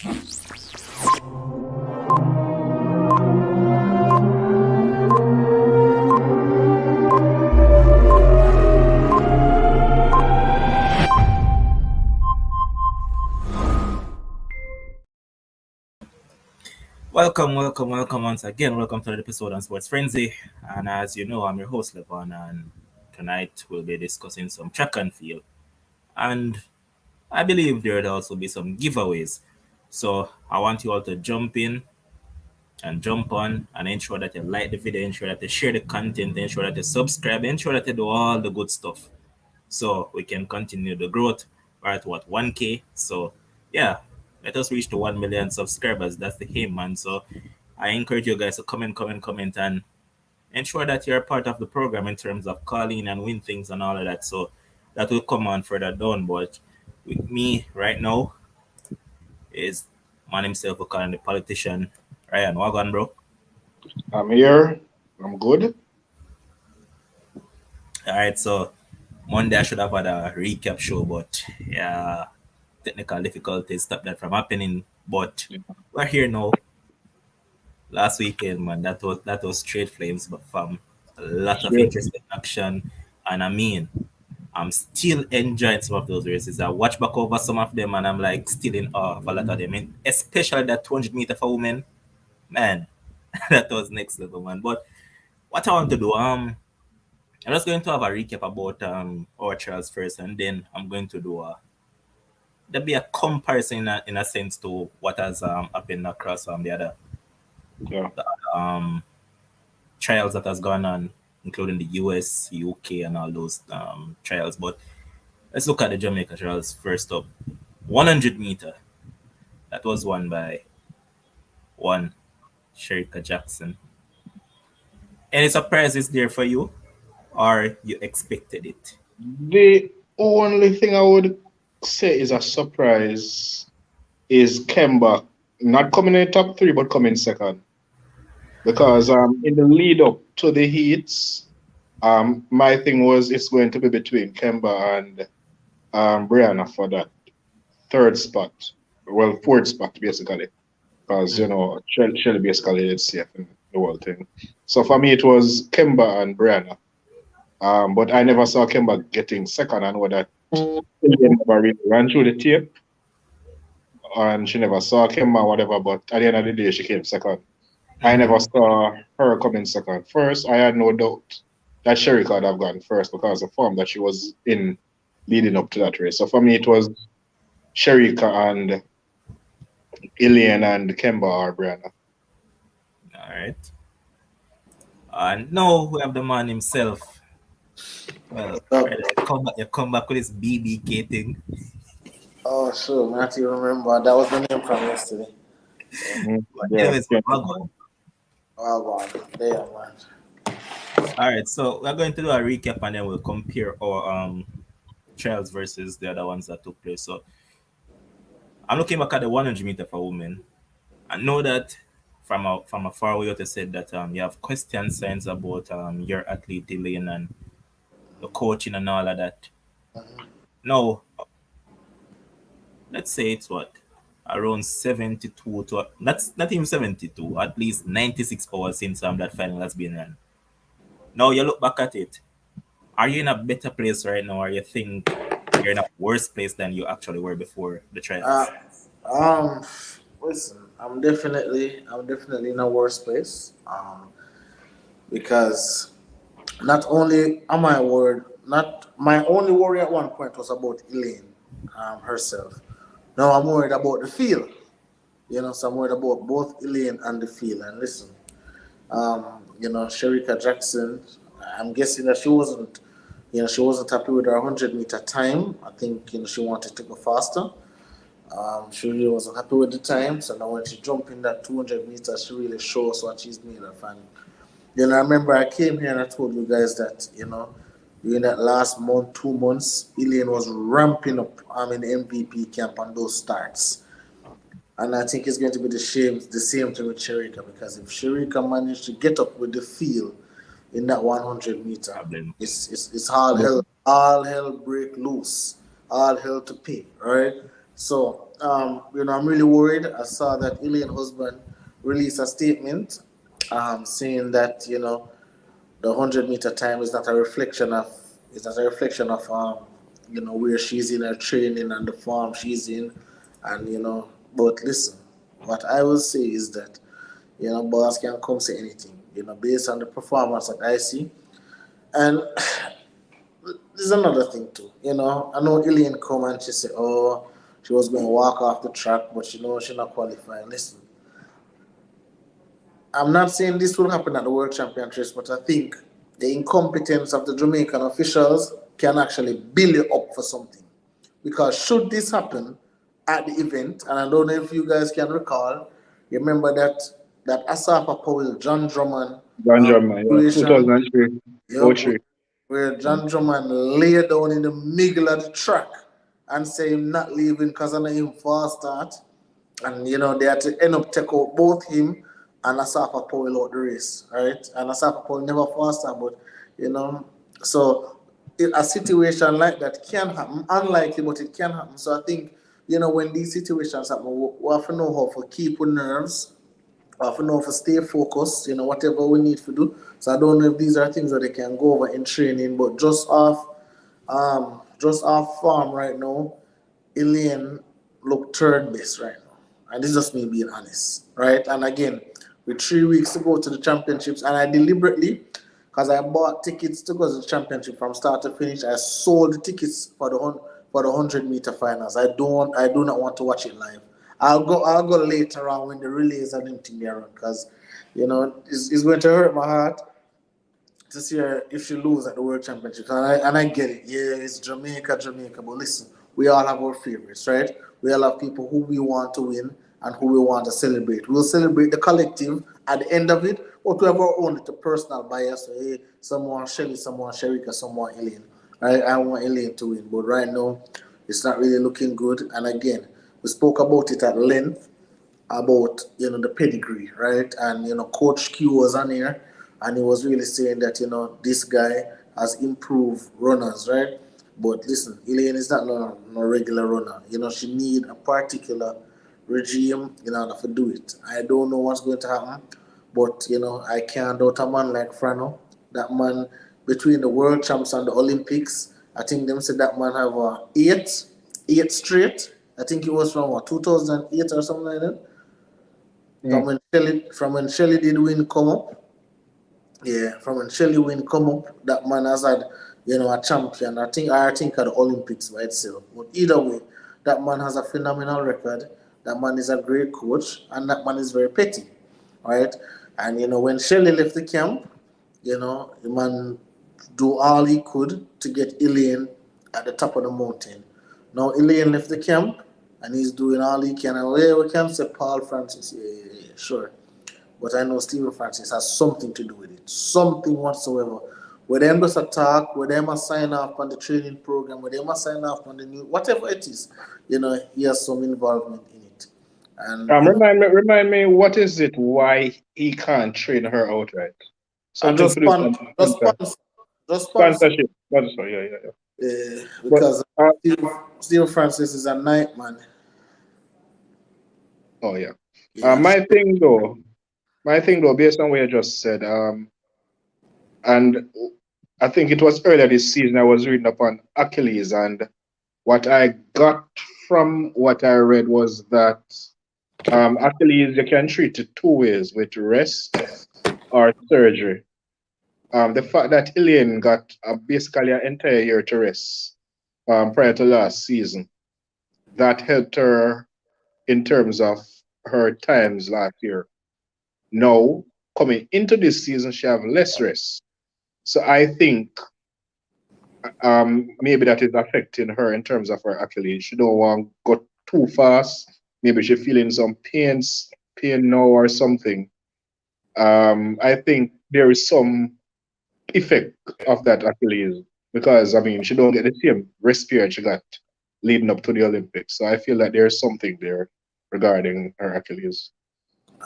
Welcome once again. Welcome to the episode on Sports Frenzy. And as you know, I'm your host, Levon, and tonight we'll be discussing some track and field. And I believe there'll also be some giveaways. So I want you all to jump in and jump on and ensure that you like the video, ensure that you share the content, ensure that you subscribe, ensure that you do all the good stuff. So we can continue the growth. We're at 1K. So yeah, let us reach to 1 million subscribers. That's the aim, man. So I encourage you guys to comment, and ensure that you're part of the program in terms of calling and win things and all of that. So that will come on further down. But with me right now is man himself, we call him the politician, Ryan. Wagon, bro. I'm here. I'm good. All right, so Monday I should have had a recap show, but yeah, technical difficulties stopped that from happening. But we're here now. Last weekend, man, that was straight flames, but from a lot of Sure. interesting action, and I mean, I'm still enjoying some of those races. I watch back over some of them, and I'm like still in awe of a lot of them, and especially that 200 meter for women, man, that was next level, man. But what I want to do, I'm just going to have a recap about our trials first, and then I'm going to do there'll be a comparison in a sense to what has happened across the other Yeah. um trials that has gone on, including the US, UK, and all those trials. But let's look at the Jamaica trials first up. 100 meter. That was won by one Shericka Jackson. Any surprises there for you, or you expected it? The only thing I would say is a surprise is Kemba not coming in top three, but coming second. Because in the lead up to the heats, my thing was it's going to be between Kemba and Brianna for that third spot. Well, fourth spot basically. Because Shelly basically is safe in the whole thing. So for me it was Kemba and Brianna. But I never saw Kemba getting second. I know that she never really ran through the tape and she never saw Kemba, whatever, but at the end of the day, she came second. I never saw her coming second. First, I had no doubt that Sherry could have gone first because of the form that she was in leading up to that race. So for me, it was Shericka and Elaine and Kemba or Brianna. All right. And now we have the man himself. Well, you come back with this BBK thing. Oh, sure. Matthew, remember that was the name from yesterday. But Yeah. anyways, Wagon. Oh, wow. There, man. All right, so we're going to do a recap and then we'll compare our trials versus the other ones that took place. So I'm looking back at the 100 meter for women. I know that from a far away you said that you have question signs about your athlete Elaine and the coaching and all of that. Now, let's say it's what around 72 to that's not even 72, at least 96 hours since that final has been run. Now you look back at it. Are you in a better place right now, or you think you're in a worse place than you actually were before the trials? Um, Listen, I'm definitely in a worse place. Because not only am I worried, not my only worry at one point was about Elaine, herself. Now I'm worried about the field. So I'm worried about both Elaine and the field. And listen, Shericka Jackson, I'm guessing that she wasn't happy with her 100-meter time. I think, she wanted to go faster. She really wasn't happy with the time. So now when she jumped in that 200 meters, she really shows what she's made of. And, I remember I came here and I told you guys that, during that last month, 2 months, Elaine was ramping up in the MVP camp on those starts. And I think it's going to be the same thing with Shericka, because if Shericka managed to get up with the field in that 100 meter, Problem. it's all hell break loose, all hell to pay, right? So I'm really worried. I saw that Elaine husband released a statement saying that, the 100-meter time is not a reflection of where she's in her training and the form she's in, and but listen, what I will say is that boss can come say anything, based on the performance that I see. And there's another thing too. I know Elaine come and she said, oh, she was going to walk off the track, but she not qualifying. Listen, I'm not saying this will happen at the World Championships, but I think the incompetence of the Jamaican officials can actually build you up for something. Because should this happen at the event, and I don't know if you guys can recall, you remember that Asafa Powell, John Drummond John German, yeah, situation, 2003, yep, 03. where John Drummond lay down in the middle of the track and say him not leaving because of him fast start. And they had to end up take out both him and Asafa Powell out the race, right? And Asafa Powell never faster, but so a situation like that can happen. Unlikely, but it can happen. So I think when these situations happen, we have to know how to keep our nerves. We have to know how to stay focused. Whatever we need to do. So I don't know if these are things that they can go over in training, but just off form right now, Elaine look third best right now. And this is just me being honest, right? And again, with 3 weeks to go to the championships, and I deliberately, because I bought tickets to go to the championship from start to finish, I sold the tickets for the 100-meter finals. I do not want to watch it live. I'll go later on when the relays are empty there, because it's going to hurt my heart to see her if she lose at the World Championships. And I get it. Yeah, it's Jamaica. But listen, we all have our favorites, right? We all have people who we want to win and who we want to celebrate. We'll celebrate the collective at the end of it, or to have our own little personal bias. So, hey, someone Shelly, someone Shericka, someone Elaine. Right? I want Elaine to win. But right now, it's not really looking good. And again, we spoke about it at length about the pedigree, right? And Coach Q was on here, and he was really saying that this guy has improved runners, right? But listen, Elaine is not no regular runner. She need a particular regime in order to do it. I don't know what's going to happen, but I can't doubt a man like Frano. That man, between the World Champs and the Olympics, I think them said that man have eight straight. I think it was from 2008 or something like that. From Mm. when Shelly did win come up, yeah, from when Shelly win come up, that man has had a champion. I think at the Olympics by itself. But either way, that man has a phenomenal record. That man is a great coach, and that man is very petty, right? And when Shelly left the camp, the man do all he could to get Elaine at the top of the mountain. Now Elaine left the camp, and he's doing all he can. And we can say Paul Francis, yeah, sure. But I know Stephen Francis has something to do with it, something whatsoever. Whether them just attack, whether them must sign off on the training program, whether them must sign off on the new, whatever it is, he has some involvement in it. And Remind me, what is it? Why he can't train her outright? I Something to do with just sponsor, sponsorship. Sponsor, yeah. But because Stephen Francis is a night man. oh yeah. Yeah, My thing though, based on what you just said, and I think it was earlier this season I was reading up on Achilles, and what I got from what I read was that Achilles you can treat it two ways, with rest or surgery. The fact that Elaine got basically an entire year to rest prior to last season, that helped her in terms of her times last year. Now, coming into this season, she have less rest. So I think maybe that is affecting her in terms of her Achilles. She don't want to go too fast. Maybe she feeling some pain now or something. I think there is some effect of that Achilles, because I mean she don't get the same rest period she got leading up to the Olympics. So I feel like there's something there regarding her Achilles.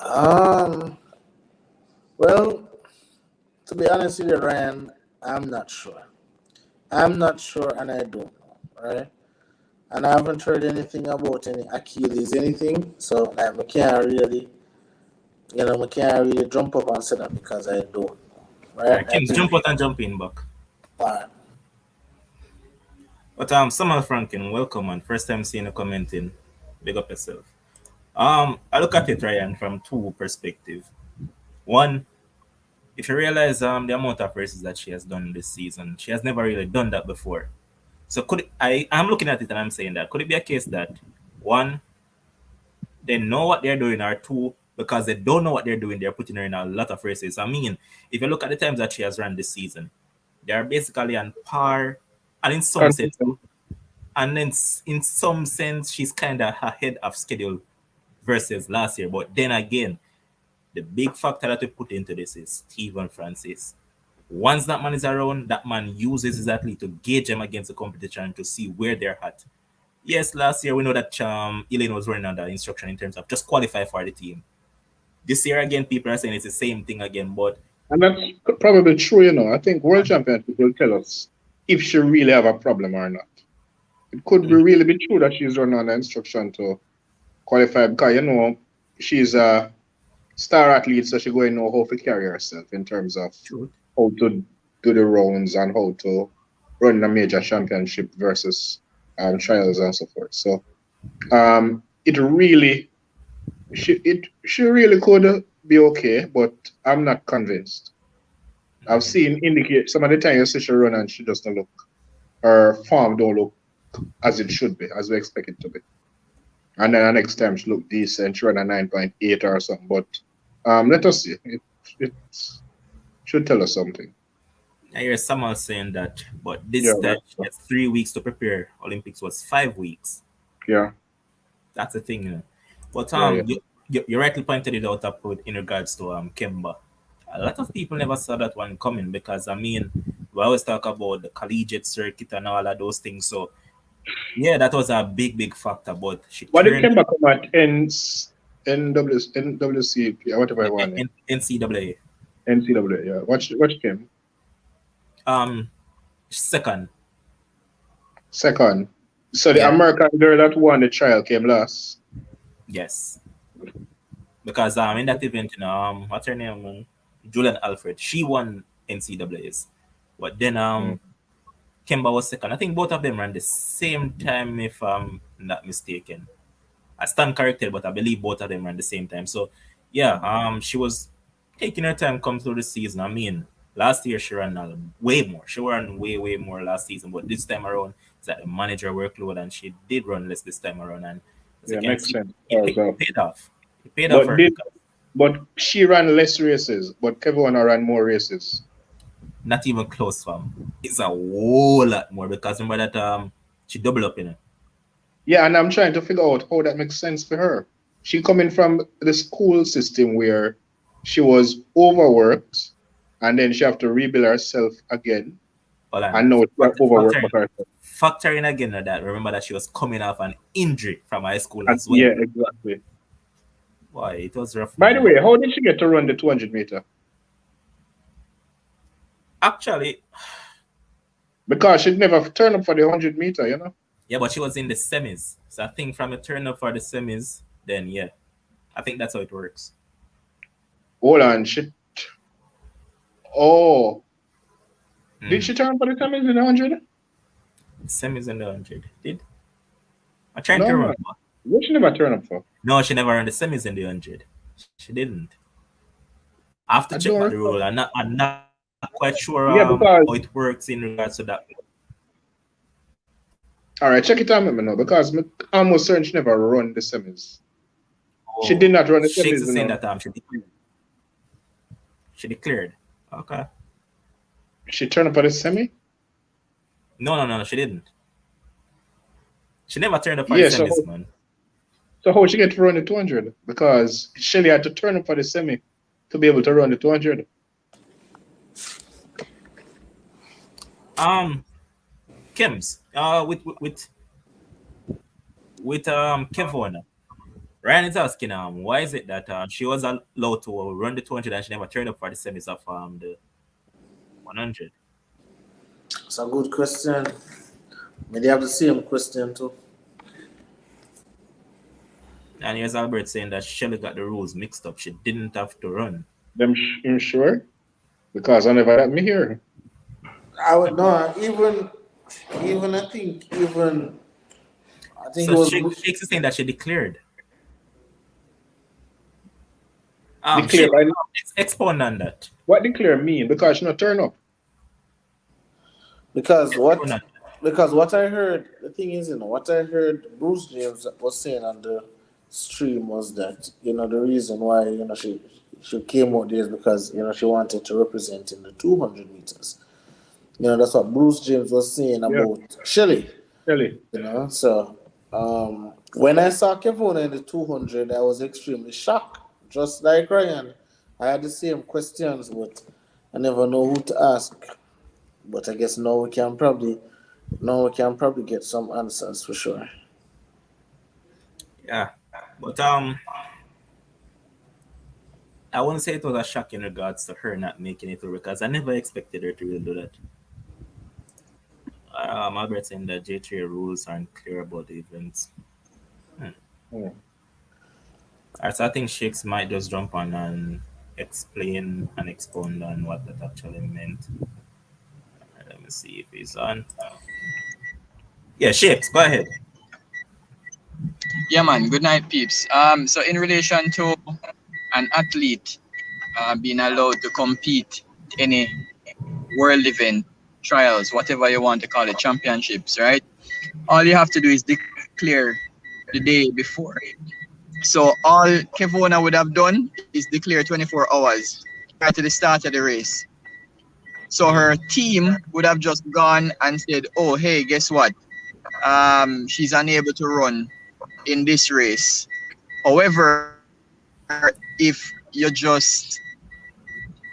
um, well, to be honest with you, Ryan, I'm not sure. I'm not sure, and I don't know, right? and I haven't heard anything about any Achilles anything. So like, I can't really jump up and say that because I don't know, right? I Kim's think, jump out and jump in back. uh, But Samuel Franklin, welcome and first time seeing you commenting. Big up yourself. I look at it, Ryan, from two perspectives. One, if you realize the amount of races that she has done this season, she has never really done that before. So I'm looking at it and I'm saying that could it be a case that one, they know what they're doing, or two, because they don't know what they're doing, they're putting her in a lot of races. I mean, if you look at the times that she has run this season, they are basically on par, and in some sense, Consistent. and then in some sense, she's kind of ahead of schedule versus last year. But then again, the big factor that we put into this is Steven Francis. Once that man is around, that man uses his athlete to gauge them against the competition to see where they're at. Yes, last year we know that Elaine was running under instruction in terms of just qualify for the team. This year again, people are saying it's the same thing again, but And that's probably true, you know. I think World Championship will tell us if she really have a problem or not. It could be mm, really be true that she's running on the instruction to qualify because, you know, she's a star athlete, so she going to know how to carry herself in terms of true. how to do the rounds and how to run a major championship versus trials and so forth. So it really she really could be okay, but I'm not convinced. I've Mm, seen indicate some of the time you see she run and she doesn't look her form don't look as it should be, as we expect it to be. And then the next time she looked decent, she ran a 9.8 or something. But let us see. It should tell us something. I hear someone saying that, but Yeah, this time that's she has 3 weeks to prepare. Olympics was 5 weeks. yeah, That's the thing, you know. But yeah, yeah. you rightly pointed it out up in regards to Kemba. A lot of people never saw that one coming because I mean we always talk about the collegiate circuit and all of those things. So yeah, that was a big factor. But she What did turned Kemba come at NWC, whatever I want, NCAA NCAA, yeah. What came? um second. Second. So the Yeah, American girl that won the trial came last. yes. Because in that event, you know, what's her name? Julian Alfred. She won NCAAs. But then Mm. Kemba was second. I think both of them ran the same time, if I'm not mistaken. I stand corrected, but I believe both of them ran the same time. So yeah, she was taking her time come through the season. I mean, last year she ran way more. She ran way more last season, but this time around it's like the manager workload, and she did run less this time around. And as you Yeah, can makes see, sense. it paid off. It paid off for But her did because but she ran less races, but Kevin ran more races. not even close, fam. It's a whole lot more because remember that she double up in it. Yeah, and I'm trying to figure out how that makes sense for her. She coming from the school system where she was overworked and then she have to rebuild herself again. Hold on. And now she overworked herself. Factoring again at that, remember that she was coming off an injury from high school And as well. yeah, exactly. Boy, it was rough, By the man. way, how did she get to run the 200 meter? Actually, Because she'd never turn up for the 100 meter, you know? yeah, but she was in the semis. So I think from a turn up for the semis, then yeah, I think that's how it works. Hold on, oh, did Mm. she turn for the semis in the 100? Semis and the 100. Did? I'm trying to No, man. remember. What she never turn up for? No, she never ran the semis in the 100. She didn't. I have to I check don't back the rule. recall. I'm not quite sure Yeah, how because it works in regards to that. all right, check it out with me now because I'm almost certain she never run the semis. She Oh, did not run the Shakes semis, is you saying know. that she declared. She declared. Okay. She turned up for the semi. No, she didn't. She never turned up for the Yeah, semis, man. so how she get to run the 200? Because Shelly had to turn up for the semi to be able to run the 200. Um, Kims, with Kevon. Ryan is asking why is it that she was allowed to run the 200 and she never turned up for the semis of the 100? it's a good question. Maybe they have the same question too. And here's Albert saying that Shelly got the rules mixed up. She didn't have to run. You sure? Because I never let me hear. I would no even I think it So was Shakes is saying that she declared. Declare Shakes, by expound on that. what declare mean? Because she not turn up. because Expound what on that. because what I heard, the thing is, what I heard Bruce James was saying on the stream was that, the reason why, she came out there is because, she wanted to represent in the 200 meters. That's what Bruce James was saying Yeah, about Shelly. Shelly. So when I saw Kevona in the 200, I was extremely shocked. Just like Ryan, I had the same questions, but I never know who to ask. But I guess now we can probably get some answers for sure. Yeah. But I wouldn't say it was a shock in regards to her not making it through because I never expected her to really do that. Albert saying that J3 rules aren't clear about the events. Hmm. Hmm. Alright, so I think Shakes might just jump on and explain and expound on what that actually meant. Let me see if he's on. Yeah, Shakes, go ahead. Yeah, man. Good night, peeps. So in relation to an athlete being allowed to compete any world event, trials, whatever you want to call it, championships, right? All you have to do is declare the day before. So all Kevona would have done is declare 24 hours prior to the start of the race. So her team would have just gone and said, "Oh, hey, guess what? She's unable to run in this race." However, if you just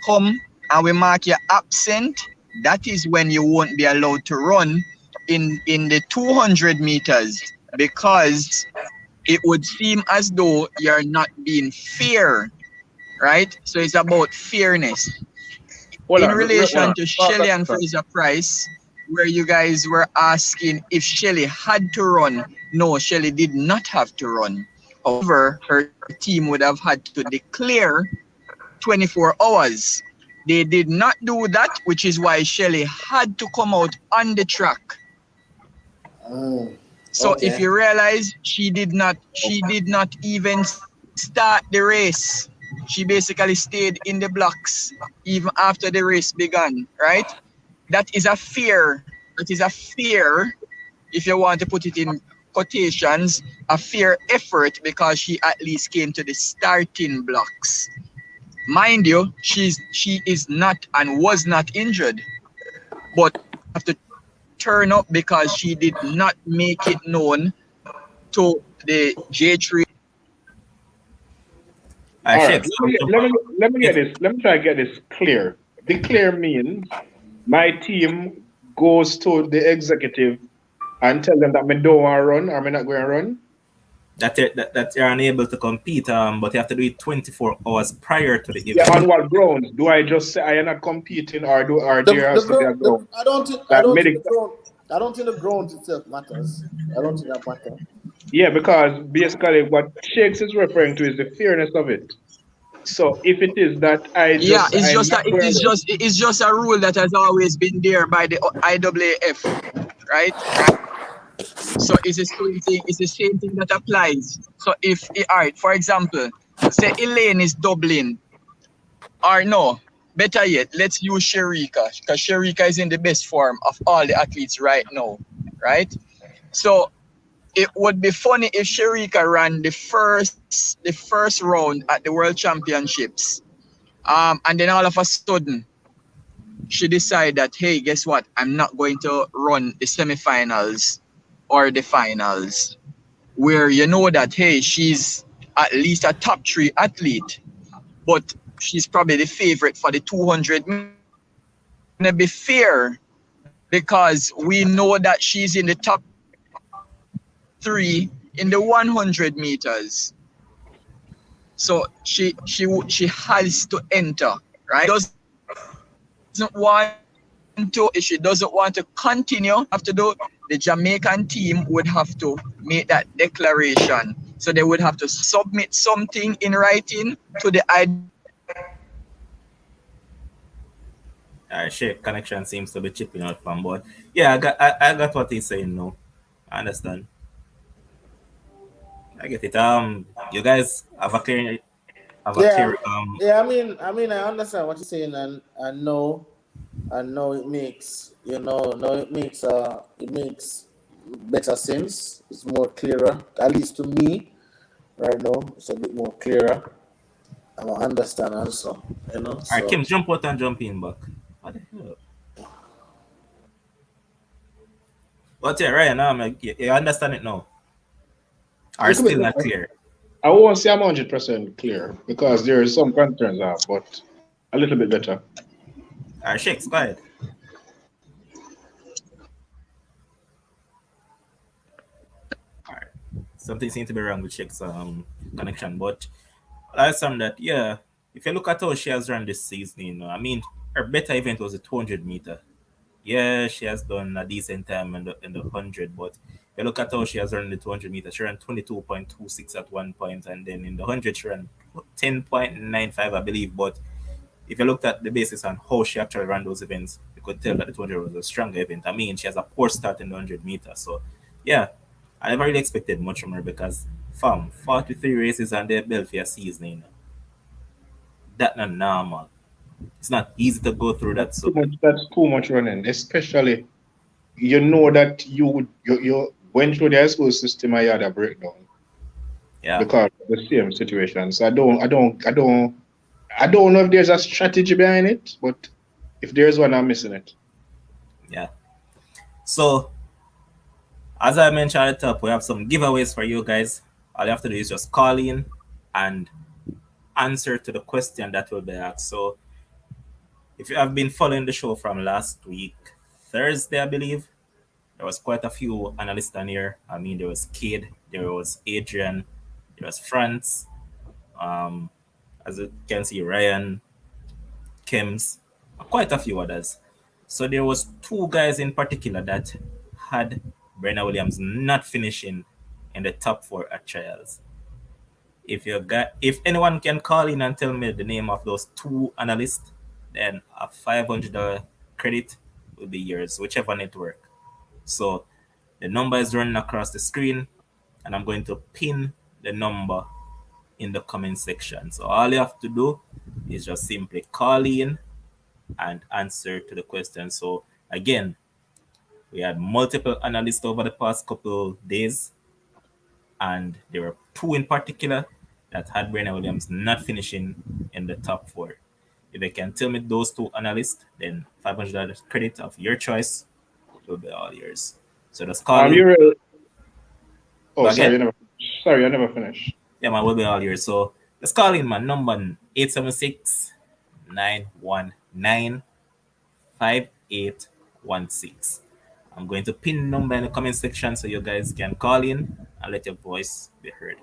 come and we mark you absent, that is when you won't be allowed to run in the 200 meters because it would seem as though you're not being fair, right? So it's about fairness. Hold In on, hold relation on. to Shelly and Fraser Pryce, where you guys were asking if Shelly had to run, no, Shelly did not have to run. However, her team would have had to declare 24 hours. They did not do that, which is why Shelly had to come out on the track. Mm, So if okay. you realize she did not even start the race. She basically stayed in the blocks even after the race began, right? That is a fear. That is a fear, if you want to put it in quotations, a fair effort because she at least came to the starting blocks. Mind you, she is not and was not injured, but have to turn up because she did not make it known to the J3. All right, Shakes, let me get if this. Let me try to get this clear. Declare means my team goes to the executive and tell them that me don't want to run or me not going to run. that you're unable to compete, but you have to do it 24 hours prior to the Yeah, event. on what grounds? Do I just say I am not competing or The there the has to be a ground the ground? I don't think I Like don't think medic the ground I don't think the ground itself matters. I don't think that matters. Yeah, because basically what Shakes is referring to is the fairness of it. So if it is that Yeah, it's I'm just not a, it going is to run, just it is just a rule that has always been there by the IAAF, right? So it's the same thing. It's the same thing that applies. So if all right, for example, say Elaine is doubling, or no, better yet, let's use Shericka because Shericka is in the best form of all the athletes right now, right? So it would be funny if Shericka ran the first round at the World Championships, and then all of a sudden she decide that, hey, guess what? I'm not going to run the semifinals or the finals, where you know that, hey, she's at least a top three athlete, but she's probably the favorite for the 200 meters. It's gonna be fair because we know that she's in the top three in the 100 meters. So she has to enter, right? Doesn't want to, if she doesn't want to continue, have to do, the Jamaican team would have to make that declaration. So they would have to submit something in writing to the Share connection seems to be chipping out from, but yeah, I got what he's saying now. I understand. I get it. You guys have a Yeah, clear yeah. I understand what you're saying, and I know it makes it makes better sense. It's more clearer, at least to me right now. It's a bit more clearer. I understand also, all right, So Kim, jump out and jump in back. What the hell? But yeah, Ryan, you understand it now. A Are little bit still not better. clear. I won't say I'm 100% clear because there are some concerns I have, but a little bit better. All right, Shakes, go ahead. All right. Something seems to be wrong with Shakes' connection, but I some that yeah. If you look at how she has run this season, I mean, her better event was the 200 meter. Yeah, she has done a decent time in the 100, but if you look at how she has run in the 200 meter, she ran 22.26 at one point, and then in the 100 she ran 10.95, I believe. But if you looked at the basis on how she actually ran those events, you could tell that the 200 was a stronger event. I mean, she has a poor start in the 100 meter, so yeah, I never really expected much from her because from 43 races on their belt for a season, that not normal. It's not easy to go through that. So That's too much running, especially you know that you went through the high school system and you had a breakdown yeah, because of the same situation. So I don't know if there's a strategy behind it, but if there's one, I'm missing it. yeah. So as I mentioned at the top, we have some giveaways for you guys. All you have to do is just call in and answer to the question that will be asked. So if you have been following the show from last week, Thursday, I believe, there was quite a few analysts on here. I mean, there was Kid, there was Adrian, there was France, um, as you can see, Ryan, Kims, quite a few others. So there was two guys in particular that had Brenna Williams not finishing in the top four at trials. If anyone can call in and tell me the name of those two analysts, then a $500 credit will be yours, whichever network. So the number is running across the screen, and I'm going to pin the number in the comment section. So all you have to do is just simply call in and answer to the question. So again, we had multiple analysts over the past couple days, and there were two in particular that had Brenna Williams not finishing in the top four. If they can tell me those two analysts, then $500 credit of your choice will be all yours. So just call in. You're Go oh again. sorry, I never finished. Yeah, man, will be all yours. So just call in, man. Number 876-919-5816. I'm going to pin number in the comment section so you guys can call in and let your voice be heard.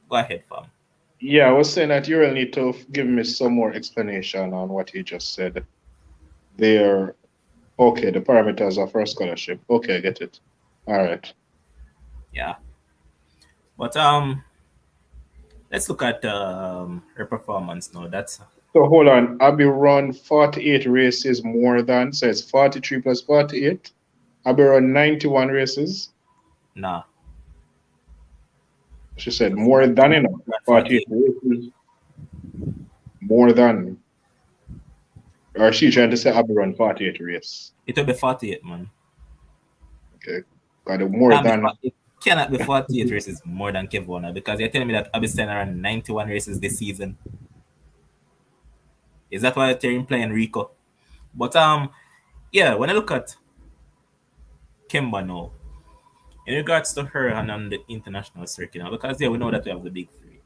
Go ahead, fam. Yeah, I was saying that you will need to give me some more explanation on what you just said. There, okay, the parameters of our scholarship. Okay, I get it. All right. Yeah. But let's look at her performance now. That's So hold on. Abby run 48 races more than, so it's 43 plus 48. Abby run 91 races. nah. She said more than enough. 48 48. races more than. Or she trying to say Abby run 48 races. It will be 48, man. Okay. Got it more Can't be, than. it cannot be 48 races more than Kev Warner because you're telling me that Abby Steiner ran 91 races this season. Is that why they're playing Rico? But yeah, when I look at Kemba now, in regards to her and on the international circuit now, because yeah, we know that we have the big three.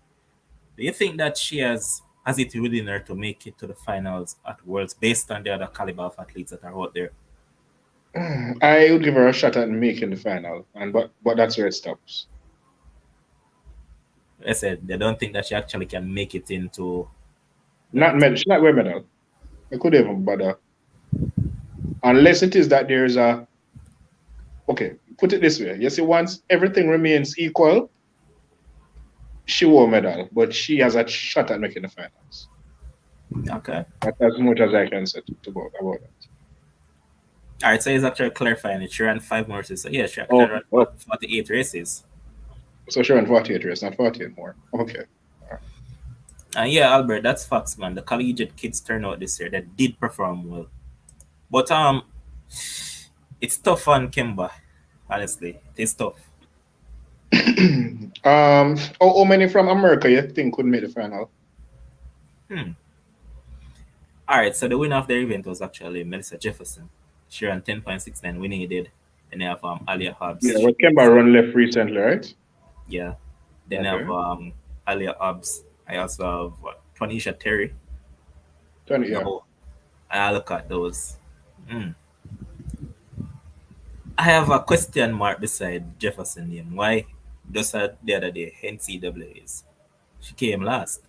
Do you think that she has it within her to make it to the finals at Worlds based on the other caliber of athletes that are out there? I would give her a shot at making the final, and but that's where it stops. I said they don't think that she actually can make it into Not that. medal. She's not wear medal. I could even bother unless it is that there's a. Okay, put it this way. You see, once everything remains equal, she won medal, but she has a shot at making the finals. Okay. That's as much as I can say about that. All right, so he's actually clarifying it. She ran 5 more races. So yeah, she actually Oh, ran oh, 48 races. so she ran 48 races, not 48 more. Okay. And yeah, Albert, that's facts, man. The collegiate kids turned out this year that did perform well. But it's tough on Kemba, honestly. It's tough. How many from America you think could make the final? Hmm. All right, so the winner of the event was actually Melissa Jefferson. She ran 10.69, winning it did. Then they have Alia Yeah, Hobbs. well, Kemba run left recently, right? Yeah. Then I Okay. have Alia Hobbs. I also have Tonisha Terry. 20, yeah. No, I look at those. Hmm. I have a question mark beside Jefferson name. Why? Just the other day, NCAAs. She came last.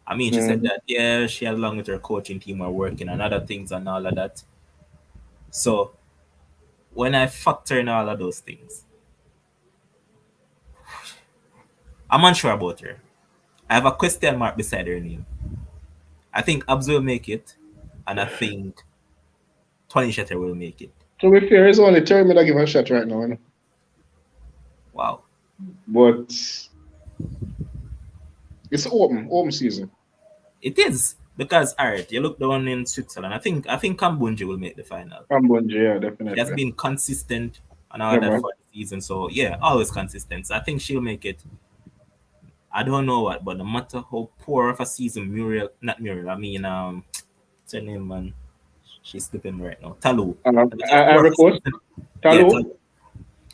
I mean, she said Mm. that, yeah, she along with her coaching team are working on other things and all of that. So when I factor in all of those things, I'm unsure about her. I have a question mark beside her name. I think Abs will make it, and I think Tony Shatter will make it. To be fair, it's only Terry that give a shot right now, you know? Wow. But it's open season. It is. Because alright, you look down in Switzerland. I think Kambunji will make the final. Ambunji, yeah, She has definitely. been consistent and all Yeah, that man. for the season. So yeah, always consistent. So I think she'll make it. I don't know what, but no matter how poor of a season not Muriel, I mean what's her name, man? She's slipping right now. Talu. No matter how poor of Ivory a Coast, season, yeah, Talo. Talu.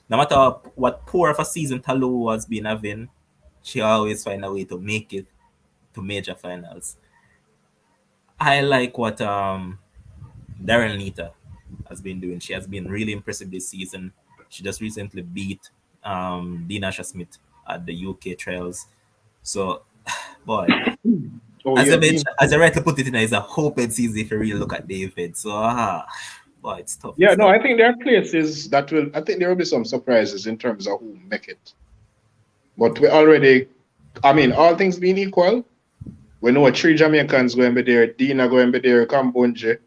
No matter what poor of a season Talu has been having, she always find a way to make it to major finals. I like what Darren Nita has been doing. She has been really impressive this season. She just recently beat Dina Smith at the UK trials. So, boy, Oh, as yeah, I Dean. mentioned, as I rightly put it in, it's a hoped season if you really look at the event. So, boy, it's tough. Yeah, It's no, tough. I think there are places I think there will be some surprises in terms of who make it. But I mean, all things being equal, we know 3 Jamaicans going to be there, Dina going to be there, Kambunji.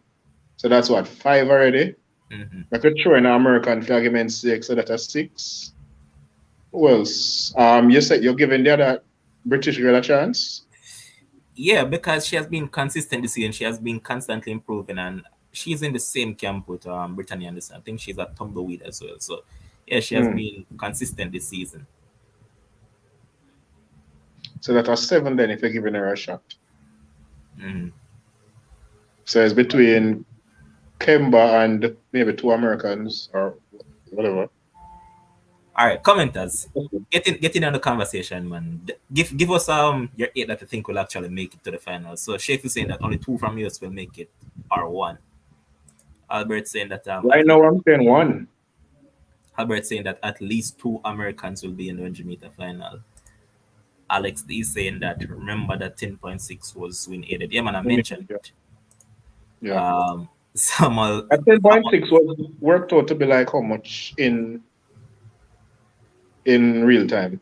So that's what, 5 already? Hmm. I could throw in an American for argument's sake, so that's 6. Who else? You said you're giving the other British girl a chance? Yeah, because she has been consistent this year and she has been constantly improving, and she's in the same camp with Brittany Anderson. I think she's a tumbleweed as well. So, yeah, she has Hmm. been consistent this season. So that's 7 then if you're giving her a shot. Hmm. So it's between Kemba and maybe 2 Americans or whatever. All right, commenters, get in on the conversation, man. Give us your 8 that you think will actually make it to the finals. So Sheikh is saying that only 2 from US will make it, or 1. Albert saying that Right now I'm saying 1. Albert saying that at least 2 Americans will be in the 100-meter final. Alex D is saying that remember that 10.6 was win aided. Yeah, man, I mentioned Yeah. it. Yeah. Samuel. At 10.6 was worked out to be like how much in real time?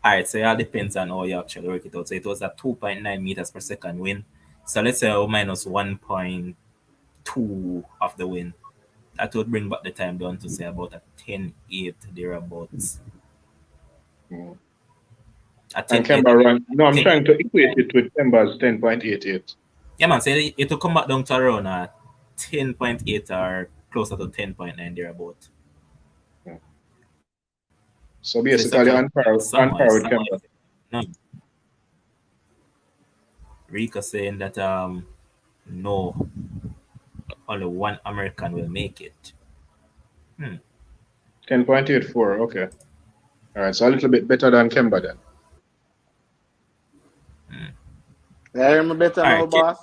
All right, so it all depends on how you actually work it out. So it was at 2.9 meters per second win. So let's say minus 1.2 of the win. That would bring back the time down to say about a 10.8 thereabouts. Mm. A And 10.8. Kemba ran. No, I'm 10, trying to equate it with Kemba's 10.88. yeah, man, so it will come back down to around 10.8 or closer to 10.9 thereabout. Mm. So So it's basically actually on somewhere. par with Kemba. No. Rika saying that no, only 1 American will make it. 10.84. Okay. All right. So a little bit better than Kemba then. Yeah, I remember better All now, right, boss.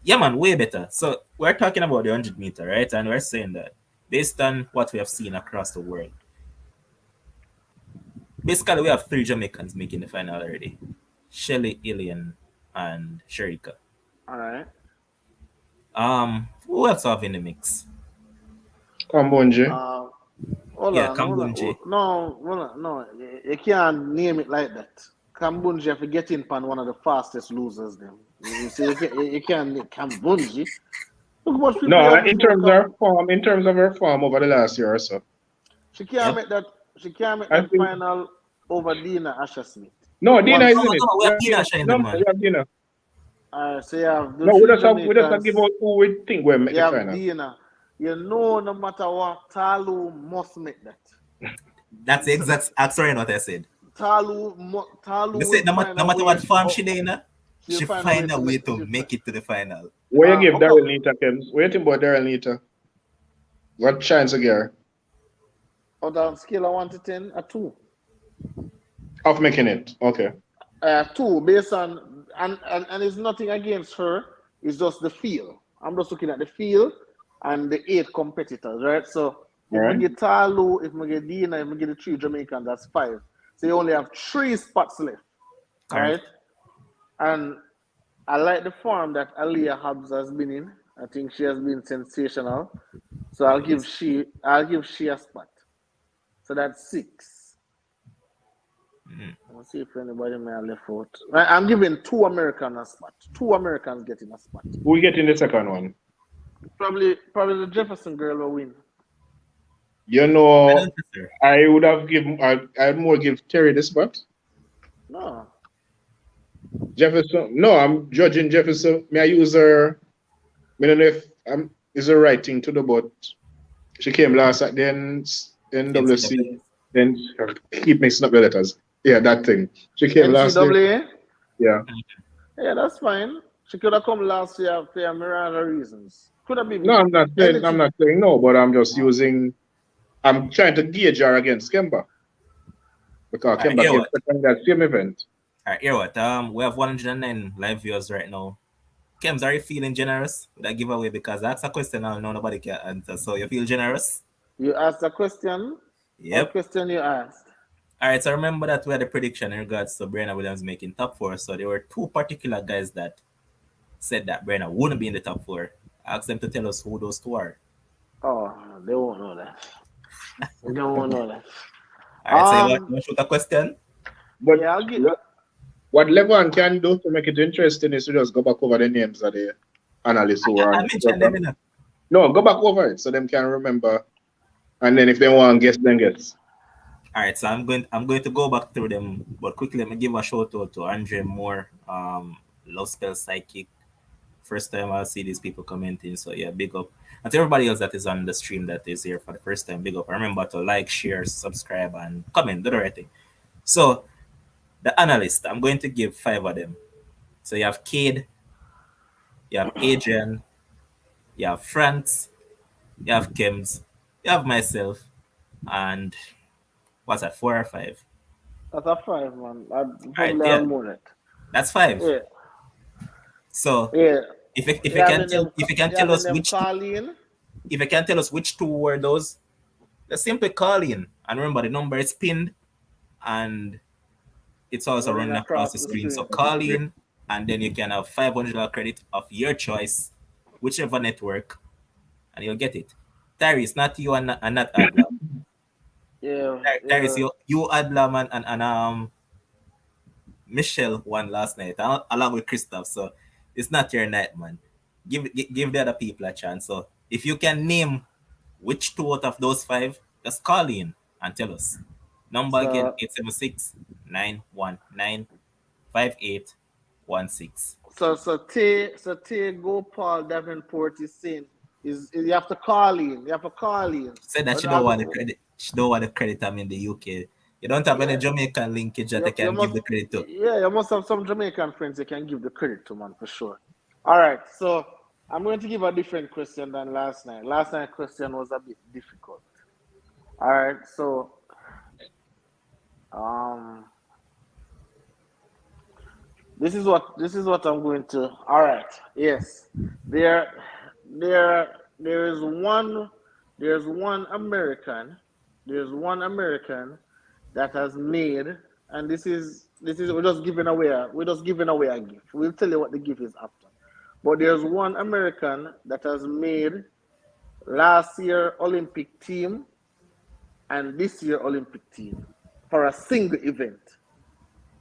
yeah, man, way better. So we're talking about the 100-meter, right? And we're saying that based on what we have seen across the world, basically we have 3 Jamaicans making the final already: Shelly, Elaine, and Shericka. All right. Who else have in the mix? Kambunji. Hold Yeah, on, hold on. Kambunji. No, hold on, no. You can't name it like that. Kambunji have to get in upon one of the fastest losers. Them. You see, you can't make Kambunji. Look how much people you No, have in before terms of her form, over the last year or so. She can't Yep. make that. She can't make I that think final over Dina Asher Smith. no, Dina One. is No, in no, it. no, we We have have Dina Dina. Shine No, them, man, we man. have Dina. So you have the No, three we just have give Jamaicans. out who we think will make You the have final. Dina. You know, no matter what, Talu must make that. That's the exact sorry what I said. Talu They will said find no a matter way. what form Oh, she in, she'll she find a way find a to way make. to make it to the final. Where you give Okay. Daryl Nita, Kems? What you think about Daryl Nita? What chance again On a scale of 1 to 10, a 2. of making it? Okay. 2 based on and it's nothing against her. It's just the feel. I'm just looking at the feel and the 8 competitors, right? So All if we right. get Talu, if we get Dina, if we get the 3 Jamaicans, that's 5. So you only have 3 spots left, right? Correct. And I like the form that Aliyah Hobbs has been in. I think she has been sensational. So I'll give she a spot. So that's 6. Let's see if anybody may have left out. I'm giving 2 Americans a spot. 2 Americans getting a spot. Who we get in the second one? Probably the Jefferson girl will win. You I know, don't sir. I would have given. I'd more give Terry the spot. No. Jefferson. No, I'm judging Jefferson. May I use her? I don't know if is the right thing to do, but she came last at the NWC. NCAA. Then keep mixing up the letters. Yeah, that thing. She came last year. NCAA? Yeah. Yeah, that's fine. She could have come last year for a myriad of reasons. Could have No, been I'm not saying. I'm anything. not saying no, but I'm just using. I'm trying to gauge her against Kemba because All right, Kemba hear came what? second that same event. All right, hear what? We have 109 live viewers right now. Kems, are you feeling generous with that giveaway? Because that's a question now nobody can answer. So you feel generous? You asked a question. What Yep. question you asked? All right, so remember that we had a prediction in regards to Brenna Williams making top 4. So there were 2 particular guys that said that Brenna wouldn't be in the top 4. Ask them to tell us who those 2 are. Oh, they won't know that. They won't know that. All right, so you want to shoot a question? But Yeah, I'll get. what Levon can do to make it interesting is to just go back over the names of the analysts who are I on the mentioned them program. enough. No, go back over it so them can remember. And then if they want to guess, then guess. All right, so I'm going to go back through them, but quickly let me give a shout out to Andre Moore, Love Spell Psychic. First time I'll see these people commenting, so yeah, big up. And to everybody else that is on the stream that is here for the first time, big up. Remember to like, share, subscribe, and comment, do the right thing. So the analyst, I'm going to give 5 of them. So you have Cade, you have Adrian, you have France, you have Kims, you have myself, and what's that, 4 or 5? That's a 5, man. I All right, probably yeah, have more than that's 5. that. So Yeah. Yeah. if You you can having tell them, if you can you tell having us them which 2, call in? if you can tell us which 2 were those, just simply call in. And remember the number is pinned and it's also Running running across across the the screen. So screen. call in and then you can have $500 credit of your choice, whichever network, and you'll get it. Tyrese, not you and not Adlam. Yeah. Tyrese, Yeah. you Adlam and Michelle won last night along with Christoph. So it's not your night, man. Give the other people a chance. So if you can name which 2 out of those 5, just call in and tell us. Number again, So 876-919-5816. so Tay Gopal Davenport is saying is you have to call in. You have to call in. Said that she don't want the credit. She don't want the credit. I'm in the UK. You don't have any Yeah. Jamaican linkage that I You can give must, the credit to. yeah, you must have some Jamaican friends you can give the credit to, man, for sure. All right, so I'm going to give a different question than last night. Last night's question was a bit difficult. All right, so um, this is what I'm going to. All right, yes, there there is one American, that has made, and this is we're just giving away a gift. We'll tell you what the gift is after. But there's one American that has made last year Olympic team and this year Olympic team for a single event.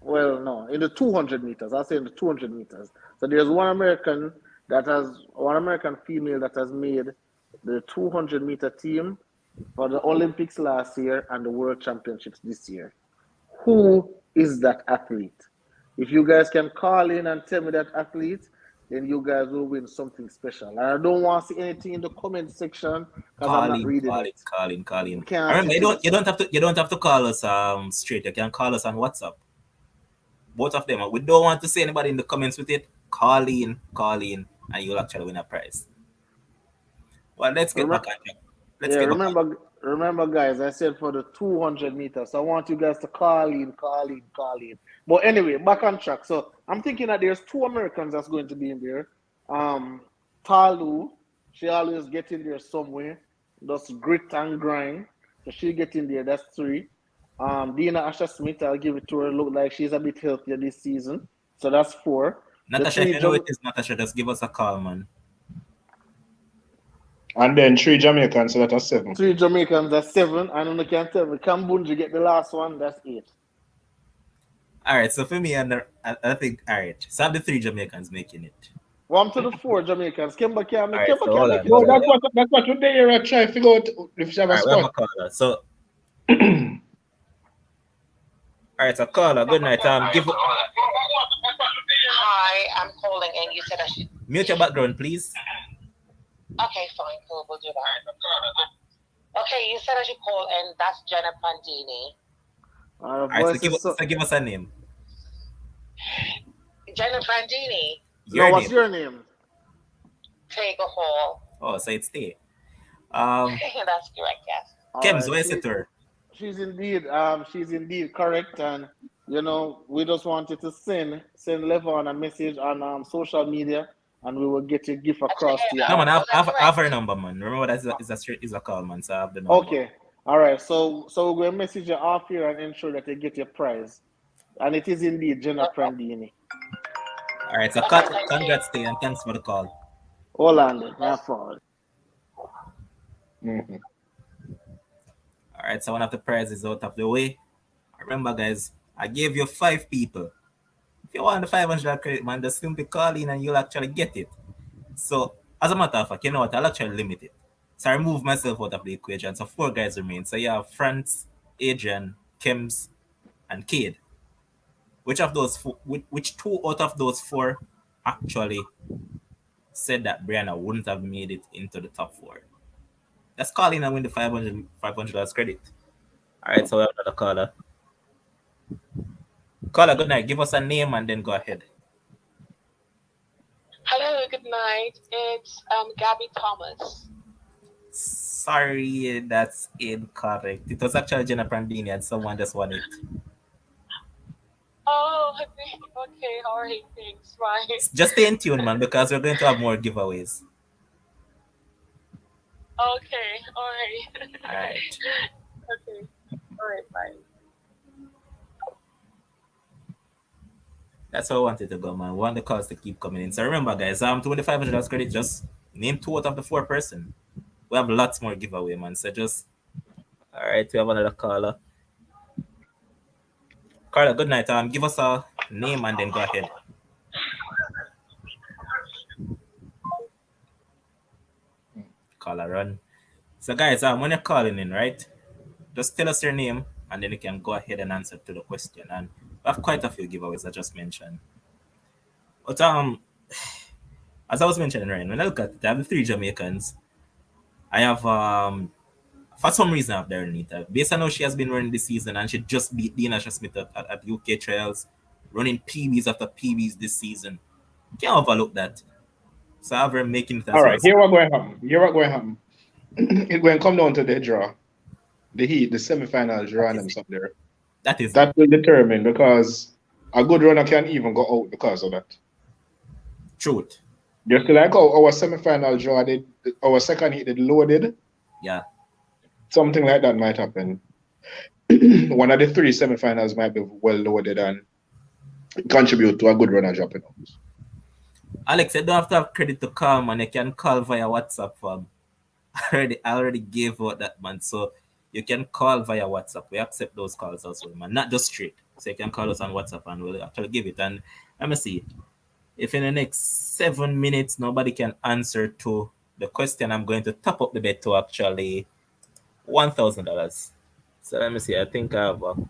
Well, no, in the 200 meters. I'll say in the 200 meters. So there's one American female that has made the 200-meter team for the Olympics last year and the World Championships this year. Who is that athlete? If you guys can call in and tell me that athlete, then you guys will win something special. And I don't want to see anything in the comment section because I'm not reading it. Call in. We can't Remember, see things. you don't have to call us straight. You can call us on WhatsApp. Both of them. We don't want to see anybody in the comments with it. Call in, and you'll actually win a prize. Well, let's get back Remember, on track. Let's yeah, get back on. remember, guys. I said for the 200 meters. So I want you guys to call in. But anyway, back on track. So I'm thinking that there's two Americans that's going to be in there. Talu, she always get in there somewhere. Just grit and grind. So she get in there. That's three. Dina Asha Smith, I'll give it to her. Look like she's a bit healthier this season. So that's four. Natasha, if you know it is Natasha, just give us a call, man. And then 3 Jamaicans, so that's 7. 3 Jamaicans, that's 7. And you can tell me, Kambunji get the last one, that's 8. All right, so for me, I think, all right, so I have the 3 Jamaicans making it. One to the 4 Jamaicans. Kemba can make it. No, that's what we're there try to figure out if you have a spot. So, all right, so caller, good night. Hi, I'm calling and you said I should mute your background, please. Okay, fine, cool, we'll do that. Okay, you said I should call and that's Jenna Pandini. All right, so give us a name. Jenna Pandini. What's your name? Tega Hall. Oh, so it's Tay. That's correct, yes. Kems, where is it to her? She's indeed correct, and we just wanted to send Levon a message on social media, and we will get your gift across to you. No man, I have her number, man. Remember that is a call, man. So I have the number. Okay, all right. So we're going to message you off here and ensure that you get your prize, and it is indeed Jenna Prandini. All right, so congrats, Tay, and thanks for the call. Hold on, my fault. Mm-hmm. All right, so one of the prizes out of the way. Remember, guys, I gave you 5 people. If you want the 500 credit, man, just simply call in and you'll actually get it. So, as a matter of fact, you know what? I'll actually limit it. So I remove myself out of the equation. So 4 guys remain. So you have France, Adrian, Kems, and Cade. Which 2 out of those 4 actually said that Brianna wouldn't have made it into the top 4? Let's call in and win the $500 credit. All right, so we have another caller. Caller, good night. Give us a name and then go ahead. Hello, good night. It's Gabby Thomas. Sorry, that's incorrect. It was actually Jenna Prandini and someone just won it. Oh, okay, all right, thanks, bye. Just stay in tune, man, because we're going to have more giveaways. Okay, all right. All right. Okay, all right, bye. That's how I wanted to go, man. We want the calls to keep coming in. So remember, guys, $2,500 credit, just name 2 out of the 4 person. We have lots more giveaway, man. So just, all right, we have another caller. Carla, good night. Give us a name and then go ahead. Caller, run. So guys, when you're calling in, right, just tell us your name and then you can go ahead and answer to the question. And we have quite a few giveaways I just mentioned. But as I was mentioning, right, when I look at it, I have the 3 Jamaicans. I have for some reason I have Darren Nita. Based on how she has been running this season, and she just beat Dina Smith at UK trials, running PBs after PBs this season. Can't overlook that. So I have her making it as all right, here what going to happen. It's going to come down to the draw. The heat, the semi-final draw and them there. That will determine, because a good runner can even go out because of that. Truth. Just like our semi-final draw, our second heat did loaded. Yeah. Something like that might happen. One of the 3 semi-finals might be well loaded and contribute to a good runner dropping out. Alex, you don't have to have credit to call, man. You can call via WhatsApp, fam. I already gave out that, man. So you can call via WhatsApp. We accept those calls as well, man. Not just straight. So you can call us on WhatsApp and we'll actually give it. And let me see. If in the next 7 minutes nobody can answer to the question, I'm going to top up the bet to actually $1,000. So let me see. I think I have. So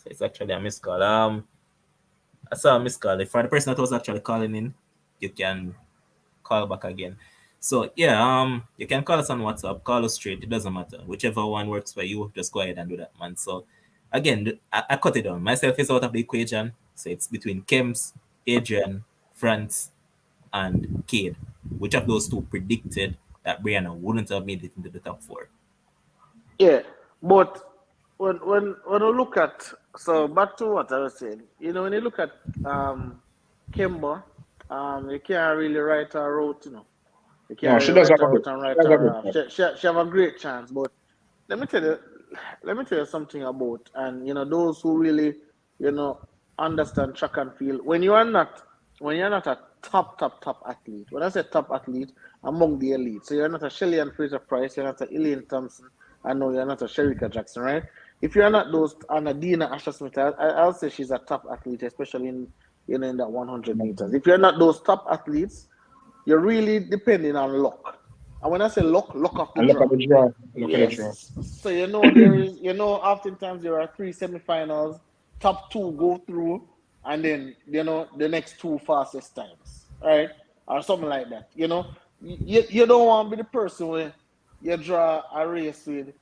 it's actually a missed call. I saw a missed call. For the person that was actually calling in, you can call back again. So yeah, you can call us on WhatsApp, call us straight. It doesn't matter. Whichever one works for you, just go ahead and do that, man. So again, I cut it down. Myself is out of the equation, so it's between Kems, Adrian, France, and Cade. Which of those two predicted that Brianna wouldn't have made it into the top four? Yeah, but when you look at, so back to what I was saying, when you look at Kimber, you can't really write her out, You No, can't she really does write have a her good. out and She write does have her a off. good. She have a great chance, but let me tell you, let me tell you something about, and those who really you know understand track and field. When you're not a top athlete. When I say top athlete, among the elite. So you're not a Shelly and Fraser Price. You're not a Elaine Thompson. I know you're not a Shericka Jackson, right? If you're not those, and a Dina Asher Smith, I'll say she's a top athlete, especially in that 100 meters. If you're not those top athletes, you're really depending on luck. And when I say luck, luck of the And look at draw. the draw. Look at the draw. Yes. So oftentimes there are three semifinals, top two go through, and then the next two fastest times, right? Or something like that. You don't want to be the person where you draw a race with a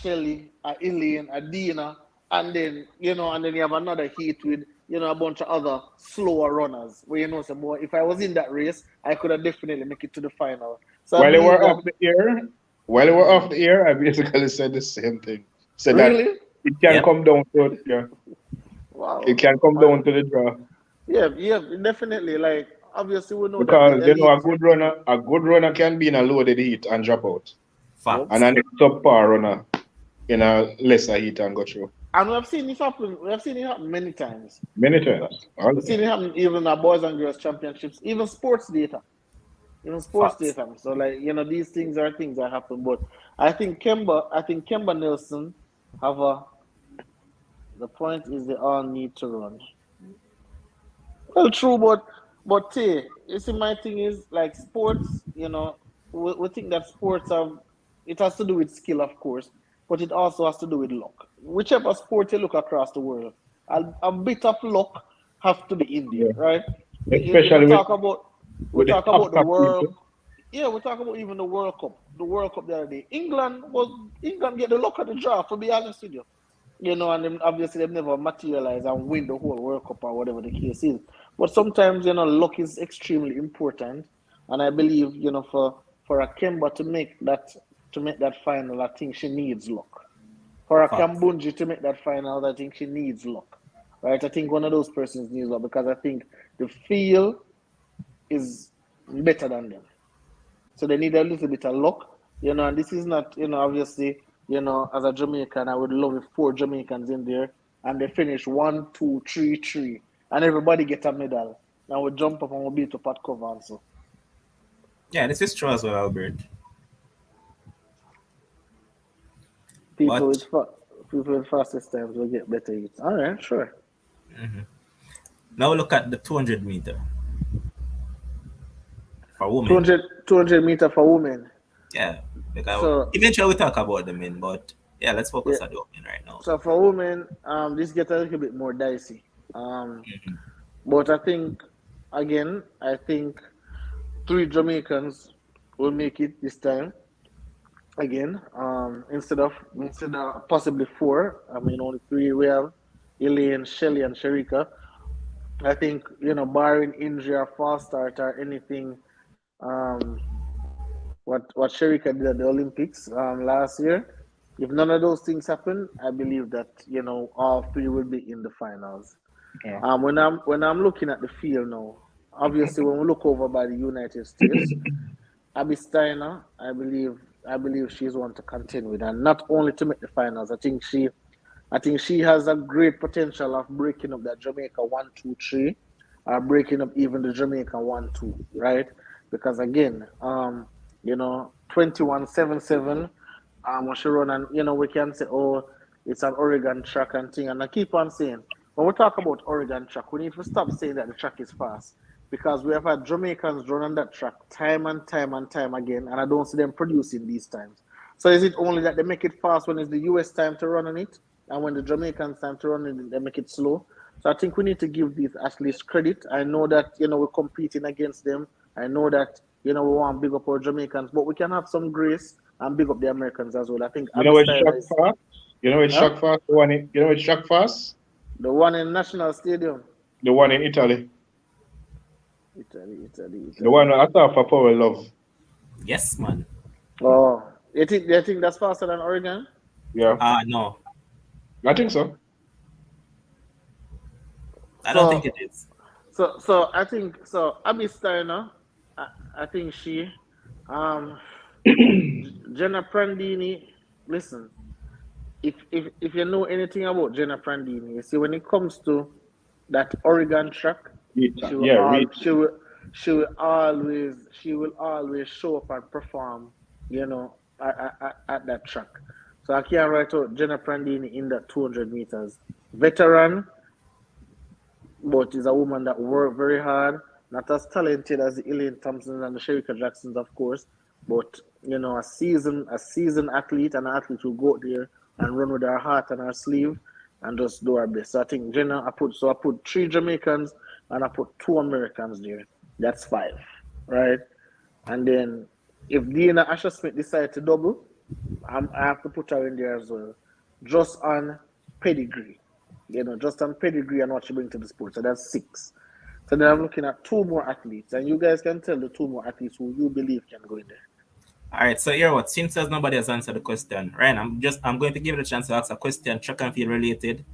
Shelly, a Elaine, a Dina, and then you have another heat with a bunch of other slower runners where say, boy, if I was in that race, I could have definitely make it to the final. So I While they believe were that. off the air, while they were off the air, I basically said the same thing. Said that Really? it can Yep. come down to, yeah, it Wow. can come down to the draw. Yeah, yeah, definitely. Like, obviously, we know that the Because elite. a good runner can be in a loaded heat and drop out. Yep. And Facts. an subpar runner in a lesser heat and go through. And we have seen this happen. We have seen it happen many times. Many times. All the We've seen time. it happen even at boys and girls championships, even sports data. Even sports Facts. data. So, like, these things are things that happen. But I think Kemba Nelson have a. The point is they all need to run. Well, true, but you see, my thing is like sports. We think that sports have it has to do with skill, of course, but it also has to do with luck. Whichever sport you look across the world, a bit of luck have to be in there, Yeah. right? We Especially talk about we with the talk about the top world. people. Yeah, we talk about even the World Cup. The World Cup the other day. England get the luck of the draw. To be honest with you. And then obviously they've never materialized and win the whole World Cup or whatever the case is. But sometimes, luck is extremely important. And I believe, for a Kemba to make that final, I think she needs luck. For a Facts. Kambunji to make that final, I think she needs luck. Right? I think one of those persons needs luck because I think the feel is better than them. So they need a little bit of luck, and this is not, obviously, as a Jamaican, I would love if four Jamaicans in there and they finish 1, 2, 3, 3, and everybody get a medal. And we jump up and we beat up at cover and so. Yeah, this is true as well, Albert. People But with people with fastest times will get better hits. All right, sure. now look at the 200 meter for women. 200 meter for women. Yeah, because So eventually we talk about the men, but yeah, let's yeah, focus on the women right now. so for women, this gets a little bit more dicey. But I think three Jamaicans will make it this time again. Instead of possibly four. I mean, only three. We have Elaine, Shelly, and Shericka. I think barring injury or false start or anything, um, what Shericka did at the Olympics last year. If none of those things happen, I believe that all three will be in the finals. Yeah. When I'm looking at the field now, obviously when we look over by the United States, Abby Steiner, I believe she's one to contend with, and not only to make the finals. I think she has a great potential of breaking up that Jamaica 1, 2, 3, or breaking up even the Jamaica 1, 2, right? Because again, 21-7-7, what she run, and we can say, oh, it's an Oregon track and thing. And I keep on saying, when we talk about Oregon track, we need to stop saying that the track is fast because we have had Jamaicans run on that track time and time and time again, and I don't see them producing these times. So is it only that they make it fast when it's the US time to run on it, and when the Jamaicans time to run it, they make it slow? So I think we need to give these athletes credit. I know that we're competing against them. I know that we want to big up our Jamaicans, but we can have some grace and big up the Americans as well. I think You know it's Styler shock is fast? You know it's huh? shock fast? You know it's shock fast? The one in National Stadium. The one in Italy. Italy. The one I thought for Power Love. Yes, man. Oh, you think that's faster than Oregon? Yeah. No, I think so. I don't think So it is. so I think so. Abby Steiner, I think she, um, Jenna Prandini. Listen, if you know anything about Jenna Prandini, you see when it comes to that Oregon track, Rita. she will Yeah, all Rita. she will always show up and perform, at that track. So I can't write out Jenna Prandini in that 200 meters. Veteran, but is a woman that worked very hard, not as talented as the Elaine Thompsons and the Shericka Jacksons, of course, but a seasoned athlete and an athlete who go out there and run with her heart and her sleeve and just do her best. So I think Jenna, I put three Jamaicans and I put two Americans there. That's five, right? And then if Dina Asher Smith decide to double, I have to put her in there as well, just on pedigree. Just on pedigree and what she brings to the sport. So that's six. So then I'm looking at two more athletes, and you guys can tell the two more athletes who you believe can go in there. All right, so here what? Since there's nobody has answered the question, Ryan, I'm going to give you a chance to ask a question, track and field related,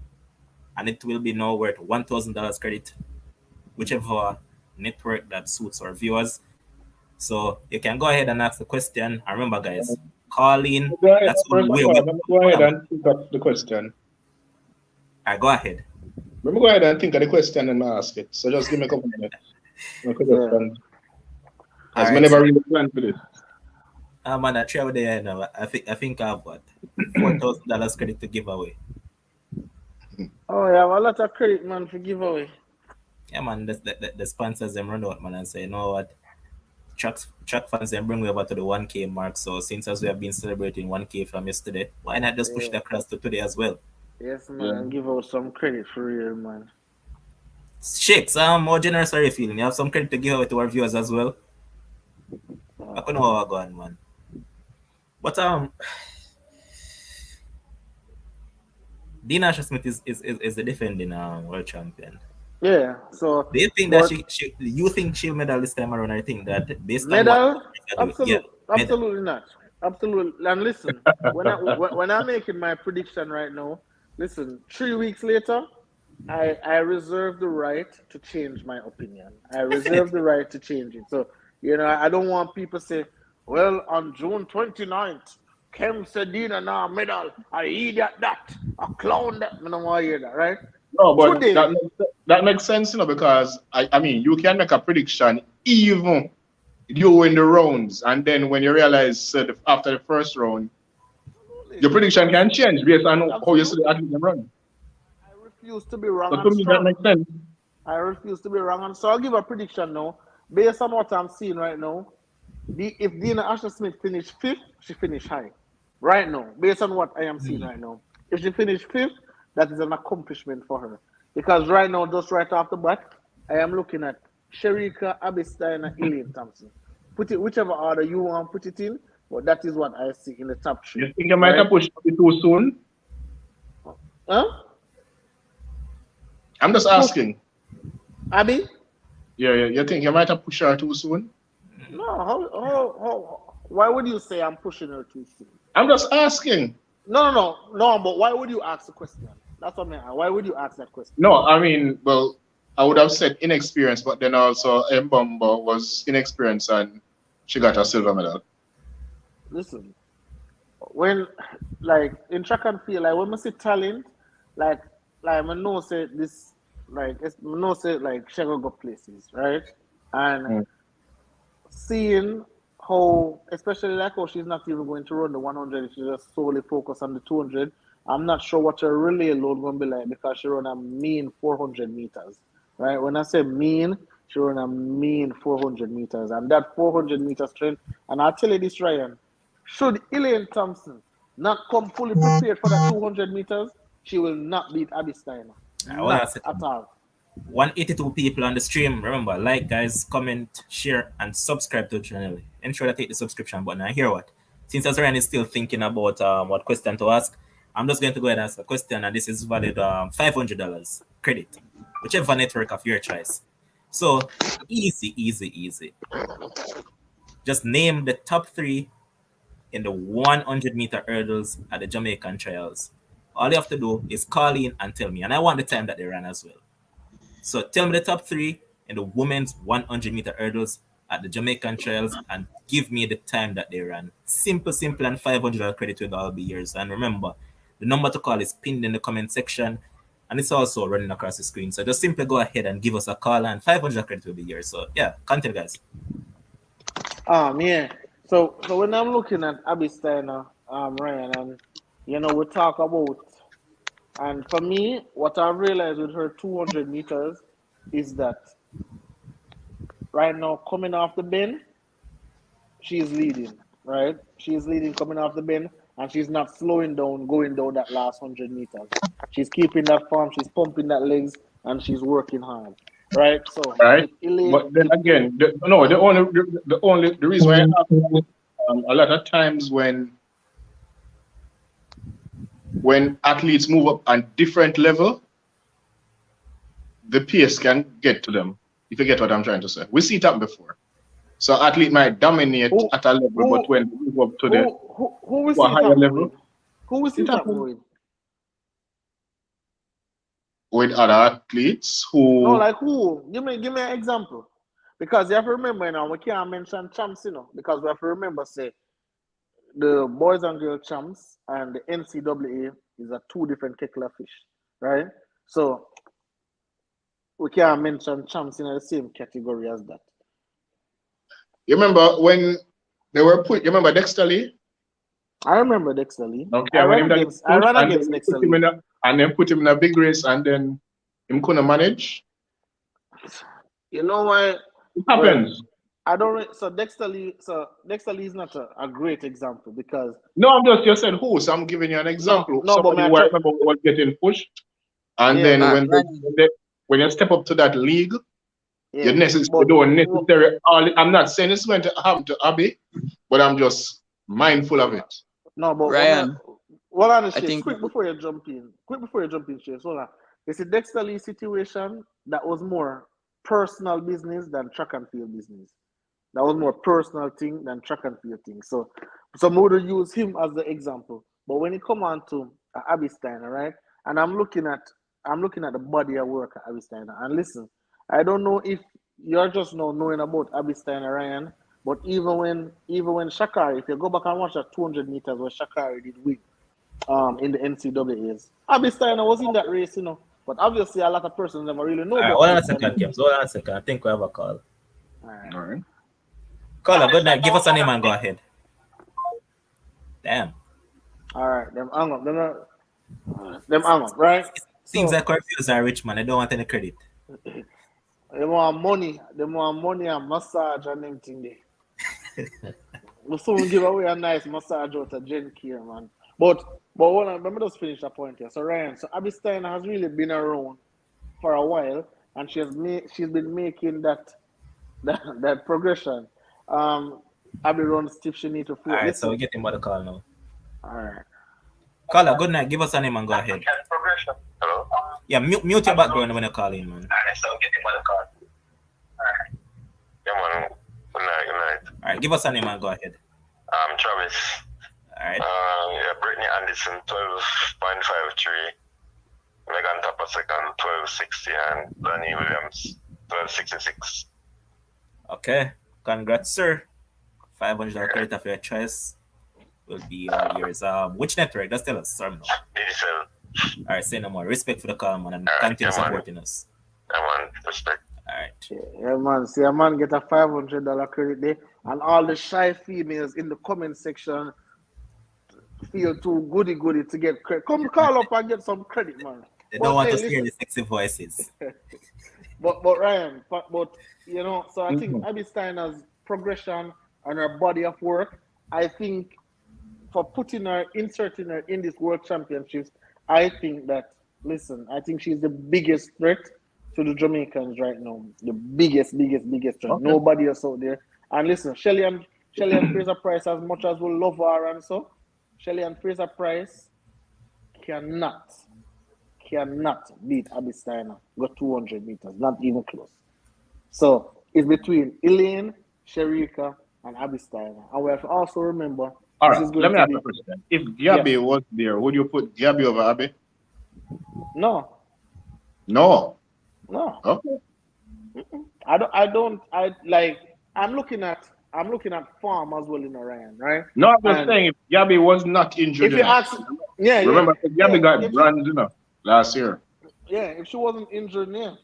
and it will be now worth $1,000 credit, whichever network that suits our viewers. So you can go ahead and ask the question. And remember, guys, call in. Go ahead. That's the First only of way all, we. let me go Hold ahead on. and think of the question. All right, go ahead. Let me go ahead and think of the question and ask it. So just give me a couple minutes. I could Yeah. respond. All As right, many so never really planned for this. man, I try there now. I think I've what $4,000 credit to give away. Oh yeah, well, a lot of credit, man, for giveaway. Yeah, man, the sponsors them run out, man, and say, you know what, track fans them bring me over to the 1K mark. So since as we have been celebrating 1K from yesterday, why not just push Yeah. it across to today as well? Yes, Yeah. man. Give out some credit for real, man. Shakes, more generous are you feeling? You have some credit to give away to our viewers as well. I don't know how I go on, man. But Dean Asher Smith is the defending world champion. Yeah. So, Do you think that but you think she'll medal this time around? I think that based on what medal, yeah, medal. absolutely not, absolutely. And listen, when I'm making my prediction right now, listen, 3 weeks later, I reserve the right to change my opinion. I reserve the Definitely. right to change it. So, I don't want people to say, well, on June 29th, Kem Sedina now medal, I idiot that, a clown that. I don't want to hear that, right? No, but Today, that makes sense, because I mean you can make a prediction even during the rounds, and then when you realize after the first round, absolutely, your prediction can change based on how you see the absolutely. athlete run. I refuse to be wrong So to and me that strong. makes sense. I refuse to be wrong. And so I'll give a prediction now. Based on what I'm seeing right now, if Dina Asher Smith finish fifth, she finish high. Right now, based on what I am seeing right now. If she finish fifth, that is an accomplishment for her. Because right now, just right off the bat, I am looking at Shericka, Abby and Elaine Thompson. Put it whichever order you want, put it in. But that is what I see in the top You three. think you might Right? have pushed it too soon? Huh? I'm just Push asking. Abby? Yeah, you think you might have pushed her too soon? No, why would you say I'm pushing her too soon? I'm just asking. No, but why would you ask the question? That's what I mean. Why would you ask that question? No, I mean, well, I would have said inexperienced, but then also Mbamba was inexperienced and she got a silver medal. Listen, when, like, in track and field, like, when we see talent, like, I know say this, like, I know say, like, she go places, right? And Mm. seeing how, especially like how she's not even going to run the 100, she just solely focus on the 200. I'm not sure what her relay load gonna be like because she run a mean 400 meters, right? When I say mean, she run a mean 400 meters, and that 400 meter strength. And I'll tell you this, Ryan, should Elaine Thompson not come fully prepared for that 200 meters, she will not beat Abby Steiner. Hold on a Not at second. all. 182 people on the stream. Remember, like, guys, comment, share, and subscribe to the channel. Ensure to take the subscription button. And hear what? Since Azarian is still thinking about what question to ask, I'm just going to go ahead and ask a question, and this is valid $500 credit, whichever network of your choice. So, easy. Just name the top 3 in the 100-meter hurdles at the Jamaican trials. All you have to do is call in and tell me, and I want the time that they ran as well. So tell me the top 3 in the women's 100-meter hurdles at the Jamaican trials and give me the time that they ran. Simple, and $500 credit will all be yours. And remember, the number to call is pinned in the comment section, and it's also running across the screen. So just simply go ahead and give us a call, and $500 credit will be yours. So yeah, continue, guys. Yeah. So when I'm looking at Abby Steiner, Ryan, and we talk about, and for me, what I realized with her 200 meters is that right now coming off the bend, she's leading, right? She's leading coming off the bend, and she's not slowing down, going down that last 100 meters. She's keeping that form, she's pumping that legs, and she's working hard, right? So, Right? if Elaine, But then again, the reason why a lot of times when athletes move up on different level, the pace can get to them. If you get what I'm trying to say, we see it happen before. So athlete might dominate at a level, but when they move up to the higher level, who we see that with other athletes who no, like who? Give me an example. Because you have to remember now, we can't mention champs, because we have to remember, say, the boys and girls champs and the NCAA is a 2 different kettle of fish, right? So we can't mention champs in the same category as that. You remember when they were you remember Dexter Lee? I remember Dexter Lee. Okay, I ran against Dexter Lee. And then put him in a big race, and then him couldn't manage. You know why? It happens. I don't. So Dexter Lee is not a great example because. No, I'm just said who. So I'm giving you an example. No, Somebody who I remember was getting pushed, and then when you step up to that league, you don't necessarily. I'm not saying it's going to happen to Abby, but I'm just mindful of it. No, but Ryan, I think quick before you jump in, Chase. Hold on. It's a Dexter Lee situation that was more personal business than track and field business. That was more personal thing than track and field thing. So some would use him as the example. But when it come on to Abby Steiner, right? And I'm looking at the body of work of Abby Steiner. And listen, I don't know if you're just now knowing about Abby Steiner, Ryan. But even when Sha'Carri, if you go back and watch that 200 meters where Sha'Carri did win in the NCAAs, Abby Steiner was in that race, But obviously, a lot of persons never really know about Hold on a second, James. Hold on a second. I think we have a call. All right. Caller, good night. Give us a name and go ahead. Damn. All right. Them hang up. Them hang up, right? Seems like confused are rich, man. I don't want any credit. They want money. And massage and them thing there. We'll soon give away a nice massage out of Jen Care, man. But hold on, let me just finish that point here. So Ryan, Abby Steiner has really been around for a while, and she's been making that progression. Abby runs stiff, she need to float. Alright, so we get him by the call now. Alright. Caller, good night. Give us a name and go ahead. Progression. Hello? Yeah, mute your background when you call in, man. Alright, so get him by the call. Alright. Yeah, man. Good night. Alright, give us a name and go ahead. Travis. Alright. Yeah, Brittany Anderson, 12.53. Megan Tapper second, 12.60, and Danny Williams, 12.66. Okay. Congrats, sir. $500 credit of your choice will be all yours. Which network? Just tell us. Sorry, no. DDCell. Alright, say no more. Respect for the call, man, and continue supporting us. Yeah, man. Respect. Alright. Yeah, man. See, a man get a $500 credit there, and all the shy females in the comment section feel too goody to get credit. Come call up and get some credit, man. They don't But want hey, to hear listen, the sexy voices. but Ryan, but you know, so I think Mhm. Abby Steiner's progression and her body of work, I think for inserting her in this world championships, I think that listen, I think she's the biggest threat to the Jamaicans right now. The biggest threat. Okay. Nobody else out there. And listen, Shelly and Fraser Price, as much as we love her and so, Shelly and Fraser Price cannot cannot beat Abby Steiner. Go 200 meters, not even close. So it's between Elaine, Shericka, and Abby Steiner. And we have to also remember All this right. is going Let me to ask you be a question. If yes, Gabby was there, would you put Gabby over Abby? no, No. no. Okay. I like. I'm looking at farm as well in Orion, right? No, I'm just And saying if Gabby was not injured if you enough. ask, yeah, yeah, Remember, Gabby yeah. got bronze, last year. If she wasn't injured, yeah,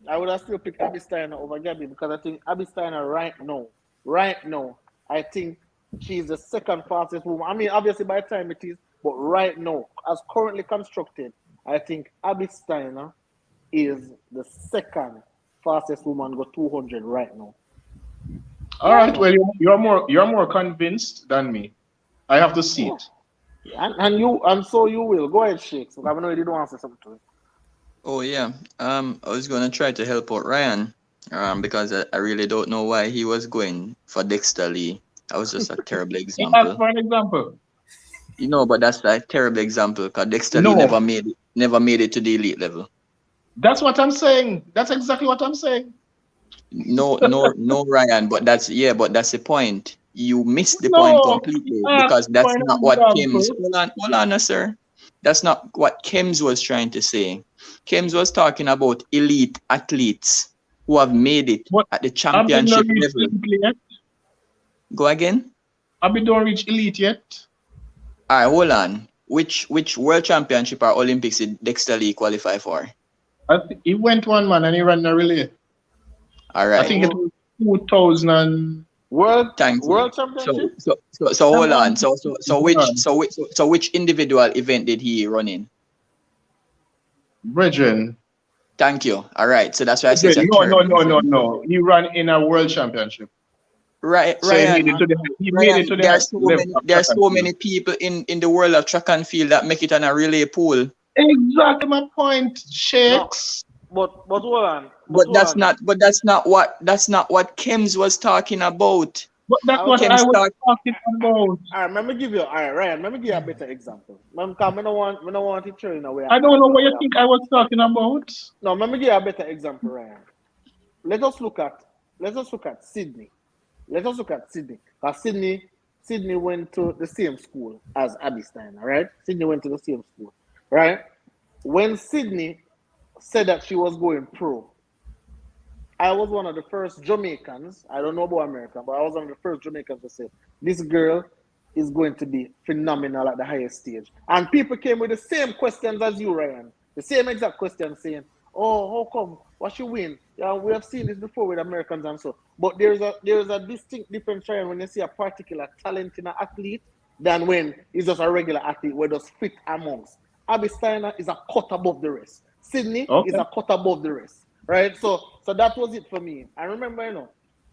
I would have still picked Abby Steiner over Gabby because I think Abby Steiner right now, I think she's the second fastest woman. I mean, obviously by the time it is, but right now, as currently constructed, I think Abby Steiner is the second fastest woman go 200 right now. All Right right. now. Well, you're more convinced than me. I have to see Yeah. it. And so you will. Go ahead, Shakes. I know you didn't want to say something to it. Oh yeah. I was gonna try to help out Ryan. Because I really don't know why he was going for Dexter Lee. That was just a terrible You ask example. for an example. You know, but that's a terrible example because Dexter Lee No, never made it to the elite level. that's what I'm saying. That's exactly what I'm saying. No, Ryan. But that's the point. You missed the point No, you completely asked because for that's an not what Kim's. example. Hold on, sir. That's not what Kim's was trying to say. Kim's was talking about elite athletes who have made it But at the I've been not championship reached level. elite yet. Go again. I've been don't reach elite yet. All right, hold on. Which world championship or Olympics did Dexter Lee qualify for? He went one man and he ran a relay. All I right. think it was 2000 and Thank you. World Championship? So hold on. So which individual event did he run in? Brethren. Thank you. All right. So that's why I say it's a No, no, terrible no, no, example. no. He ran in a world championship. Right, So he made Ryan. it to the There are highest so level many of there are track and so field. many people in the world of track and field that make it on a relay pool. Exactly my point, No, Shakes. but hold on. But But hold on. that's not what Kems was talking about. But that's I was what talking. I Kems was talk talking about. All right, let me give you. All right, Ryan. Let me give you a better example. Because I don't want to throw in away I don't know what you argument. think I was talking about. No, let me give you a better example, Ryan. Let us look at Sydney. Let us look at Sydney. Because Sydney went to the same school as Abby Steiner, right? Sydney went to the same school, right? When Sydney said that she was going pro, I was one of the first Jamaicans. I don't know about America, but I was one of the first Jamaicans to say this girl is going to be phenomenal at the highest stage. And people came with the same questions as you, Ryan. The same exact question saying, "Oh, how come? What she win?" Yeah, we have seen this before with Americans and so. But there's a distinct difference, Ryan, when you see a particular talent in an athlete than when it's just a regular athlete where just fit amongst. Abby Steiner is a cut above the rest. Sydney is Okay. a cut above the rest. Right? So that was it for me. I remember,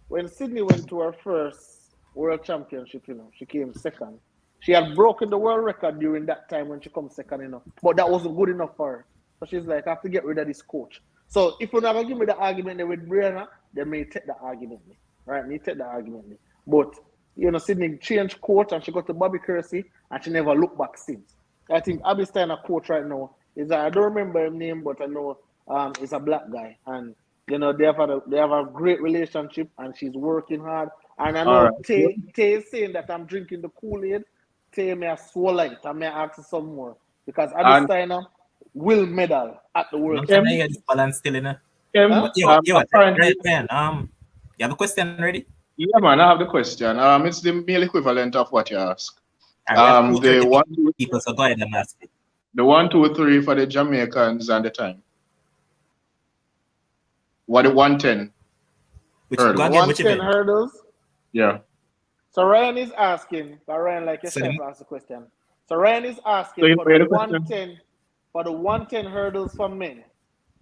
when Sydney went to her first world championship, she came second. She had broken the world record during that time when she come second, but that wasn't good enough for her. So she's like, I have to get rid of this coach. So if you're not gonna give me the argument there with Brianna, then may take the argument me. Right? Me take the argument me. But Sydney changed coach and she got to Bobby Kersey and she never looked back since. I think Abby Steiner coach right now is I don't remember his name, but I know is a black guy, and they have a great relationship, and she's working hard. And I All know right. Tay is saying that I'm drinking the Kool-Aid. Tay may swallow it. I may ask some more because Abby And Steiner will medal at the World Long time I Kem, hear this Championships. balance still in it. Kem, Huh? But you what? Right, apparently, man. You have a question ready? yeah, man, I have the question. It's the male equivalent of what you ask. All right, we have The 230 one, people, so go ahead and ask it. the 1, 2, 3 for the Jamaicans and the time. What the 110 Go hurdles? again, which 110 event? hurdles. Yeah. So Ryan is asking, but Ryan, like So the yourself, asked the question. So Ryan is So asking you for know the the question. 110 hurdles for men.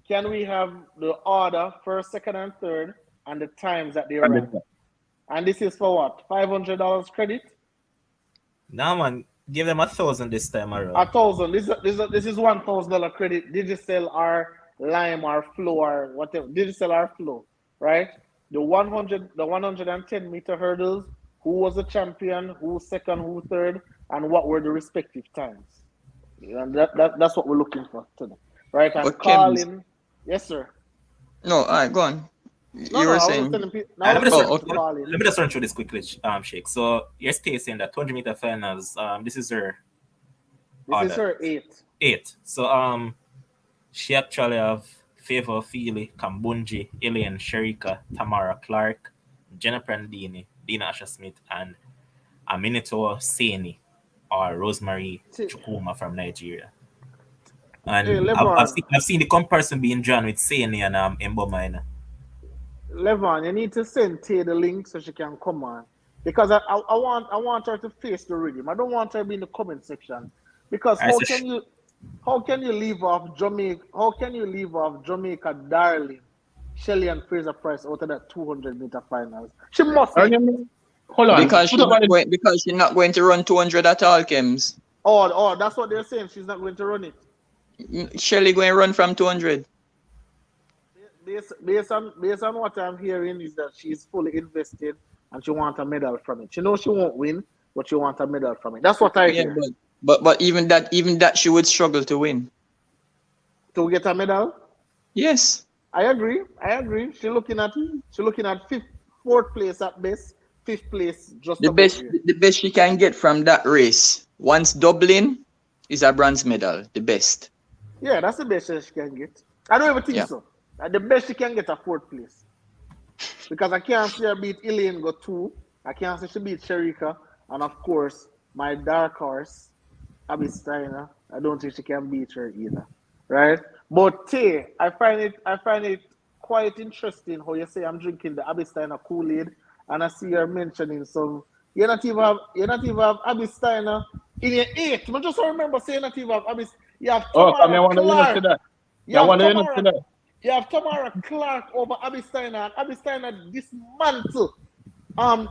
Can we have the order first, second, and third, and the times that they And ran? And this is for what? $500 credit? Nah, man, give them 1,000 this time around. 1,000. This is $1,000 credit. Digicel or Lime or Flow or whatever. Digicel or Flow, right? The 110-meter hurdles. Who was the champion? Who second? Who third? And what were the respective times? And that's what we're looking for today, right? And But Kems, calling. Yes, sir. no, all right, go on. No, You no. were I was just saying, telling people. Now I Let was me just telling run, oh, people to okay. call in. let me just run through this quickly, Shake. So you're still saying that 200-meter finals. This is her This is order her 8. 8. So she actually have Favor Feely, Kambunji, Elaine, Shericka, Tamara Clark, Jenna Prandini, Dina Asha Smith, and Aminito Seni or Rosemary Hey, Chukuma from Nigeria. And Levon. I've seen the comparison being drawn with Seni and Mboma. Levon, you need to send Tay the link so she can come on. Because I want her to face the rhythm. I don't want her to be in the comment section. Because All right, so how can you leave off Jamaica? How can you leave off Jamaica darling, Shelly and Fraser Pryce out of that 200-meter finals? She must Are win. you, hold on. Put up on the, Because she's not going to run 200 at all, Kems. Oh, that's what they're saying. She's not going to run it. Shelly going to run from 200. Based on what I'm hearing is that she's fully invested and she wants a medal from it. She knows she won't win, but she wants a medal from it. That's what I Yeah, hear. but even that she would struggle to win. To get a medal, Yes. I agree. She's looking at fifth, fourth place at best, fifth place just The about best here. the best she can get from that race, once Dublin, is a bronze medal. The best. Yeah, that's the best she can get. I don't even think Yeah. so. The best she can get a fourth place. Because I can't see her beat Elaine go 2. I can't see she beat Shericka. And of course, my dark horse, Abby Steiner. I don't think she can beat her either. Right? But Tay, I find it quite interesting how you say I'm drinking the Abby Steiner Kool-Aid and I see her mentioning some you not even have Abby Steiner in your 8. I just remember saying not even have Abby. You have oh, come Tamara here, want to Clark. to that. You I have want to Tamara that. you have Tamara Clark over Abby Steiner, and Abby Steiner dismantle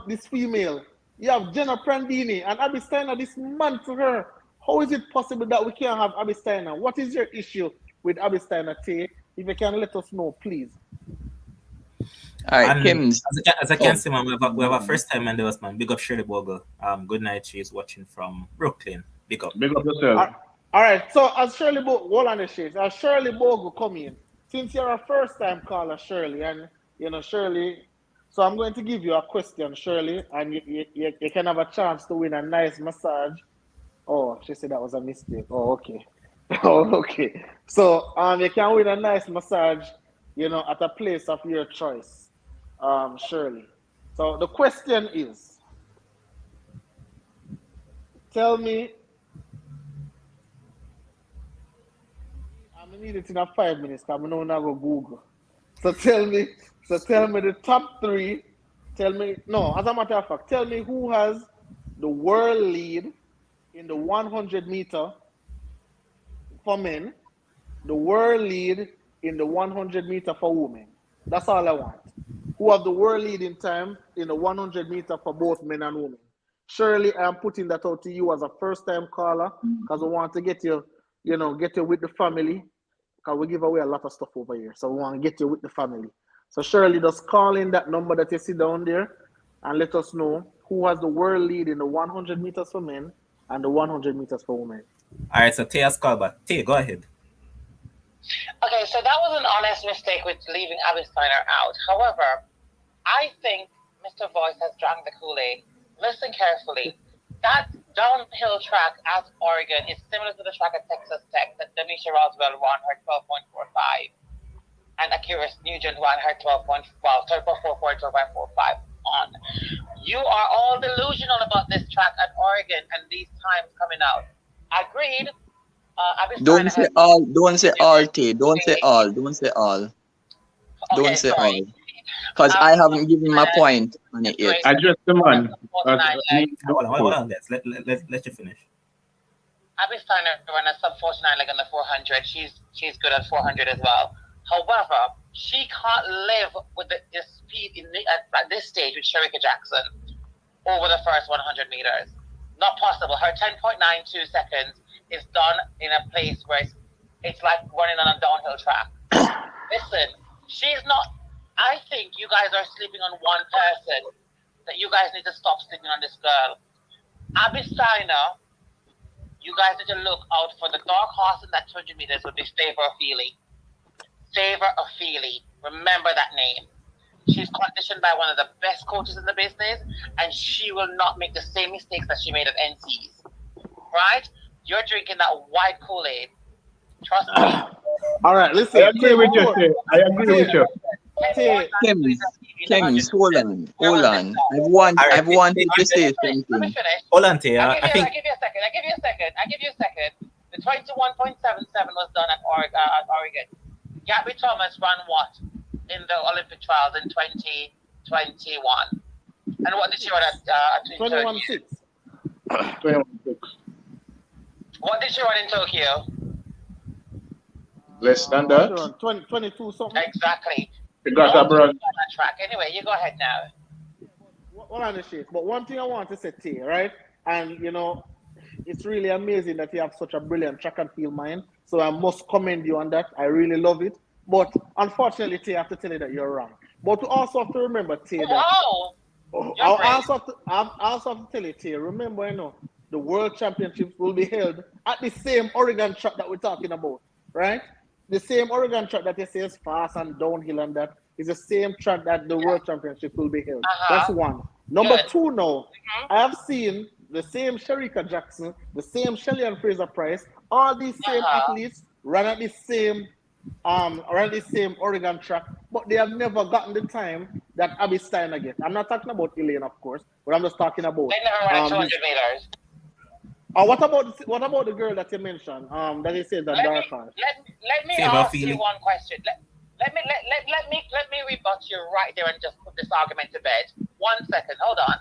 this female. You have Jenna Prandini, and Abby Steiner dismantle her. How is it possible that we can't have Abby Steiner? What is your issue with Abby Steiner, Tay? If you can let us know, please. All right, And Kems. as I can see, man, we have a first time endorsement. Big up Shirley Bogle. Good night. She's watching from Brooklyn. Big up. Big up yourself. All right. So as Shirley Bogle, hold on the shades. As Shirley Bogle come in, since you're a first time caller, Shirley, and Shirley. So I'm going to give you a question, Shirley, and you can have a chance to win a nice massage. Oh, she said that was a mistake. Oh, okay. Oh, okay. So you can win a nice massage, at a place of your choice, Shirley. So the question is, tell me, I'm gonna need it in a 5 minutes because I'm not go Google. So tell me the top 3. Tell me, no, as a matter of fact, tell me who has the world lead in the 100-meter for men, the world lead in the 100-meter for women. That's all I want. Who have the world lead in time in the 100-meter for both men and women? Surely I'm putting that out to you as a first-time caller because we want to get you with the family because we give away a lot of stuff over here. So we want to get you with the family. So Shirley, just call in that number that you see down there and let us know who has the world lead in the 100 meters for men and the 100 meters for women. All right, so Tay has called back. Tay, go ahead. Okay, so that was an honest mistake with leaving Abby Steiner out. However, I think Mr. Voice has drank the Kool-Aid. Listen carefully. That downhill track at Oregon is similar to the track at Texas Tech that Denisha Roswell won her 12.45 and Akira Nugent won her 12.445 on. You are all delusional about this track at Oregon and these times coming out. Agreed. Don't say all. Don't say all, Tay. Don't say all. Don't say all. Okay, Don't say sorry. all. Because I haven't given my point on it yet. Address the man. Hold on, guys. Let you finish. Abby Steiner ran a sub 49 leg on the 400. She's good at 400 as well. However, she can't live with the speed at this stage with Shericka Jackson over the first 100 meters. Not possible. Her 10.92 seconds is done in a place where it's like running on a downhill track. Listen, she's not. I think you guys are sleeping on one person. That you guys need to stop sleeping on this girl. Abby Steiner, you guys need to look out for the dark horse in that 200 meters would be Favor Feely. Favor Feely. Remember that name. She's conditioned by one of the best coaches in the business, and she will not make the same mistakes that she made at NCs. Right? You're drinking that white Kool-Aid. Trust me. All right, listen. I agree with you, Tay. I agree with you. Kems, hold on. I've wanted to say something. Let me finish. Hold on, Tay. I I think give you a second. The 21.77 was done at Oregon. Gabby Thomas ran what in the Olympic trials in 2021? And what did she run at 21.6. 21.6. What did she run in Tokyo? Less than that. 22 something. Exactly. She got a bronze. On that track. Anyway, you go ahead now. What are the shades? But one thing I want to say to you, right? And it's really amazing that you have such a brilliant track and field mind. So I must commend you on that. I really love it. But unfortunately, Tay, I have to tell you that you're wrong. But you also have to remember, Tay, that Wow. I also have to tell you, Tay, remember, the World Championships will be held at the same Oregon track that we're talking about, right? The same Oregon track that they say is fast and downhill and that is the same track that the World Championship will be held. That's one. Number two now, I have seen the same Shericka Jackson, the same Shelly and Fraser Pryce, all these same athletes run at the same Oregon track, but they have never gotten the time that Abby Steiner gets. I'm not talking about Elaine, of course, but I'm just talking about. They never ran 200 meters. What about the girl that you mentioned? That you said that dark horse. Let me ask you one question. Let me rebut you right there and just put this argument to bed. 1 second, hold on.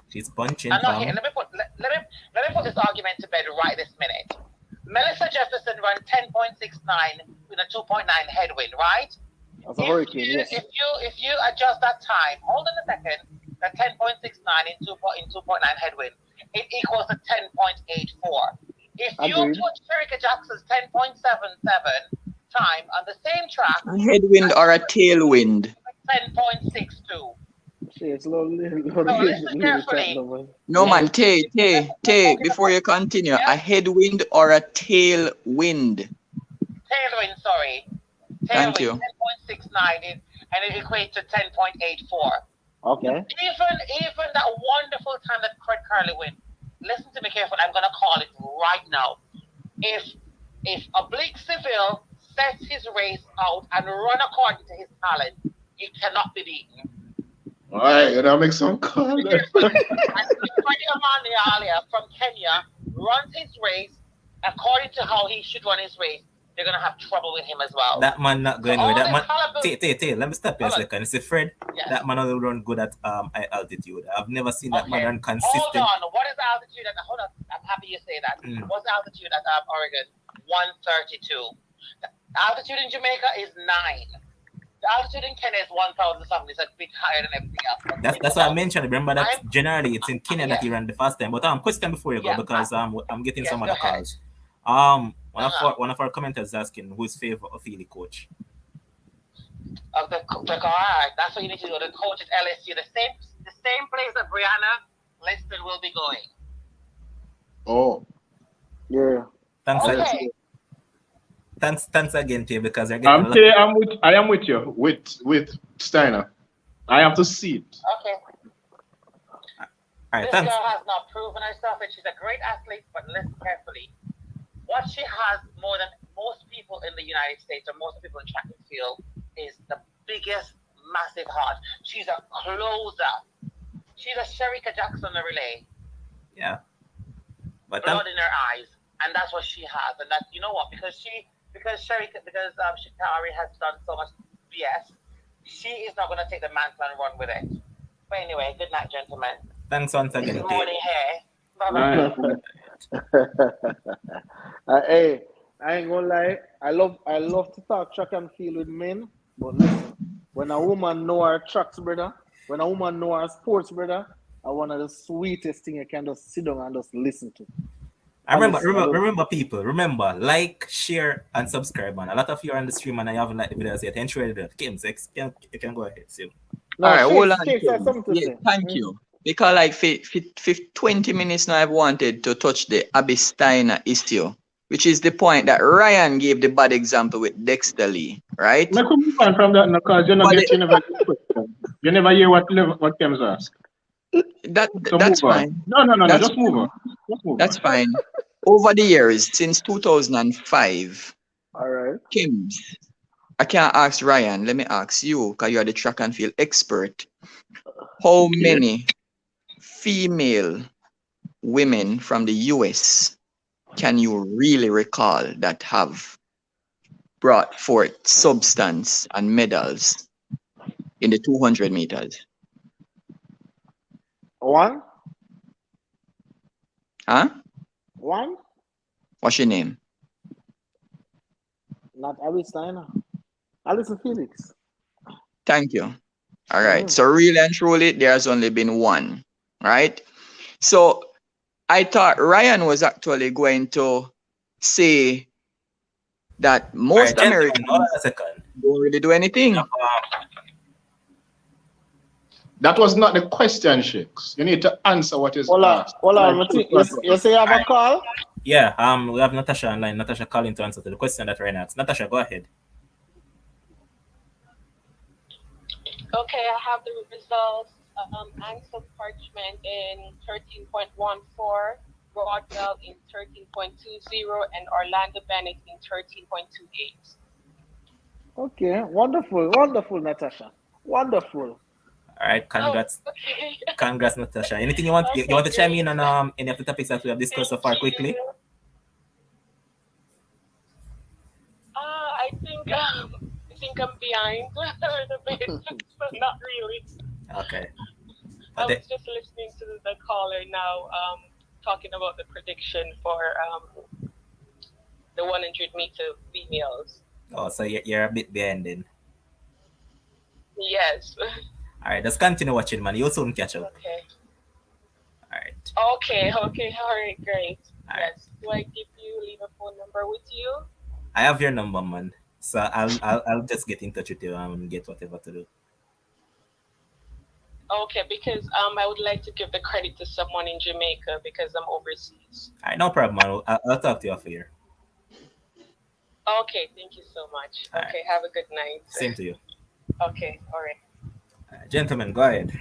she's punching. I'm not here. Let me put this argument to bed right this minute. Melissa Jefferson ran 10.69 with a 2.9 headwind, right? That's a hurricane, yes. If you adjust that time, hold on a second, that 10.69 in 2.9 headwind, it equals to 10.84. If you put Shericka Jackson's 10.77 time on the same track, A headwind or a tailwind? 10.62. It's a little listen carefully. No, man, Tay, before you continue, a headwind or a tailwind? Tailwind, sorry. Thank you. 10.69 and it equates to 10.84. Okay. Even that wonderful time that Craig Curley win. Listen to me carefully. I'm gonna call it right now. If Oblique Seville sets his race out and run according to his talent, he cannot be beaten. All right, and I'll make some call. And if Amani Alia from Kenya runs his race according to how he should run his race, they're gonna have trouble with him as well. That man not going away. That man. Tay, let me stop you a second. See, Fred, that man only run good at high altitude. I've never seen that man run consistent. Hold on. What is the altitude at? Hold on. I'm happy you say that. What's the altitude at Oregon? 132. The altitude in Jamaica is 9. The altitude in Kenya is 1,000 something. It's a bit higher than everything else. That's what I mentioned. Remember that generally it's in Kenya that he ran the first time. But question before you go because I'm getting some other calls. One of our commenters is asking who's favorite Ophelia coach. Of the all right, that's what you need to do. The coach at LSU, the same place that Brianna Liston will be going. Oh, yeah. Thanks again, Tay, because you're getting. I am with you with Steiner. I have to see it. Okay. All right, this thanks. girl has not proven herself, and she's a great athlete. But listen carefully. What she has more than most people in the United States or most people in track and field is the biggest, massive heart. She's a closer. She's a Shericka Jackson on the relay. Yeah. But blood in her eyes, and that's what she has. And that you know what? Because Shikari has done so much BS, she is not going to take the mantle and run with it. But anyway, good night, gentlemen. Thanks once again. Good morning, hey. Bye-bye. Hey, I ain't gonna lie. I love to talk track and field with men. But listen, when a woman know her tracks, brother, when a woman know her sports, brother, are one of the sweetest thing you can just sit down and just listen to. I remember, Honestly, I remember, don't. remember, people. Remember, like, share, and subscribe, man. A lot of you are on the stream and I haven't liked the videos yet. Enjoy the games. You can go ahead. See. All No, right, hold on, Shakes has Kim. something to Yeah, say. thank you. Because like 20 minutes now, I've wanted to touch the Abby issue, which is the point that Ryan gave the bad example with Dexter Lee, right? Make we move on from that because But you never get question. You never hear what Kems ask. So that's move on. fine. No. That's Just move on. Just move that's on. fine. Over the years, since 2005, All right. Kims, I can't ask Ryan. Let me ask you, because you are the track and field expert. How Yeah. many female women from the US can you really recall that have brought forth substance and medals in the 200 meters? One. Huh? One. What's your name? Not Abby Steiner. Alison Felix. Thank you. All right. So really and truly, there's only been one, right? So I thought Ryan was actually going to say that All right, most gentlemen, hold on Americans a second. don't really do anything. That was not the question, Shakes. You need to answer what is Hold on. asked. Hold on. Like, You say you have a call? Yeah, we have Natasha online. Natasha calling to answer to the question that Ryan asked. Natasha, go ahead. Okay, I have the results. Ansel Parchment in 13.14, Broadwell in 13.20, and Orlando Bennett in 13.28. Okay. Wonderful, Natasha. Wonderful. All right, congrats. Oh, okay. Congrats, Natasha. Anything you want? Okay, You want to chime in great. on any of the topics that we have discussed so far Thank quickly? you. I think I'm behind a little bit, but not really. Okay. I was just listening to the caller now, talking about the prediction for the 100-meter females. Oh, so you're a bit behind then. Yes. All right, just continue watching, man. You'll soon catch up. Okay. All right. Okay. All right. Great. All right. Yes. Do I leave a phone number with you? I have your number, man. So I'll just get in touch with you and get whatever to do. Okay, because I would like to give the credit to someone in Jamaica because I'm overseas. All right, no problem, man. I'll talk to you off here. Okay, thank you so much. All Okay, right. have a good night. Same to you. Okay, all right. Gentlemen, go ahead.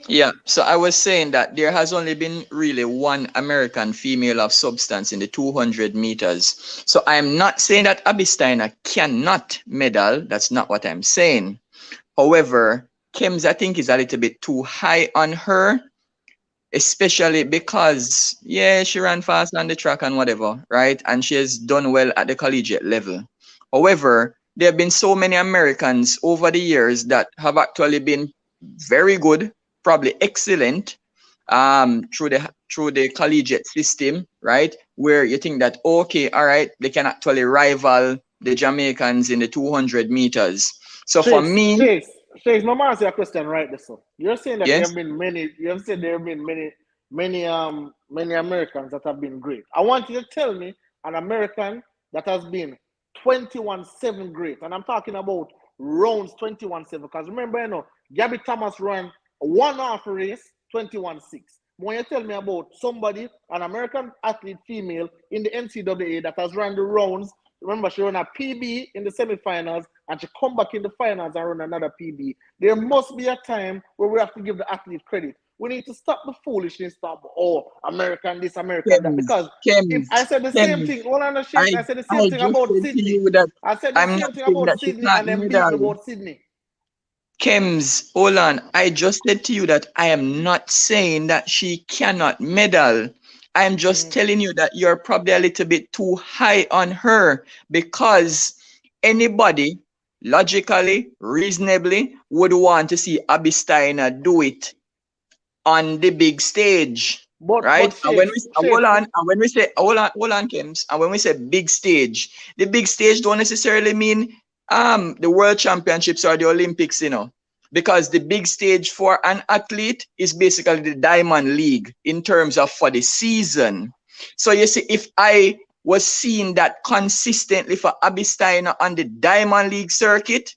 Yeah, so I was saying that there has only been really one American female of substance in the 200 meters. So I'm not saying that Abby Steiner cannot medal. That's not what I'm saying. However, Kems, I think, is a little bit too high on her, especially because, yeah, she ran fast on the track and whatever, right? And she has done well at the collegiate level. However, there have been so many Americans over the years that have actually been very good, probably excellent, through the collegiate system, right? Where you think that, okay, all right, they can actually rival the Jamaicans in the 200 meters. So for me, Chase, my man ask you a question right this one. You're saying that yes, there have been many. You have said there have been many Americans that have been great. I want you to tell me an American that has been 21-7 great, and I'm talking about rounds 21-7. Because remember, Gabby Thomas ran one half race 21-6. When you tell me about somebody, an American athlete female in the NCAA that has run the rounds, remember she ran a PB in the semifinals and she come back in the finals and run another PB. There must be a time where we have to give the athlete credit. We need to stop the foolishness, stop, American this, American that. Because if I said the same thing, hold on, Shakes, I said the same thing just about said to Sydney. you that I said the I'm same not thing saying about that she Sydney can't and then beat me medal. about Sydney. Kems, hold on. I just said to you that I am not saying that she cannot medal. I'm just telling you that you're probably a little bit too high on her, because anybody logically, reasonably would want to see Abby Steiner do it on the big stage. But And when Shakes, we Shakes, hold on, Kims. And when we say big stage, the big stage don't necessarily mean the World Championships or the Olympics, because the big stage for an athlete is basically the Diamond League in terms of for the season. So you see, if I was seeing that consistently for Abby Steiner on the Diamond League circuit,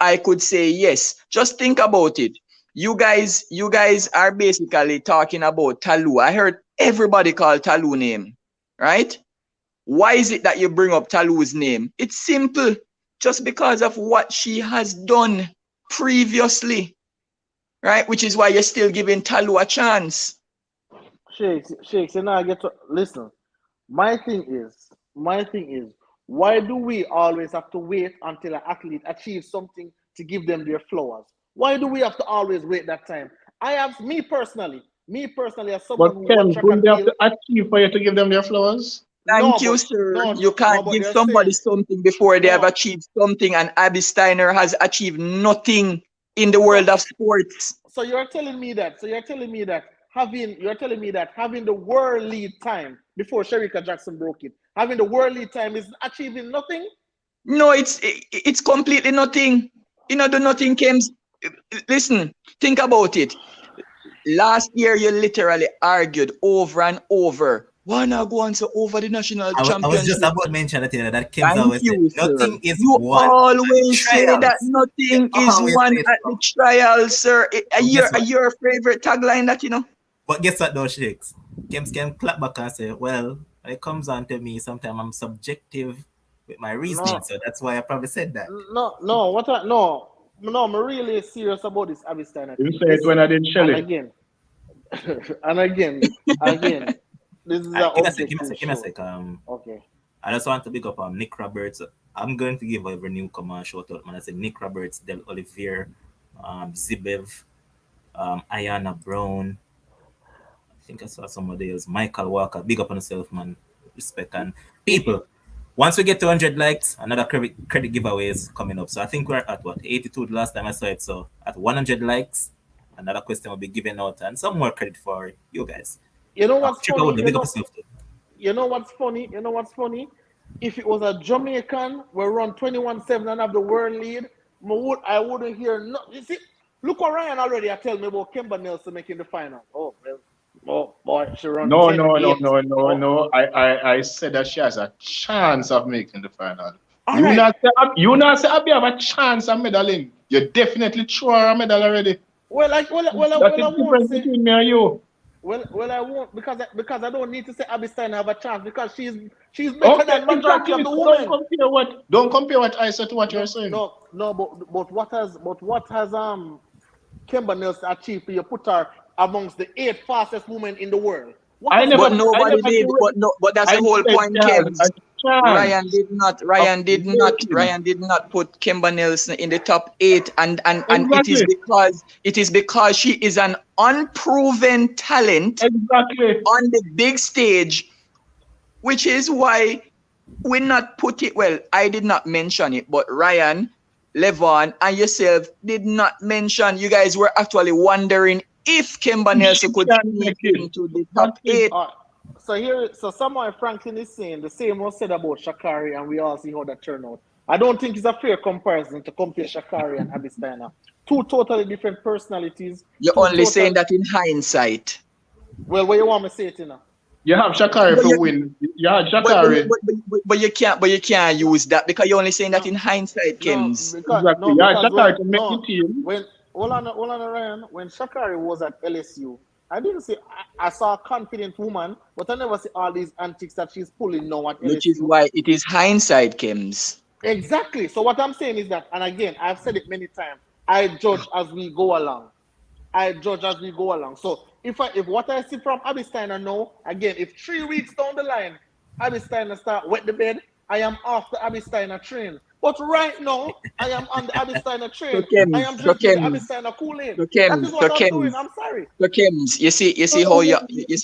I could say yes. Just think about it. You guys are basically talking about Talu. I heard everybody call Talu name, right? Why is it that you bring up Talu's name? It's simple. Just because of what she has done previously, right? Which is why you're still giving Talu a chance. Shakes, I get to listen. My thing is, why do we always have to wait until an athlete achieves something to give them their flowers? Why do we have to always wait that time? I have me personally, as But someone who watch Ken, track don't and they have field. to achieve for you to give them their flowers? No, Thank you, but sir. no, You no, can't but give they're somebody saying something before they have no, achieved something, and Abby Steiner has achieved nothing in the so world of sports. so you're telling me that. Having the world lead time before Shericka Jackson broke it, having the world lead time is achieving nothing. No, it's completely nothing. The nothing came. Listen, think about it. Last year, you literally argued over and over. Why not go on so over the national I was just championship? about to mention that, that Kim's Thank always said you, sir. nothing is You won at always say that trials. You nothing is always won say it, at the bro. trial, sir. But guess what? Your favorite tagline that. But guess what though, Shakes? Kims can clap back and say, well, when it comes on to me, sometimes I'm subjective with my reasoning. No, So that's why I probably said that. no. No. I'm really serious about this Abby Steiner You thing. say it when Listen, I didn't and Shelly. again, and again, this is an objective Give me a show. sec. Okay. I just want to big up Nick Roberts. I'm going to give every newcomer a shout out, man. I say Nick Roberts, Del Olivier, Zibev, Ayana Brown. I think I saw somebody else. Michael Walker. Big up on yourself, man. Respect and people. Once we get to 100 likes, another credit giveaway is coming up. So I think we're at what 82 the last time I saw it. So at 100 likes, another question will be given out and some more credit for you guys. You know what's Trigger funny? would big up yourself too. You know what's funny? If it was a Jamaican, we run 21-7 and have the world lead, I wouldn't hear no. You see, look what Ryan already tell me about Kimber Nelson making the final. Oh, well, oh boy, she run No, 10-8. no. I said that she has a chance of making the final. All You right. not say Abby have a chance of medaling. You definitely threw her a medal already. Well, I That's won't the difference say. between me and you. Well, I won't because I don't need to say Abby Steiner have a chance because she's better Okay, than majority of exactly. the So women. don't compare what I said to what you're saying. No, but what has Kimber Nelson achieved for you put her amongst the 8 fastest women in the world? What has she But done? nobody did. But that's the whole said point, she has Kems. a chance Ryan did not put Kimber Nelson in the top 8, and Exactly. it is because she is an unproven talent Exactly. on the big stage, which is why we not put it. Well, I did not mention it, but Ryan, Levon, and yourself did not mention. You guys were actually wondering if Kimber Nelson could sneak into the top 8. So someone Franklin is saying the same was said about Sha'Carri, and we all see how that turned out. I don't think it's a fair comparison to compare Sha'Carri and Abby Steiner. 2 totally different personalities. You're only saying that in hindsight. Well, what you want me to say it, You have Sha'Carri for win. You have Sha'Carri. But you can't use that because you're only saying that in hindsight, Kims. Exactly. You have Sha'Carri to make the team. Hold on, Ryan. When Sha'Carri was at LSU, I didn't say I saw a confident woman, but I never see all these antics that she's pulling now at LSU. Which is why it is hindsight, Kims. Exactly. So what I'm saying is that, and again, I've said it many times, I judge as we go along. So if what I see from Abby Steiner now, again, if 3 weeks down the line, Abby Steiner start wet the bed, I am off the Abby Steiner train. But right now, I am on the Abby Steiner train. I am drinking the Abby Steiner Kool-Aid. That is what I'm doing. I'm sorry. So Kims, you see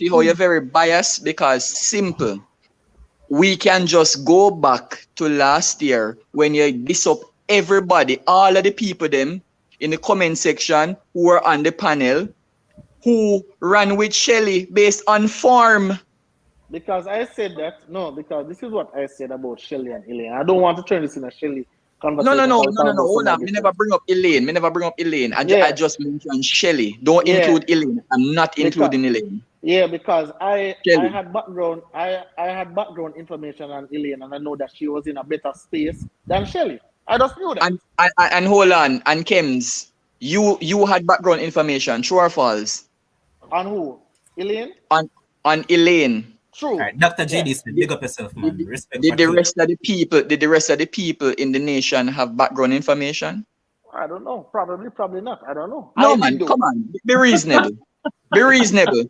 how you're very biased because simple. We can just go back to last year when you diss up everybody, all of the people them in the comment section who were on the panel, who ran with Shelly based on form. Because I said that, no, because this is what I said about Shelly and Elaine. I don't want to turn this in a Shelly No, no, conversation no, because we're no, no, talking no. about Hold on. somebody Me never different. bring up Elaine. Me never bring up Elaine. I Yeah, just mentioned Shelly. Don't yeah, include Elaine. I'm not because including Elaine. yeah, because I Shelly. had background I had background information on Elaine and I know that she was in a better space than Shelly. I just knew that. And hold on. And Kems, you had background information. True or false? On who? Elaine? On on Elaine. All True. right, Dr. Yeah. JD Smith, Did, big up yourself, man. did, Respect did for the two. rest of the people in the nation have background information? I don't know. Probably not. I don't know. I No, did man. though. Come on. Be reasonable. Be reasonable.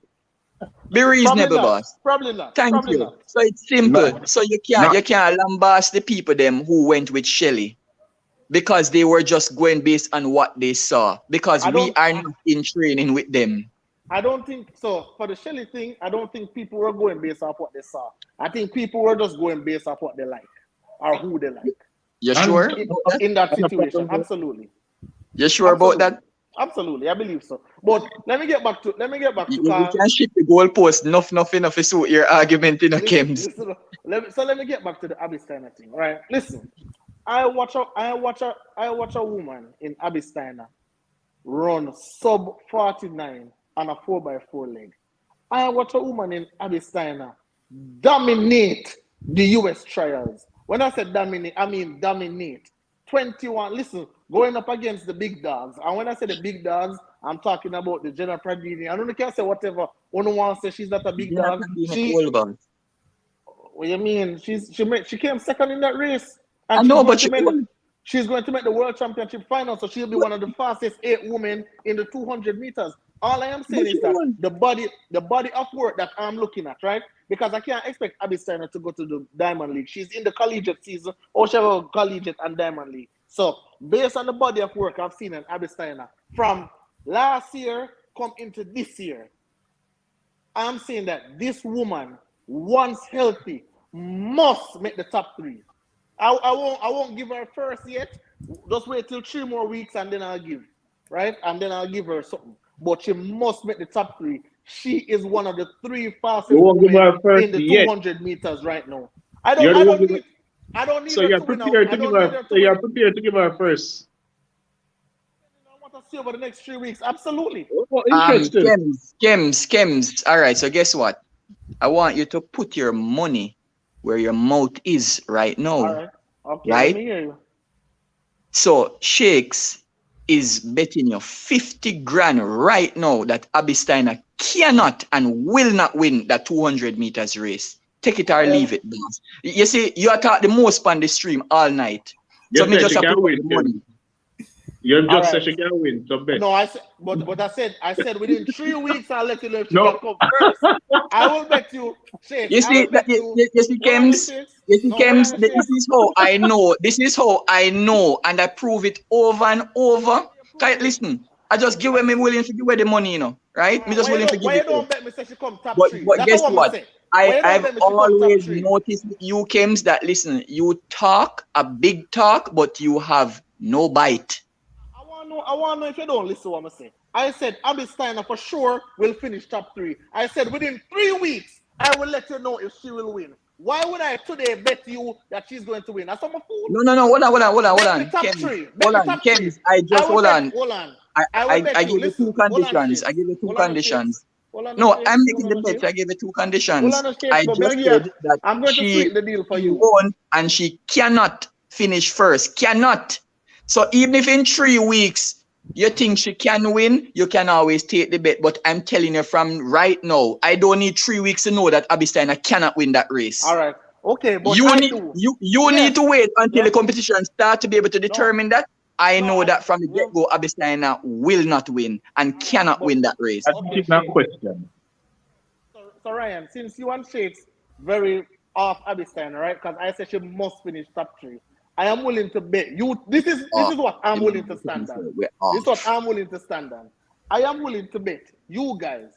Be Probably reasonable, not. boss. Probably not. Thank Probably you. not. So it's No, simple. So you no. can't lambast the people them who went with Shelly because they were just going based on what they saw. Because I we don't are not in training with them. I don't think so. For the Shelly thing, I don't think people were going based off what they saw. I think people were just going based off what they like or who they like You And sure in, about that? in that and the situation. problem is, Absolutely, You sure about absolutely, that? absolutely. I believe so. But You can shift the goalpost enough to suit your argument in a Kems. listen. Let me get back to the Abysteiner thing. Right? Listen, I watch a woman in Abysteiner run sub 49 on a 4x4 leg. I watch a woman in Abysteiner dominate the US trials. When I said dominate, I mean dominate. 21, listen, going up against the big dogs. And when I say the big dogs, I'm talking about the Jenna Pradini. I don't know if you can say whatever. One wants to say she's not a big You're not dog. being She, old about. what you mean? She came second in that race. And I she's know, going but to you make old. she's going to make the world championship final. So she'll be one of the fastest 8 women in the 200 meters. All I am saying But is you that old. the body of work that I'm looking at, right? Because I can't expect Abby Steiner to go to the Diamond League. She's in the collegiate season, or she have a collegiate and Diamond League. So based on the body of work I've seen in Abby Steiner from last year come into this year, I'm saying that this woman, once healthy, must make the top 3. I won't give her first yet. Just wait till 3 more weeks and then I'll give, right? And then I'll give her something. But she must make the top 3. She is one of the 3 you fastest won't give women her first in the yet. 200 meters right now. I You don't I don't don't give her, need I don't need so her you're to win. prepared to I give don't need her. her So to win. you're prepared to give her first. I want to see over the next 3 weeks. Absolutely. Oh, interesting. Kems. All right. So guess what? I want you to put your money where your mouth is right All now, right. Okay, let right? me hear you. So Shakes is betting you 50 grand right now that Abby Steiner cannot and will not win that 200 meters race. Take it or leave it, boss. You see, you attack the most on the stream all night. So You me said just she have can to put win, the Kim. money. You All just said right. she can win. So bet. No, I said within 3 weeks I'll let you know if she can No. come first. I will bet you, Shakes. You I see will that bet you. you see Hold on, the Kems? Shakes. You see No, hold Kems? on, the This Shakes. is how I know. This is how I know, and I prove it over and over. Guys, listen, I just give away me willing to give away the money, right? All Me right. just willing to give Why you it don't away. bet me say she come top But 3? but That's guess what I'm what? say. Why you don't I've bet me she come top always 3? noticed with you, Kems, that listen, you talk a big talk, but you have no bite. I want to know if you don't listen to what I'm saying. I said Abby Steiner for sure will finish top 3. I said within 3 weeks I will let you know if she will win. Why would I today bet you that she's going to win? That's I'm a fool. No. Hold Bet me on, top Kems. 3. Bet Hold me on, top 3. Kems. I I just will hold bet. on. Hold on. I, I will I, bet I you. give you two Listen. Hold on, the conditions. I Shakes. give you two Hold on, the Shakes. conditions. Hold on, the No, Shakes. I'm Hold making on, the the bet. Shakes. I give you two Hold conditions. on, the Shakes. I No, just yeah. said that I'm going to she sweeten the deal for she you. won and she cannot finish first. Cannot. So even if in 3 weeks you think she can win, you can always take the bet. But I'm telling you from right now, I don't need 3 weeks to know that Abby Steiner cannot win that race. All right. Okay, but You I need do. you need Yes. to wait until Yeah. the competition start to be able to No. determine that. I No. know that from the Yeah. get-go, Abby Steiner will not win and All right. cannot But win that race. I think okay, it's not Shane. question. So Ryan, since you and Shakes very off Abystein, right? Because I said she must finish top 3. I am willing to bet you. This is what I'm You willing know, to stand on. we're This is what off. I'm willing to stand on. I am willing to bet you guys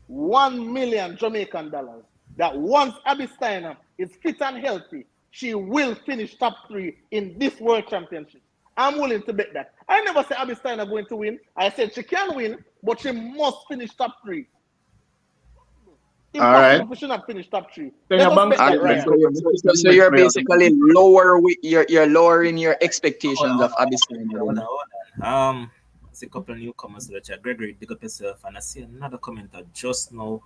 1 million Jamaican dollars that once Abby Steiner is fit and healthy, she will finish top 3 in this World Championship. I'm willing to bet that. I never said Abby Steiner going to win. I said she can win, but she must finish top 3. All right. Impossible for she not finish top 3. Then Let your us bank bet that, Alright, statement. Ryan. so you're basically you're lowering your expectations of Abby Steiner Hold on, then. hold on. I see a couple of newcomers to the chat. Gregory, big up yourself. And I see another commenter just now.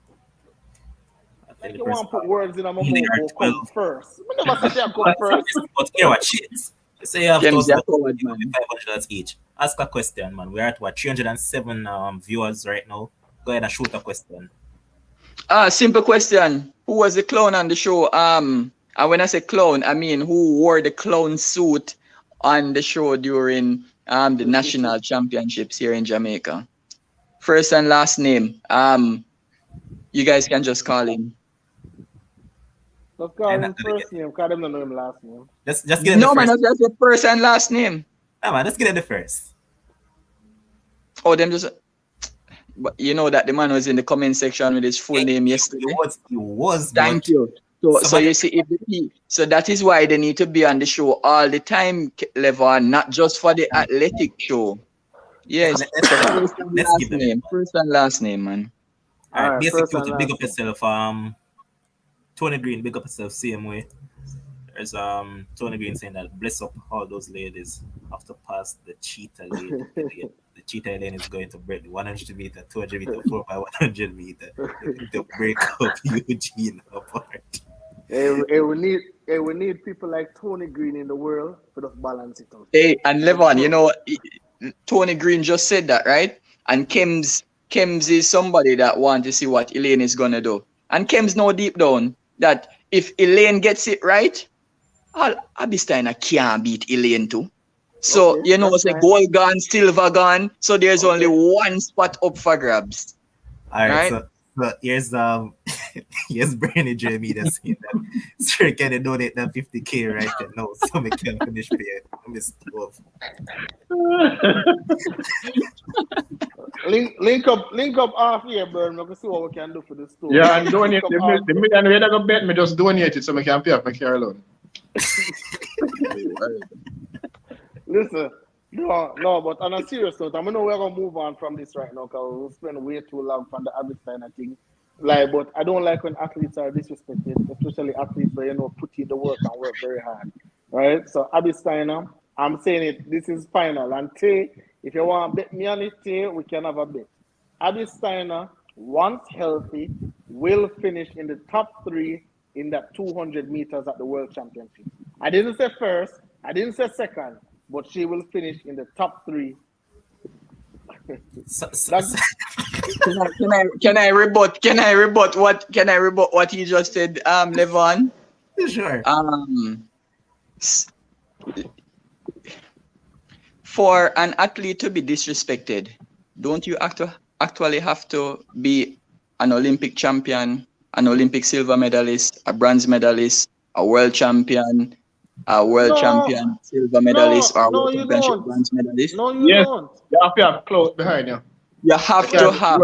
I think Like the you person want to put words in my mouth, Milliard go 12. come first. I never said she come first. But here what shit. You say you have James, you're 1,000 forward, man. $500 each. Ask a question, man. We're at what 307 viewers right now. Go ahead and shoot a question. Simple question. Who was the clown on the show? And when I say clown, I mean who wore the clown suit on the show during the national championships here in Jamaica? First and last name. You guys can just call him. Let's call him first name, because I don't know him last name. Just get it No, the man, first. that's the first and last name. Nah, man, let's get it the first. Oh, them just. But you know that the man was in the comment section with his full name yesterday. He was. Thank but you. So somebody- you see, so that is why they need to be on the show all the time, Levon, not just for the athletic show. Yes, Let's first and let's last give them name. it, man. First and last name, man. All right, Alright, basic first and to big last up yourself. Tony Green, big up yourself, same way. There's Tony Green saying that bless up all those ladies have to pass the cheetah lane. The cheetah lane is going to break the 100 meter, 200 meter, 4 by 100 meter to break up Eugene apart. We need people like Tony Green in the world for us balance it out. Hey, and Levon, you know, Tony Green just said that, right? And Kems is somebody that want to see what Elaine is gonna do. And Kems know deep down that if Elaine gets it right, Abby Steiner can't beat Elaine too. So, Okay, you know, that's it's like fine. gold gone, silver gone. So there's only one spot up for grabs. All right, Right? so here's here's Bernie Jeremy that's saying that Shericka can donate that 50K right now so we can finish paying Miss Stove. Link up half here, Burn. We can see what we can do for the store. Yeah, and donate Link up half the million we go bet me just donate it so I can pay off my car loan. Listen, no, but on a serious note, I know we're gonna move on from this right now because we'll spend way too long from the Abby Steiner thing. Like, but I don't like when athletes are disrespected, especially athletes where put in the work and work very hard. Right? So Abby Steiner, I'm saying it, this is final. And Tay, if you want to bet me on it, Tay, we can have a bet. Abby Steiner, once healthy, will finish in the top 3 in that 200 meters at the World Championship. I didn't say first, I didn't say second, but she will finish in the top 3. Can I rebut what he just said, Levon? Sure. For an athlete to be disrespected, don't you actually have to be an Olympic champion, an Olympic silver medalist, a bronze medalist, a world champion, champion silver medalist, or a world championship bronze medalist? No, you don't. You have to have clothes behind you. You have to have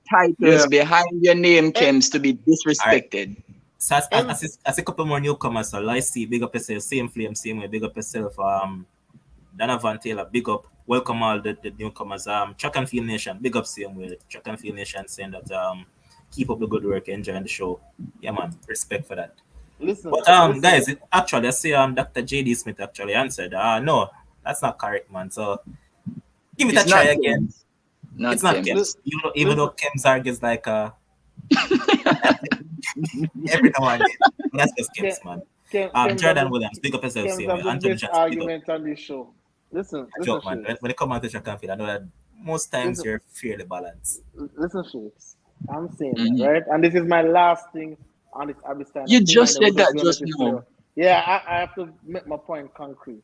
titles behind your name, Kems, to be disrespected. So I see a couple more newcomers. So Lacey, big up yourself. Same flame, same way. Big up yourself. Donovan Taylor, big up. Welcome all the newcomers. Track and Field Nation, big up same way. Track and Field Nation saying that keep up the good work, enjoying the show. Yeah, man, respect for that. Listen, but guys, actually I see Dr. JD Smith actually answered. No, that's not correct, man. So give it a try again. It's not Kems. Even though Kems argues like every now and then. That's just Kems, man. Jordan Williams, big up yourself, same way. Anthony Johnson, argument on this show. Listen, joke, man. When it comes out to track and field, I know that most times you're fairly balanced. Listen, Shakes. I'm saying that, right? And this is my last thing on this Abby Steiner. You just said that just now. Yeah, I have to make my point concrete.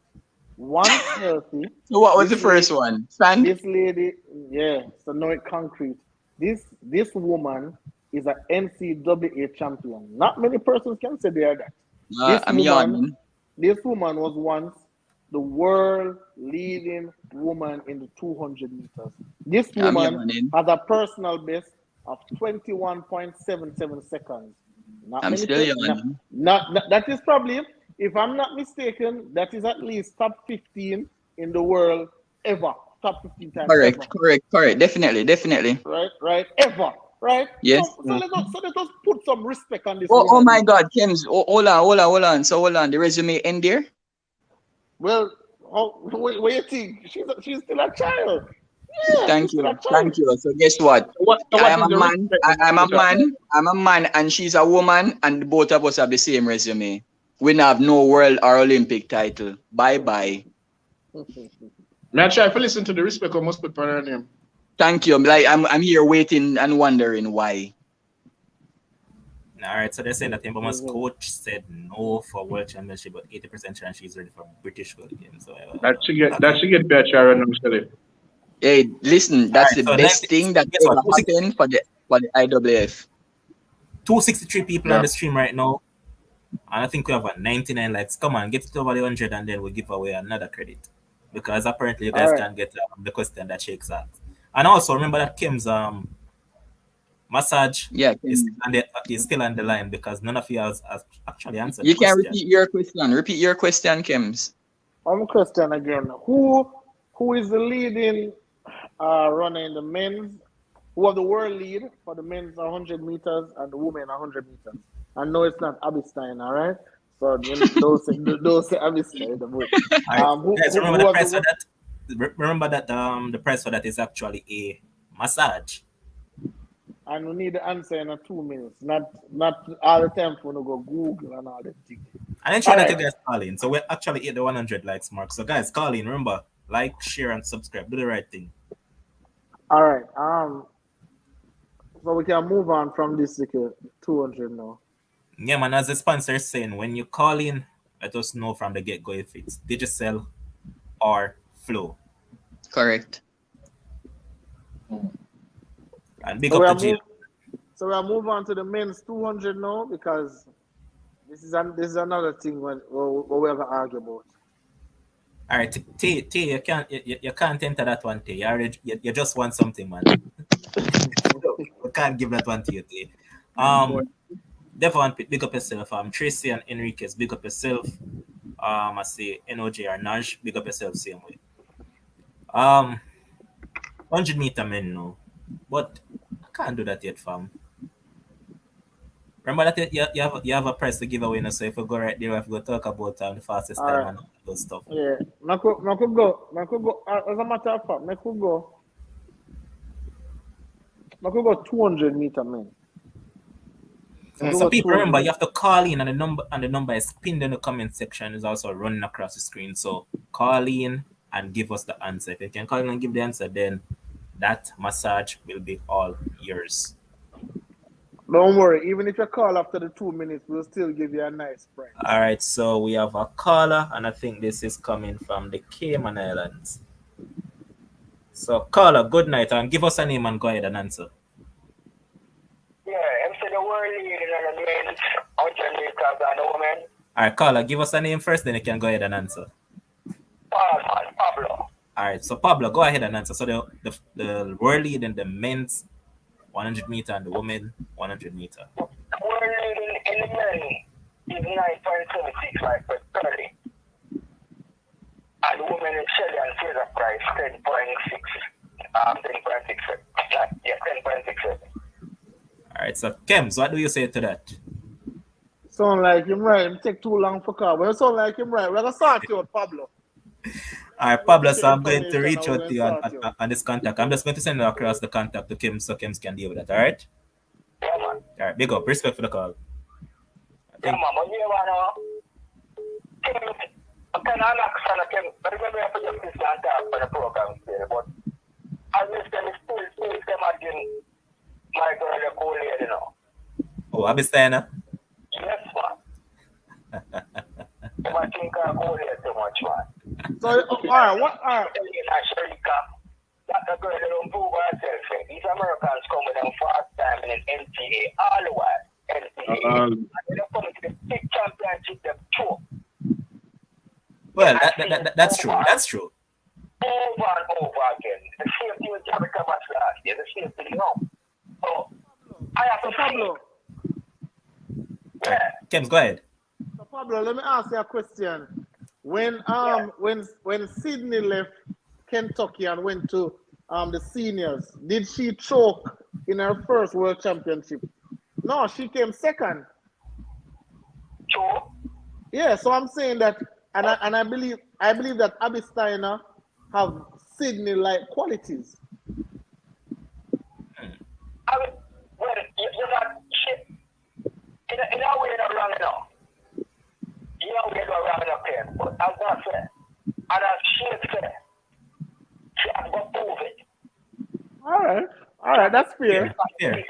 Once healthy. So what was the first one? Sand? This lady, so know it concrete. This woman is an NCAA champion. Not many persons can say they are that. This woman was once the world leading woman in the 200 meters. This woman has a personal best of 21.77 seconds. That is probably If I'm not mistaken, that is at least top 15 in the world ever. Top 15 times ever. Correct. Definitely. Right, ever. Right? Yes. So let us put some respect on this Oh woman. my God, Kems. Oh, hold on. So hold on. The resume end there? Well, what do you think? She's still a child. Yeah, she's Thank still a you. child. So guess what? So I what am is a the man. respect? I'm a man, and she's a woman, and both of us have the same resume. We have no world or Olympic title. Bye bye. May I try to listen to the respect I must put on her name? Thank you. I'm here waiting and wondering why. All right, so they're saying that Timberman's coach said no for World Championship, but 80% chance she's ready for British World Games. So, That should get better, try right now, Shelly. Hey, listen, all that's right, the so best thing that guess what? ever happened for the IWF. 263 people on Yeah. the stream right now, and I think we have 99 likes. Come on, get it over the 100, and then we'll give away another credit because apparently you All guys right. can get the question that shakes asked. And also remember that Kim's massage Yeah, is still on the line because none of you has actually answered the you can question. repeat your question. Repeat your question, Kems. Question again. Who is the leading runner in the men's? Who are the world lead for the men's 100 meters and the women 100 meters? I know it's not Abby Stein, all right? So don't say Abby Stein. But, All right, guys, remember who the are price for that? Remember that the price for that is actually a massage. and we need the answer in 2 minutes, not all the time for no go Google and all that thing. And ensure All that you right. guys call in. So we're actually at the 100 likes mark. So guys, call in. Remember, like, share, and subscribe. Do the right thing. All right. So we can move on from this 200 now. Yeah, man. As the sponsor is saying, when you call in, let us know from the get go if it's Digicel or Flow. Correct. And big So up to Jill. we'll move on to the men's 200 now because this is another thing what we have to argue about. All right, T, you can't enter that one, T. You just want something, man. We can't give that one to you, T. Devon, big up yourself. Tracy and Enriquez, big up yourself. I say NOJ or Naj, big up yourself same way. 100-meter men no, but I can't do that yet, fam. Remember that you have a prize to give away, now, so if we go right there, if we go talk about the fastest All time right. and all those stuff. Yeah. I could go. As a matter of fact, I could go 200 meter men. So people remember you have to call in, and the number is pinned in the comment section. Is also running across the screen. So call in and give us the answer. If you can call in and give the answer, then that massage will be all yours. Don't worry. Even if you call after the 2 minutes, we'll still give you a nice price. All right. So we have a caller, and I think this is coming from the Cayman Islands. So caller, good night, and give us a name and go ahead and answer. Yeah, I'm saying the world leading on the men's 100 meters and the women. All right, caller, give us a name first, then you can go ahead and answer. Pablo. All right, so Pablo, go ahead and answer. So the world lead in the men's 100 meter and the women 100 meter. The world leading in the men is 9.76, like 30. And the women is Shelly and Fraser Pryce 10.6. 10.6. Yeah, 10.6. All right, so Kems, what do you say to that? Sound like him right. It take too long for call. But it sound like him right. We're gonna sort you out, Pablo. All right, Pablo, so I'm going to Information reach and out we're to you gonna sort you out. on this contact. I'm just going to send it across the contact to Kim so Kim can deal with that. All right? Yeah, man. All right, big up. Respect for the call. Yeah, man. But you know, Kim, I can understand Kim, but remember I put your sister on top for the program today, but as you say, still them again, my girl, the cool lady, you know. Oh, Abby Steiner? Yes, man. I think I cool lady too much, man. So all right, what Shericka, that girl that don't prove herself. These Americans coming down fast time in an NCA, all the while. NCA. And they don't come to the big championship, they choke. Well, that's true. That's true. Over and over again. The same thing with Jamaican match last year, the same thing now. So, I have to Pablo. Yeah. Kems, go ahead. So Pablo, let me ask you a question. When when Sydney left Kentucky and went to the seniors, did she choke in her first world championship? No, she came second. Sure. Yeah, so I'm saying that, and I believe that Abby Steiner have Sydney like qualities. I mean, well, you got shit. In a way, not wrong enough. You know, we go wrong enough here. But as I said, and as she said, she has got to prove it. All right, that's fair. Fair.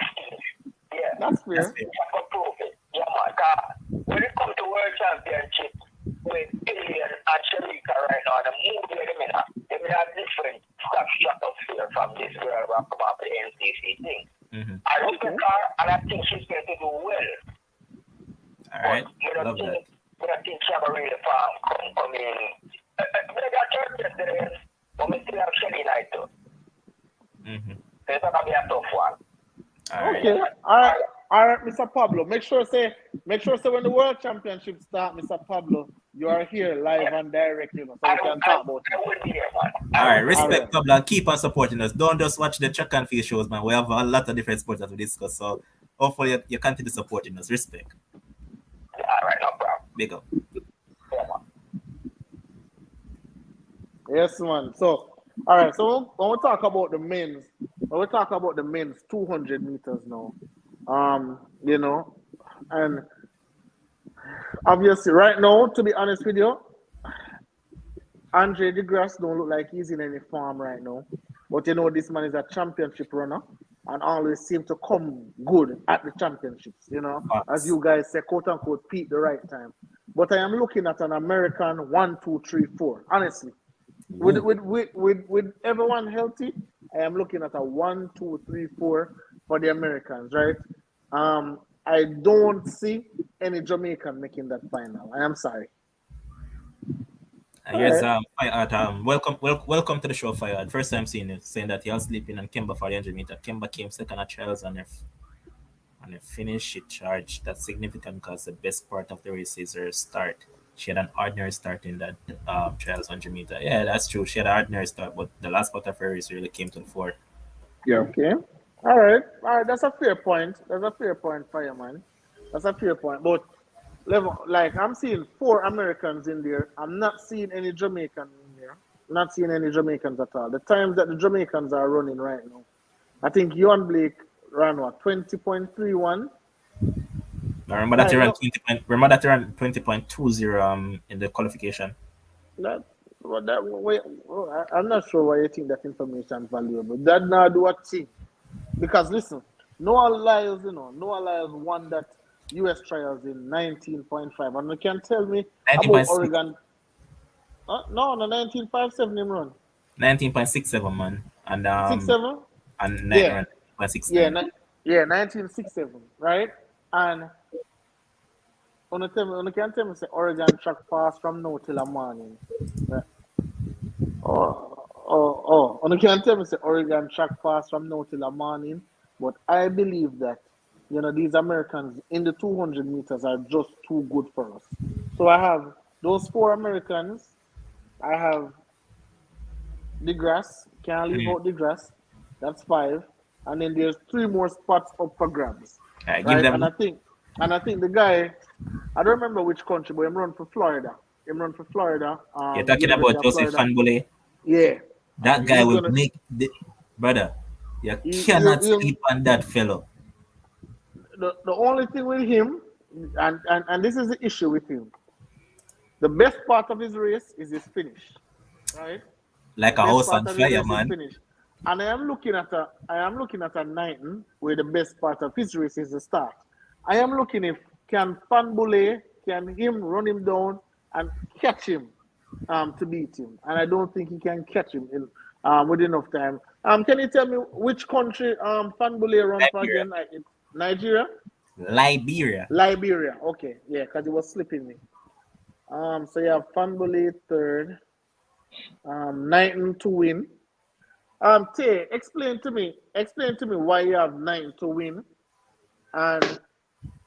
Yeah. That's fair. That's fair. You have got to prove it. Yeah, man. 'Cause when it comes to World Championship with Elaine and Shericka right now, the move they may have different stratosphere from this girl who come up the NCC thing. Mm-hmm. I look at her and I think she's going to do well. All right. Love that. But I think she have a really come in. I got church yesterday, but we still have Shelly night too. Mm-hmm. So it's going to be a tough one. All right. Okay. All right, Mr. Pablo. Make sure say when the World Championship start, Mr. Pablo, you are here live and direct, so we can talk about it. I will be here, man. All right, respect, All right. Pablo. Keep on supporting us. Don't just watch the track and field shows, man. We have a lot of different sports that we discuss. So hopefully you continue supporting us. Respect. All right, no problem. Big up. Yeah, man. Yes, man. So, all right. So when we talk about the men's 200 meters now, you know, and obviously right now, to be honest with you, Andre DeGrasse don't look like he's in any form right now. But you know, this man is a championship runner and always seem to come good at the championships, you know, as you guys say, quote unquote, peak the right time. But I am looking at an American 1, 2, 3, 4. Honestly, with everyone healthy, I am looking at a 1, 2, 3, 4 for the Americans, right? I don't see any Jamaican making that final. I am sorry. Yes, Fayad, welcome to the show, Fayad. First time seeing you, saying that you're sleeping on Kemba for the 100 meter. Kemba came second at trials and a finish she charged. That's significant because the best part of the race is her start. She had an ordinary start in that trials 100 meter. Yeah, that's true. She had an ordinary start, but the last part of her race really came to the fore. Yeah. Okay. All right. That's a fair point. Fireman. That's a fair point. But like I'm seeing 4 Americans in there. I'm not seeing any Jamaican in there. Not seeing any Jamaicans at all. The times that the Jamaicans are running right now, I think Ewan Blake ran what 20.31. Remember that he ran 20.20 in the qualification. I'm not sure why you think that information is valuable. That not do a thing. Because listen, Noah Lyles won that US trials in 19.5. And you can tell me about Oregon. No, 19.57 him run. 19.67, man. And 67? And 9.69. Yeah, 19.67, right? And you can tell me say Oregon track fast from now till the morning. Right? You can tell me say Oregon track fast from now till the morning. But I believe that these Americans in the 200 meters are just too good for us. So I have those 4 Americans. I have DeGrasse. Can't leave out DeGrasse. That's 5. And then there's 3 more spots up for grabs. Right? And I think the guy, I don't remember which country, but he run for Florida. You're talking about Joseph Fanbule? Yeah. That guy will make brother. You cannot sleep on that fellow. The only thing with him, and this is the issue with him, the best part of his race is his finish, right? Like a house on fire, man. And I am looking at a 19 where the best part of his race is the start. I am looking if can Fanbule, can him run him down and catch him to beat him. And I don't think he can catch him with enough time. Can you tell me which country Fanbule run for again? Nigeria? Liberia. Okay, yeah, because it was slipping me. So you have Fanbule 3rd, 19 to win. Tay, explain to me why you have 9 to win, and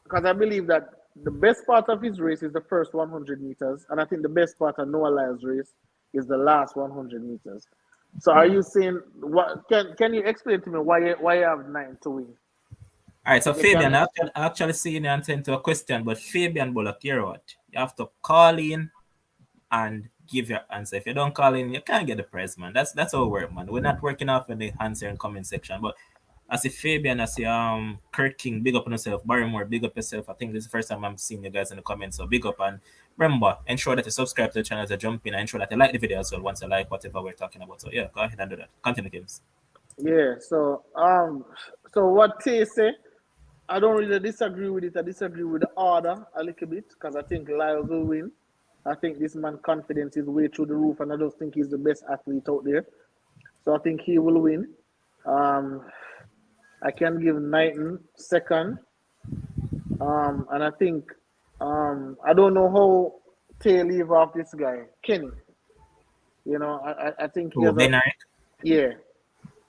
because I believe that the best part of his race is the first 100 meters, and I think the best part of Noah Lyles' race is the last 100 meters. So, are you saying what? Can you explain to me why you have 9 to win? All right, so If you can, Fabian, I actually see you answer into a question, but Fabian Bullock, you know what? You have to call in and give your answer. If you don't call in, you can't get the prize, man. That's our work, man. We're not working off in the answer and comment section. But I see Fabian, I see Kurt King, big up on yourself. Barrymore, big up yourself. I think this is the first time I'm seeing you guys in the comments, so big up. And remember, ensure that you subscribe to the channel as you jump in, and ensure that you like the video as well once you like whatever we're talking about. So yeah, go ahead and do that. Continue, games. yeah. So what Tay say? I don't really disagree with it. I disagree with the order a little bit because I think Lyles will win. I think this man confidence is way through the roof, and I just think he's the best athlete out there. So I think he will win. I can give Knighton second. And I think I don't know how Tay leave off this guy, Kenny. You know, I think he has yeah.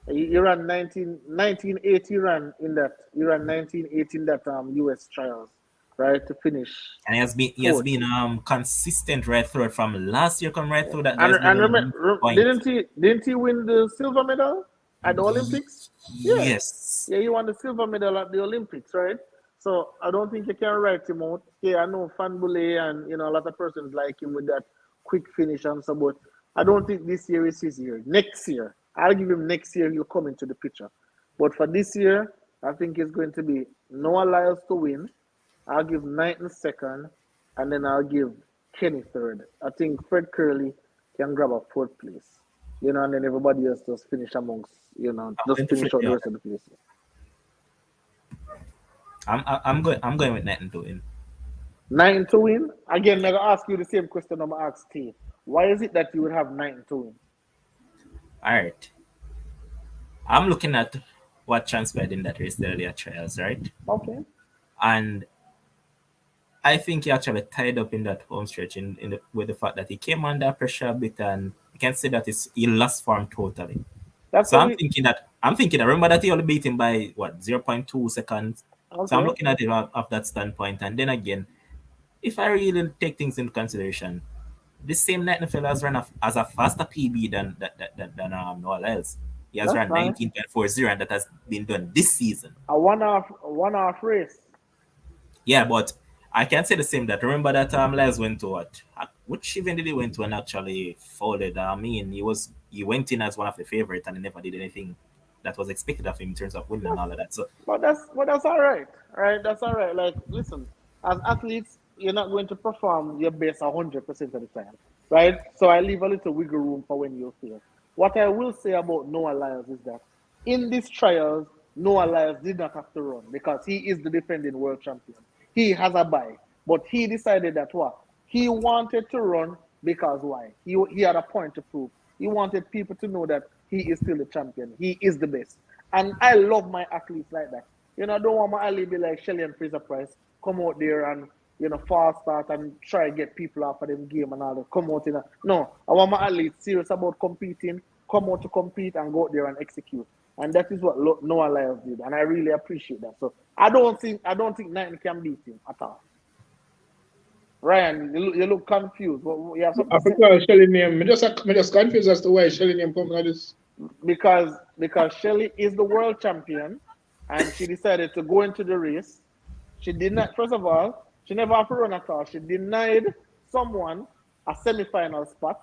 He ran 1980 ran in that. He ran 1980 in that US trials, right, to finish. And he has been consistent right through it from last year come right through that. And remember, didn't he win the silver medal at the Olympics? Yes. Yeah, he won the silver medal at the Olympics, right? So I don't think you can write him out. Yeah, I know Fan Boulay and a lot of persons like him with that quick finish and so, but I don't think this year is his year. Next year, I'll give him next year. He'll come into the picture. But for this year, I think it's going to be Noah Lyles to win. I'll give Knighton second, and then I'll give Kenny third. I think Fred Curley can grab a fourth place. And then everybody else just finish amongst, just finish out the rest of the places. I'm going with Knighton to win. Knighton to win? Again, I'm going to ask you the same question I'm asked Steve. Why is it that you would have Knighton to win? All right. I'm looking at what transpired in that race, the earlier trials, right? Okay. And I think he actually tied up in that home stretch with the fact that he came under pressure a bit, and you can say that he lost form totally. I'm thinking that remember that he only beat him by 0.2 seconds. Okay. So I'm looking at it off that standpoint. And then again, if I really take things into consideration, this same Knighton fella has run as a faster PB than Noah Lyles. He has run 19.40, and that has been done this season. A one-off race. Yeah, but I can say the same. That remember that Lyles went to what? Which event did he went to and actually folded? I mean, he went in as one of the favorites and he never did anything that was expected of him in terms of winning and all of that. So, but that's all right, right? That's all right. Like, listen, as athletes, you're not going to perform your best 100% of the time, right? So I leave a little wiggle room for when you fail. What I will say about Noah Lyles is that in these trials, Noah Lyles did not have to run because he is the defending world champion. He has a bye, but he decided that he wanted to run because why? He had a point to prove. He wanted people to know that he is still the champion. He is the best. And I love my athletes like that. I don't want my athlete to be like Shelly and Pryce, come out there and, fast start and try to get people off of them game and all that. Come out in no, I want my athletes serious about competing, come out to compete and go out there and execute. And that is what Noah Lyles did. And I really appreciate that. So I don't think Knighton can beat him at all. Ryan, you look confused. You have something I forgot Shelly name. I'm just confused as to why Shelly name come like this. Because Shelly is the world champion, and she decided to go into the race. She did not. First of all, she never had to run at all. She denied someone a semi-final spot.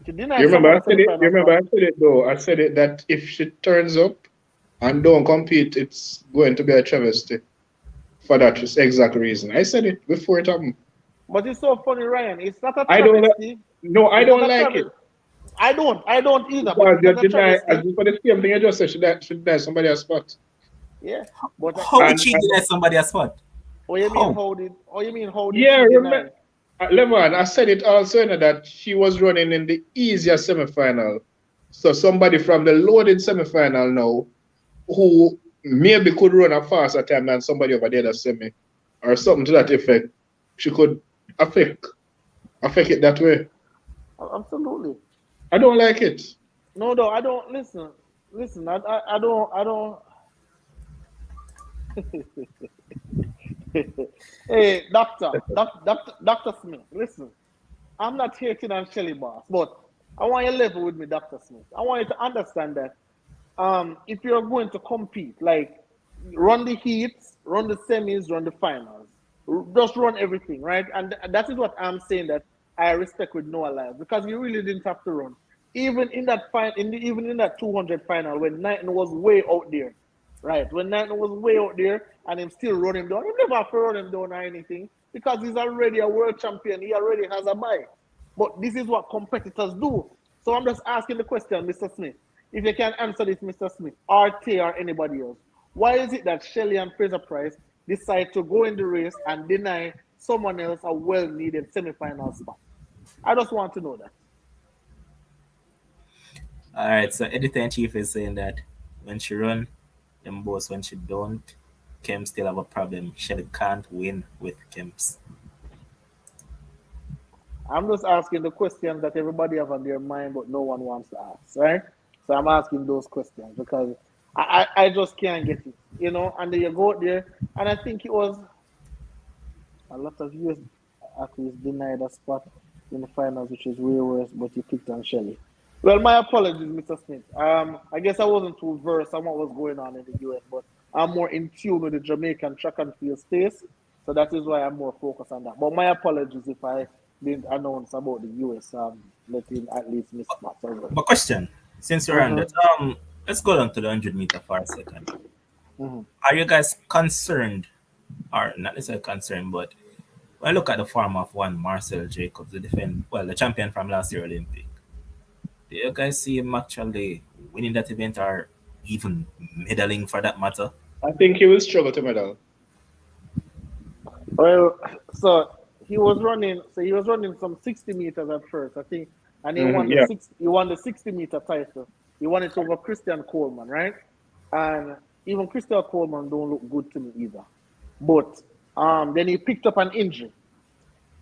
She denied. You remember I said it though. I said it that if she turns up and don't compete, it's going to be a travesty. For that exact reason. I said it before it happened. But it's so funny, Ryan. It's not a travesty. I don't like it. I don't either. Because you deny, for the same thing you just said, she deny somebody a spot. Yeah. But how did she deny somebody a spot? How you mean how did yeah, she remember, Lemon, I said it also that she was running in the easier semi-final. So somebody from the loaded semi-final now who maybe could run a faster time than somebody over there that semi or something to that effect. She could affect it that way. Absolutely. I don't like it. No, I don't listen. I don't Hey, Doctor Smith, listen. I'm not hating on Shelly Boss, but I want you to level with me, Doctor Smith. I want you to understand that if you're going to compete, like run the heats, run the semis, run the finals, just run everything, right? And that is what I'm saying that I respect with Noah Lyles because you really didn't have to run. Even in that even in that 200 final when Knighton was way out there, right? When Knighton was way out there and him still run him down, he never have to run him down or anything because he's already a world champion. He already has a bye. But this is what competitors do. So I'm just asking the question, Mr. Smith. If you can answer this, Mr. Smith, or Tay or anybody else, why is it that Shelly and Fraser Pryce decide to go in the race and deny someone else a well-needed semi-final spot? I just want to know that. All right, so editor in chief is saying that when she run, them both when she don't, Kemp still have a problem. Shelly can't win with Kemps. I'm just asking the questions that everybody have on their mind, but no one wants to ask, right? So I'm asking those questions because I just can't get it, And then you go out there, and I think it was a lot of US athletes denied a spot in the finals, which is way worse, but you picked on Shelly. Well, my apologies, Mr. Smith. I guess I wasn't too versed on what was going on in the US, but I'm more in tune with the Jamaican track and field space, so that is why I'm more focused on that. But my apologies if I didn't announce about the US letting athletes miss spots as well. But question, since you're on Mm-hmm. that, let's go down to the 100 meter for a second. Mm-hmm. Are you guys concerned, or not necessarily concerned, but when I look at the form of one Marcel Jacobs, the champion from last year Olympic, do you guys see him actually winning that event or even medaling for that matter? I think he will struggle to medal. Well, so he was running some 60 meters at first, I think, and Yeah. he won the 60-meter title. He won it over Christian Coleman, right? And even Christian Coleman don't look good to me either. But then he picked up an injury.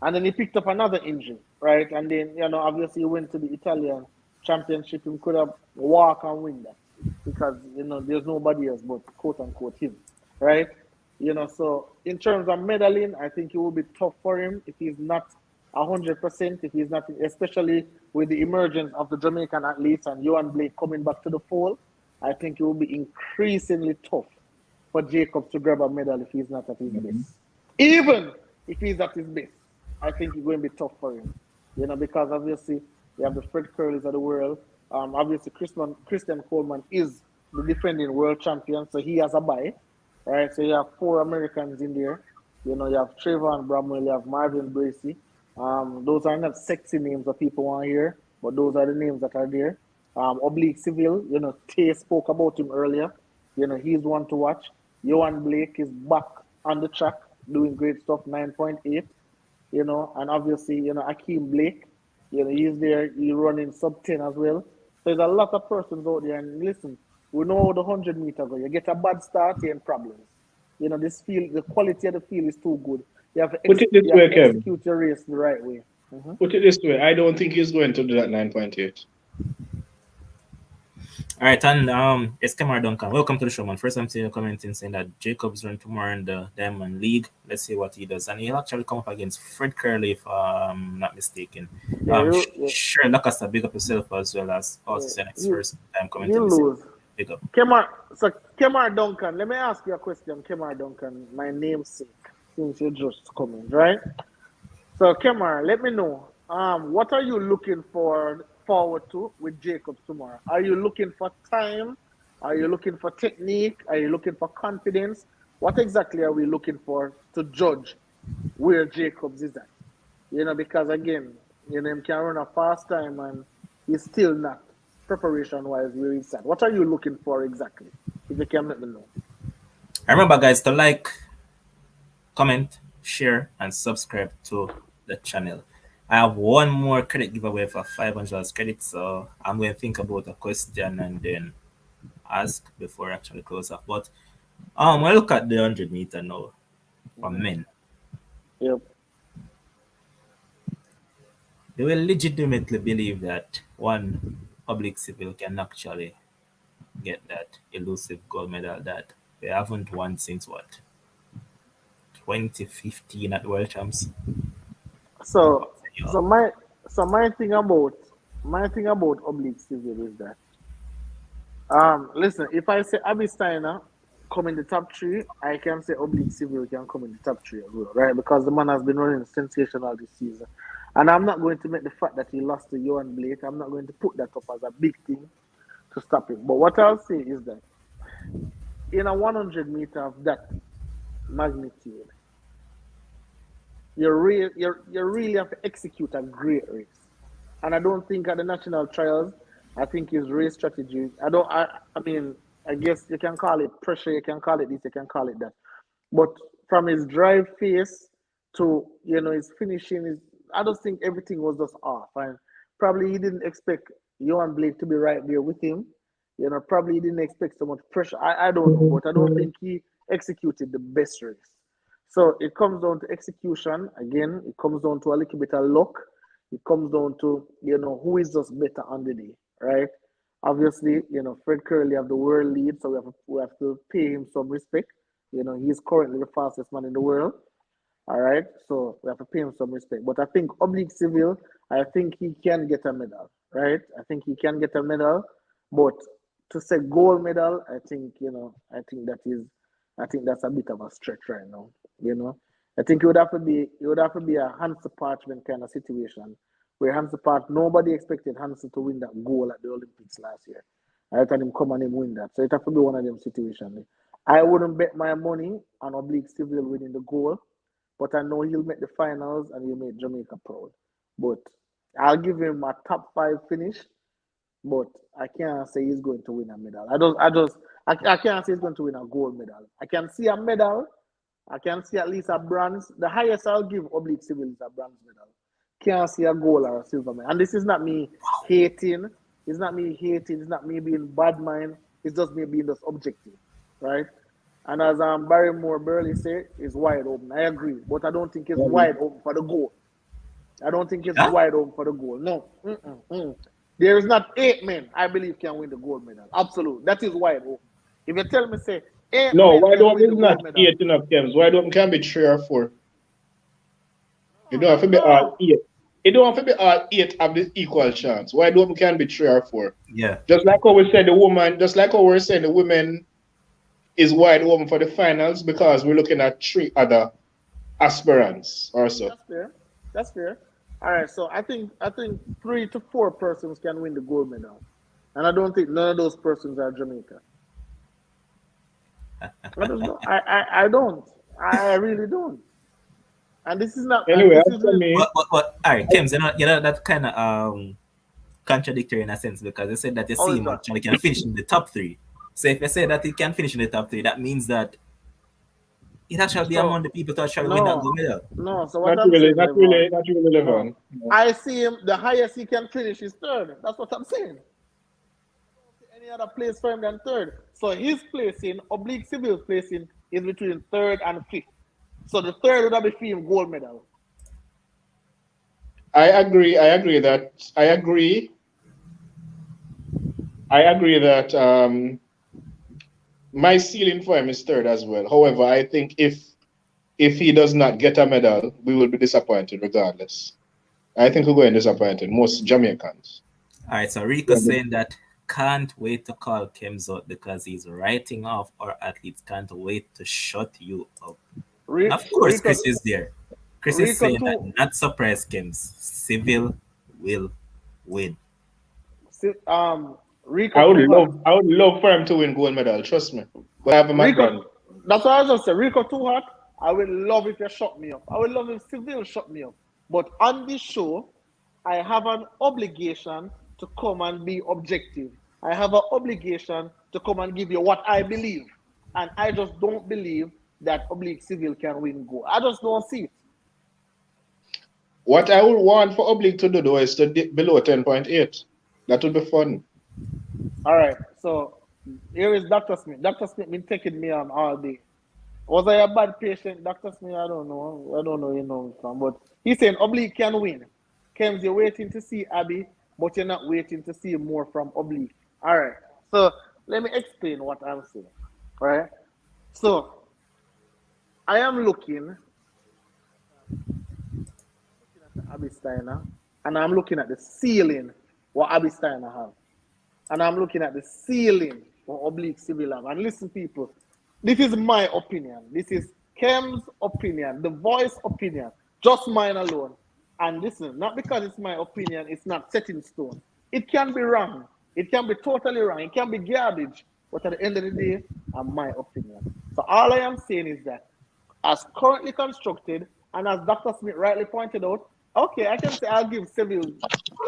And then he picked up another injury, right? And then, obviously he went to the Italian championship. He could have walked and win that because, there's nobody else but quote unquote him, right? So in terms of medaling, I think it will be tough for him if he's not 100%, if he's not, especially with the emergence of the Jamaican athletes and Johan Blake coming back to the fold. I think it will be increasingly tough for Jacobs to grab a medal if he's not at his best. Even if he's at his best, I think it's going to be tough for him. Because obviously we have the Fred Curleys of the world. Obviously Christian Coleman is the defending world champion, so he has a bye, right? So you have 4 Americans in there. You have Trayvon Bramwell, you have Marvin Bracey. Those are not sexy names that people want to hear, but those are the names that are there. Oblique Civil, Tay spoke about him earlier. He's one to watch. Johan Blake is back on the track doing great stuff, 9.8. And obviously, Akeem Blake, he's there, he's running sub 10 as well. So there's a lot of persons out there. And listen, we know how the 100 meter go. You get a bad start, you're in problems. This field, the quality of the field is too good. You have to, Put it this you have way, to Kev. execute your race the right way. Mm-hmm. Put it this way. I don't think he's going to do that 9.8. All right, and Eskemar Duncan, welcome to the show, man. First, I'm seeing a comment in saying that Jacobs run tomorrow in the Diamond League. Let's see what he does, and he'll actually come up against Fred Curley, if I'm not mistaken. Sure, Lacosta, big up yourself as well as also saying it's first time commenting. Lose. Big up. Kemar Duncan, let me ask you a question, Kemar Duncan, my namesake, since you just coming, right? So, Kemar, let me know. What are you looking forward to with Jacobs tomorrow? Are you looking for time? Are you looking for technique? Are you looking for confidence? What exactly are we looking for to judge where Jacobs is at? Because again, him can run a fast time and he's still not preparation-wise where he's at. What are you looking for exactly? If you can let me know. Remember, guys, to like, comment, share, and subscribe to the channel. I have one more credit giveaway for $500 credit, so I'm going to think about a question and then ask before I actually close up. But when I look at the 100 meter now for men, Yep. they will legitimately believe that one public civil can actually get that elusive gold medal that they haven't won since what? 2015 at the World Champs. So Yeah. so my so my thing about oblique civil is that listen, if I say Abby Steiner come in the top three, I can say oblique civil can come in the top three as well, right? Because the man has been running sensational this season. And I'm not going to make the fact that he lost to Johan Blake, I'm not going to put that up as a big thing to stop him. But what I'll say is that in a 100 meter of that magnitude, you really have to execute a great race. And I don't think at the national trials, I think his race strategy. I mean, I guess you can call it pressure, you can call it this, you can call it that. But from his drive face to his finishing, I just think everything was just off. And probably he didn't expect Johan Blake to be right there with him. Probably he didn't expect so much pressure. I don't know, but I don't think he executed the best race. So it comes down to execution. Again, it comes down to a little bit of luck. It comes down to, who is just better on the day, right? Obviously, Fred Curley have the world lead, so we have to pay him some respect. He's currently the fastest man in the world. All right, so we have to pay him some respect. But I think Oblique Civil, I think he can get a medal, right? I think he can get a medal, but to say gold medal, I think that's a bit of a stretch right now. You know, I think it would have to be a Hansa Parchment kind of situation where nobody expected Hansa to win that goal at the Olympics last year. Right, and him come and him win that, so it have to be one of them situations. I wouldn't bet my money on Oblique Civil winning the goal, but I know he'll make the finals and he'll make Jamaica proud. But I'll give him a top five finish, but I can't say he's going to win a medal. I can't say he's going to win a gold medal. I can see a medal. I can see at least a bronze. The highest I'll give Oblique Civil is a bronze medal. Can't see a gold or a silver medal. And this is not me hating. It's not me hating. It's not me being bad mind. It's just me being just objective, right? And as Barry Moore Burley said, it's wide open. I agree, but I don't think it's wide open for the goal. I don't think it's wide open for the goal. No. There is not 8 men I believe can win the gold medal. Absolutely. That is wide open. If you tell me, say, 8 No, men wide can open win is the not gold medal. 8 enough games. Wide open can be 3 or 4. You don't have to be No. all 8. It don't have to be all 8 have the equal chance. Wide open can be 3 or 4. Yeah. Just like how we said just like how we're saying the women is wide open for the finals because we're looking at 3 other aspirants also. That's fair. All right, so I think 3 to 4 persons can win the gold medal, and I don't think none of those persons are Jamaica. I don't know. I don't. I really don't. And this is not. And Anyway, this as is for really, me, But all right, Kims, that kind of contradictory in a sense because you said that you how see is him that? actually can finish in the top three. So if you say that he can finish in the top three, that means that it actually be among So the people to actually win that no, gold medal. no. So what not I'm really, saying, not Levon, really, not really, no. Levon. I see him. The highest he can finish is third. That's what I'm saying. Any other place for him than third. So his placing, Oblique Civil placing, is between third and fifth. So the third would have been for him gold medal. I agree. I agree that my ceiling for him is third as well. However, I think if he does not get a medal, we will be disappointed regardless. I think we're going disappointed. Most Jamaicans. All right, so Rico saying that can't wait to call Kims out because he's writing off our athletes. Can't wait to shut you up. And of course, Rico, Chris is there. Chris is Rico saying that two, not surprise Kims. Civil will win. Rico too hot. I would love for him to win gold medal. Trust me. But I have him at Rico, bronze. that's what I was just saying. Rico too hot. I would love if you shut me up. I would love if Civil shut me up. But on this show, I have an obligation to come and be objective. I have an obligation to come and give you what I believe. And I just don't believe that Oblique Civil can win gold. I just don't see it. What I would want for Oblique to do though is to dip below 10.8. That would be fun. All right. So here is Dr. Smith. Dr. Smith been taking me on all day. Was I a bad patient, Dr. Smith? I don't know. I don't know you know from, but he's saying Oblique can win. Kems, you're waiting to see Abby, but you're not waiting to see more from Oblique. All right. So let me explain what I'm saying. All right. So I am looking at Abby Steiner, and I'm looking at the ceiling what Abby Steiner have. And I'm looking at the ceiling for Oblique Civil have. And listen, people, this is my opinion. This is Kem's opinion, the voice opinion, just mine alone. And listen, not because it's my opinion, it's not set in stone. It can be wrong. It can be totally wrong. It can be garbage. But at the end of the day, I'm my opinion. So all I am saying is that as currently constructed, and as Dr. Smith rightly pointed out, okay, I can say I'll give Seville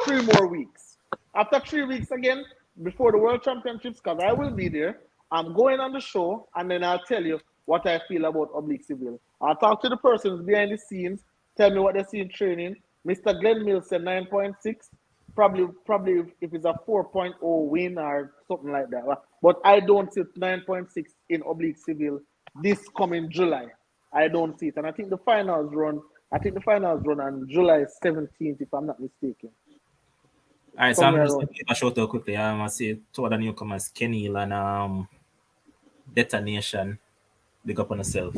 3 more weeks. After 3 weeks again, before the World Championships, because I will be there, I'm going on the show, and then I'll tell you what I feel about Oblique Seville. I'll talk to the persons behind the scenes, tell me what they see in training. Mr. Glenn Mills said 9.6. Probably if it's a 4.0 win or something like that. But I don't see 9.6 in Oblique Seville this coming July. I don't see it. And I think the finals run on July 17th, if I'm not mistaken. All right, so I'm just going to give a shout out quickly. I see two other newcomers, Kenny and Detonation. Big up on yourself.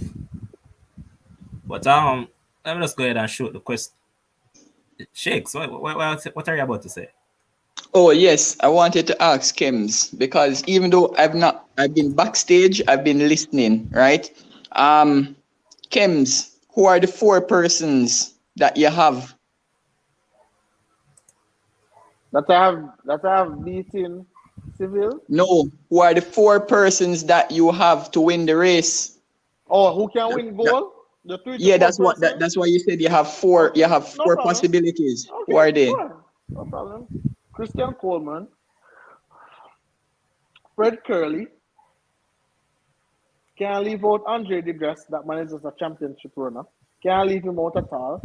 But let me just go ahead and shoot the question. Shakes, what are you about to say? Oh yes, I wanted to ask Kems because even though I've been backstage, I've been listening, right? Kems, who are the 4 persons that you have? That I have beaten Seville? No, who are the 4 persons that you have to win the race? Oh, who can win goal? The 3 to 4 that's why you said you have 4. You have 4 possibilities. Okay, who are they? Sure. No problem. Christian Coleman, Fred Curley. Can't leave out Andre DeGrasse, that man is just a championship runner. Can't leave him out at all.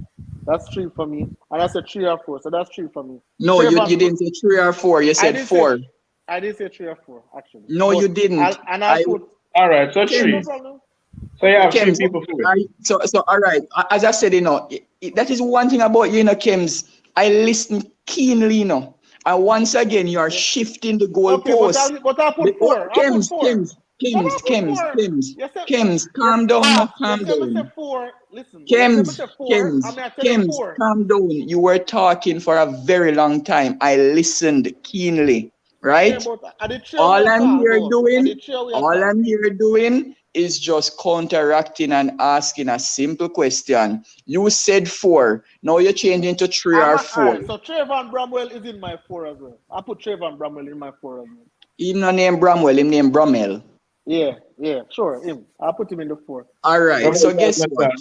That's 3 for me. And that's a 3 or 4. So that's 3 for me. No, you didn't say 3 or 4. You said 4. I didn't say 3 or 4, actually. No, you didn't. All right, so 3. So you have 3 people for it. So all right. As I said, that is one thing about you, Kems. I listen keenly, And once again, you are shifting the goalposts. Okay, but I put 4. Kems, calm down, calm down. Kems, calm down. You were talking for a very long time. I listened keenly, right? All I'm here doing is just counteracting and asking a simple question. You said 4. Now you're changing to 3 or 4. Right, so Trayvon Bramwell is in my 4 as well. I put Trayvon Bramwell in my 4 as well. Him not name Bramwell, him name Brummel. Yeah, sure. Him. I'll put him in the 4. All right. So guess what?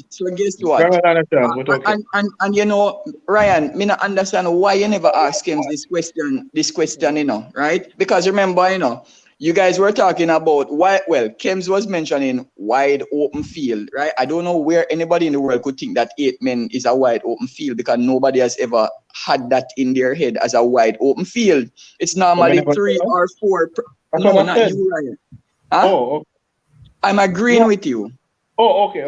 And Ryan, me not understand why you never ask him this question, right? Because remember, you guys were talking about Kems was mentioning wide open field, right? I don't know where anybody in the world could think that 8 men is a wide open field because nobody has ever had that in their head as a wide open field. It's normally 3 or 4. No, not you, Ryan. Huh? Oh, okay. I'm agreeing with you. Oh, okay.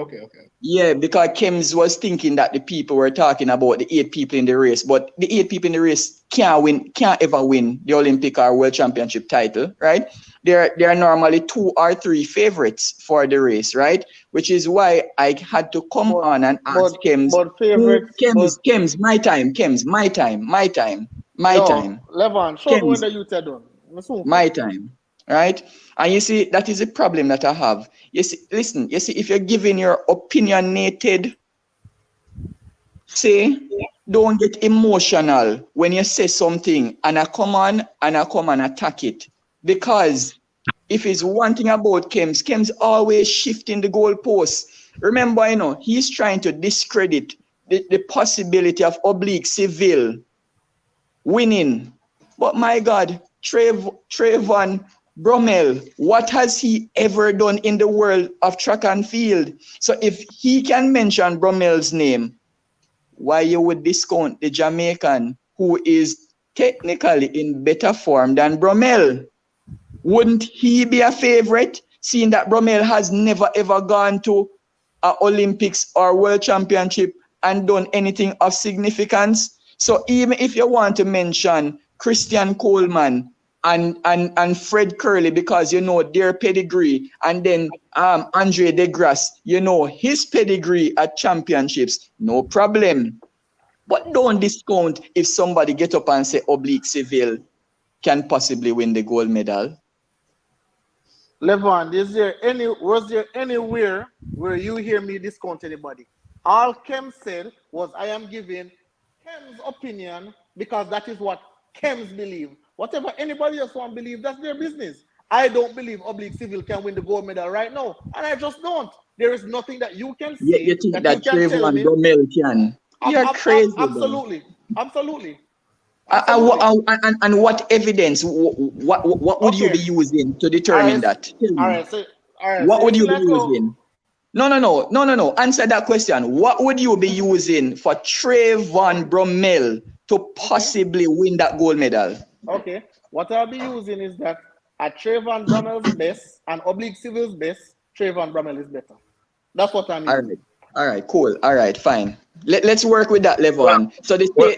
Yeah, because Kems was thinking that the people were talking about the 8 people in the race, but the 8 people in the race can't ever win the Olympic or World Championship title, right? There are normally 2 or 3 favorites for the race, right? Which is why I had to come on and ask Kems. Kems, my time. Levon, show me what you said on. My time. Right? And you see, that is a problem that I have. You see, listen, if you're giving your opinionated, don't get emotional when you say something and I come on and attack it. Because if it's one thing about Kems always shifting the goalposts. Remember, he's trying to discredit the possibility of Oblique Seville winning. But my God, Trayvon Brummel, what has he ever done in the world of track and field? So if he can mention Brummel's name, why you would discount the Jamaican who is technically in better form than Brummel? Wouldn't he be a favorite, seeing that Brummel has never ever gone to an Olympics or World Championship and done anything of significance? So even if you want to mention Christian Coleman, and Fred Curley, because you know their pedigree, and then Andre DeGrasse, you know his pedigree at championships, no problem. But don't discount if somebody get up and say Oblique Civil can possibly win the gold medal. Levon, was there anywhere where you hear me discount anybody? All Kem said was I am giving Kem's opinion because that is what Kems believe. Whatever anybody else want to believe, that's their business. I don't believe Oblique Civil can win the gold medal right now, and I just don't. There is nothing that you can say You think that you can tell me. Bromell can? You're crazy. Absolutely. And what evidence? What would you be using to determine that? What would you be using? No. Answer that question. What would you be using for Trayvon Bromell to possibly win that gold medal? Okay. What I'll be using is that at Trayvon Bromell's best and Oblique Civil's best, Trayvon Bromell is better. That's what I'm using. All right, cool. All right, fine. Let's work with that level on. So they say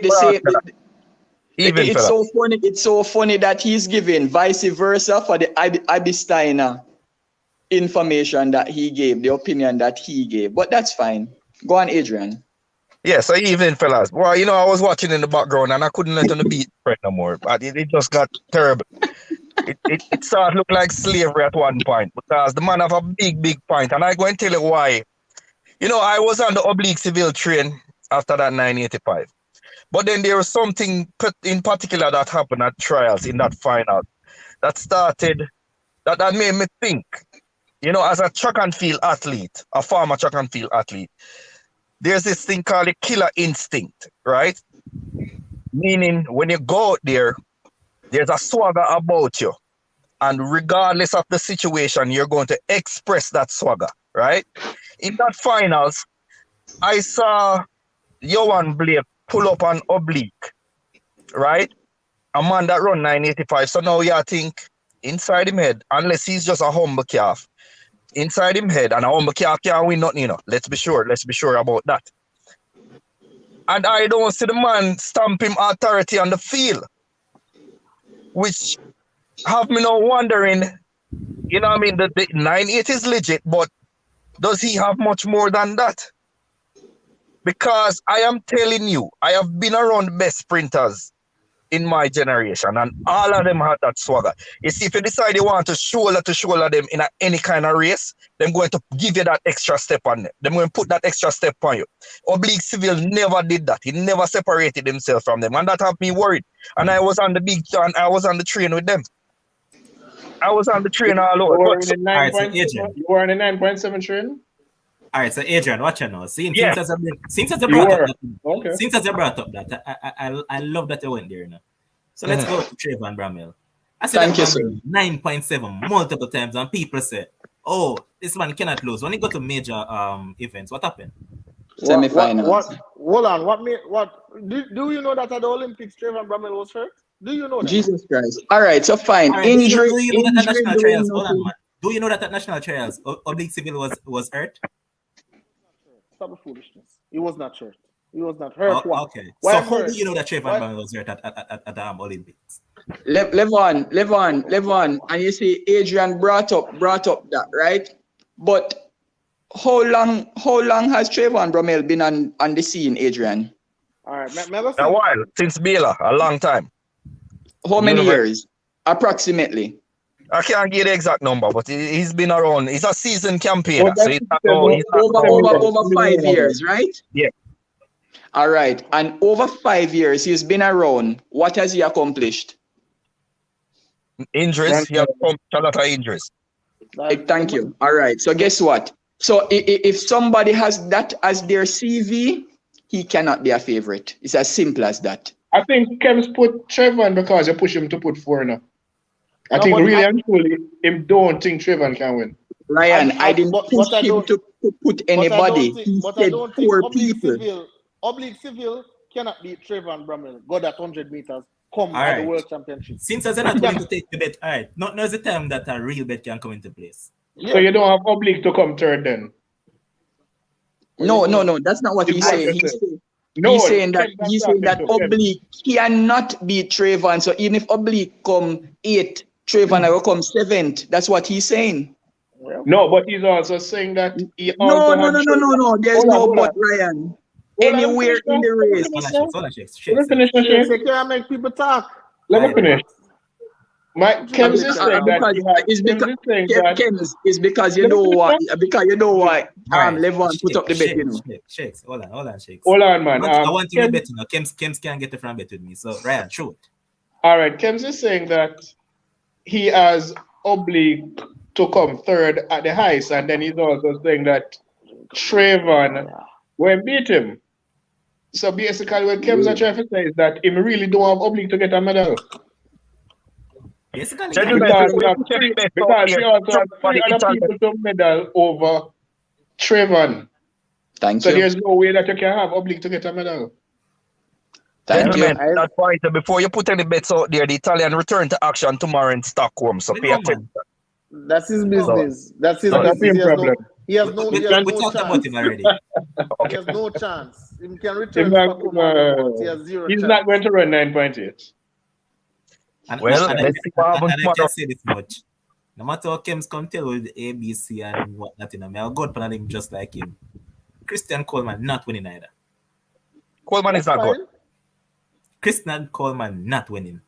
it's so funny. It's so funny that he's giving vice versa for the Abby information that he gave, the opinion that he gave. But that's fine. Go on, Adrian. Yeah, so evening, fellas. Well, you know, I was watching in the background and I couldn't let on the beat right no more. But it just got terrible. It started to look like slavery at one point because the man have a big point. And I go and tell you why. You know, I was on the Oblique Civil train after that 985. But then there was something in particular that happened at trials in that final that made me think, you know, as a track and field athlete, a former track and field athlete, there's this thing called a killer instinct, right? Meaning when you go out there, there's a swagger about you. And regardless of the situation, you're going to express that swagger, right? In that finals, I saw Johan Blake pull up an Oblique, right? A man that run 985. So now you think inside him head, unless he's just a humble calf, inside him head, and a humble calf can't win nothing, you know. Let's be sure about that. And I don't see the man stamp him authority on the field, which have me now wondering, you know what I mean, the 9-8 is legit, but does he have much more than that? Because I am telling you, I have been around the best sprinters in my generation, and all of them had that swagger. You see, if you decide you want to shoulder them in any kind of race, they're going to give you that extra step on them. They're going to put that extra step on you. Oblique Civil never did that. He never separated himself from them, and that had me worried. And I was on the train with them. I was on the train all over. You were in the 9.7 train? All right, so Adrian, watch it now. Since as you brought up that, I love that you went there. You know? So let's go to Trayvon Bromell. I said Thank you, sir. 9.7 multiple times, and people say, "Oh, this man cannot lose." When he got to major events, what happened? Semi-finals. Hold on. Do you know that at the Olympics, Trayvon Bromell was hurt? Do you know that? Jesus Christ. All right, so fine. Right, Injury. Do you know that at national trials? Hold on, man. Do you know that at national trials, Oblique Civil was hurt? Stop foolishness. He was not hurt. He was not hurt. Oh, okay. So how do you know that Trayvon Bromell was hurt at the Olympics? Levon, and you see Adrian brought up that, right? But how long has Trayvon Bromell been on the scene, Adrian? All right, a while, since Baylor, a long time. How many years? Approximately. I can't give the exact number, but he's been around. He's a seasoned campaigner. So over 5 years, right? Yeah. All right. And over 5 years, he's been around. What has he accomplished? Injuries. He has accomplished a lot of injuries. Thank you. All right. So guess what? So if somebody has that as their CV, he cannot be a favorite. It's as simple as that. I think Kems put Trayvon because you push him to put 4 now. I think really and truly, him don't think Trayvon can win. Ryan, I didn't push him to put anybody. He said 4 people. Oblique Civil cannot beat Trayvon Bromell. Go that 100 meters. Come at the World Championship. Since I'm not going to take the bet, all right. Now's the time that a real bet can come into place. Yeah. So you don't have Oblique to come third then? No. That's not what he's saying. No, he's saying that Kemba talking to Kemba. Oblique cannot beat Trayvon. So even if Oblique come 8th, Trayvon will come 7th. That's what he's saying. No, but he's also saying that he No. also had No. There's Hold on, no hold but, on. Ryan. Hold on, Anywhere in the race. Hold on, Shakes. Let me finish, Yes, Shakes. they can't make people talk. Let me finish. Kems is saying that It's because you Let me know finish what? that. Because you know what? Right. Levon put up the bet, you know. Shakes. Hold on, Shakes. Hold on, man. I want to Kems, bet, you know. Kems can't get the front bet with me. So, Ryan, shoot. all right, Kems is saying that he has Oblique to come third at the heist, and then he's also saying that Trayvon won't beat him. So basically, what Kems are trying to say is that he really don't have Oblique to get a medal. Basically, Because he also has 3 other people to medal over Trayvon. Thank so you. there's no way that you can have Oblique to get a medal. Thank you. That's why before you put any bets out there, the Italian return to action tomorrow in Stockholm. So pay attention. That's his business. That's his That's business. his problem. He has no we talked about him already. He has no chance. He can He's return not, to Stockholm, he has zero he's chance. not going to run 9.8. Well, let's see what happens I tomorrow. can say this much. No matter how Kems come tell with the ABC and whatnot, you know, I'll go upon him just like him. Christian Coleman not winning either. Coleman is not good. Christian Coleman not winning.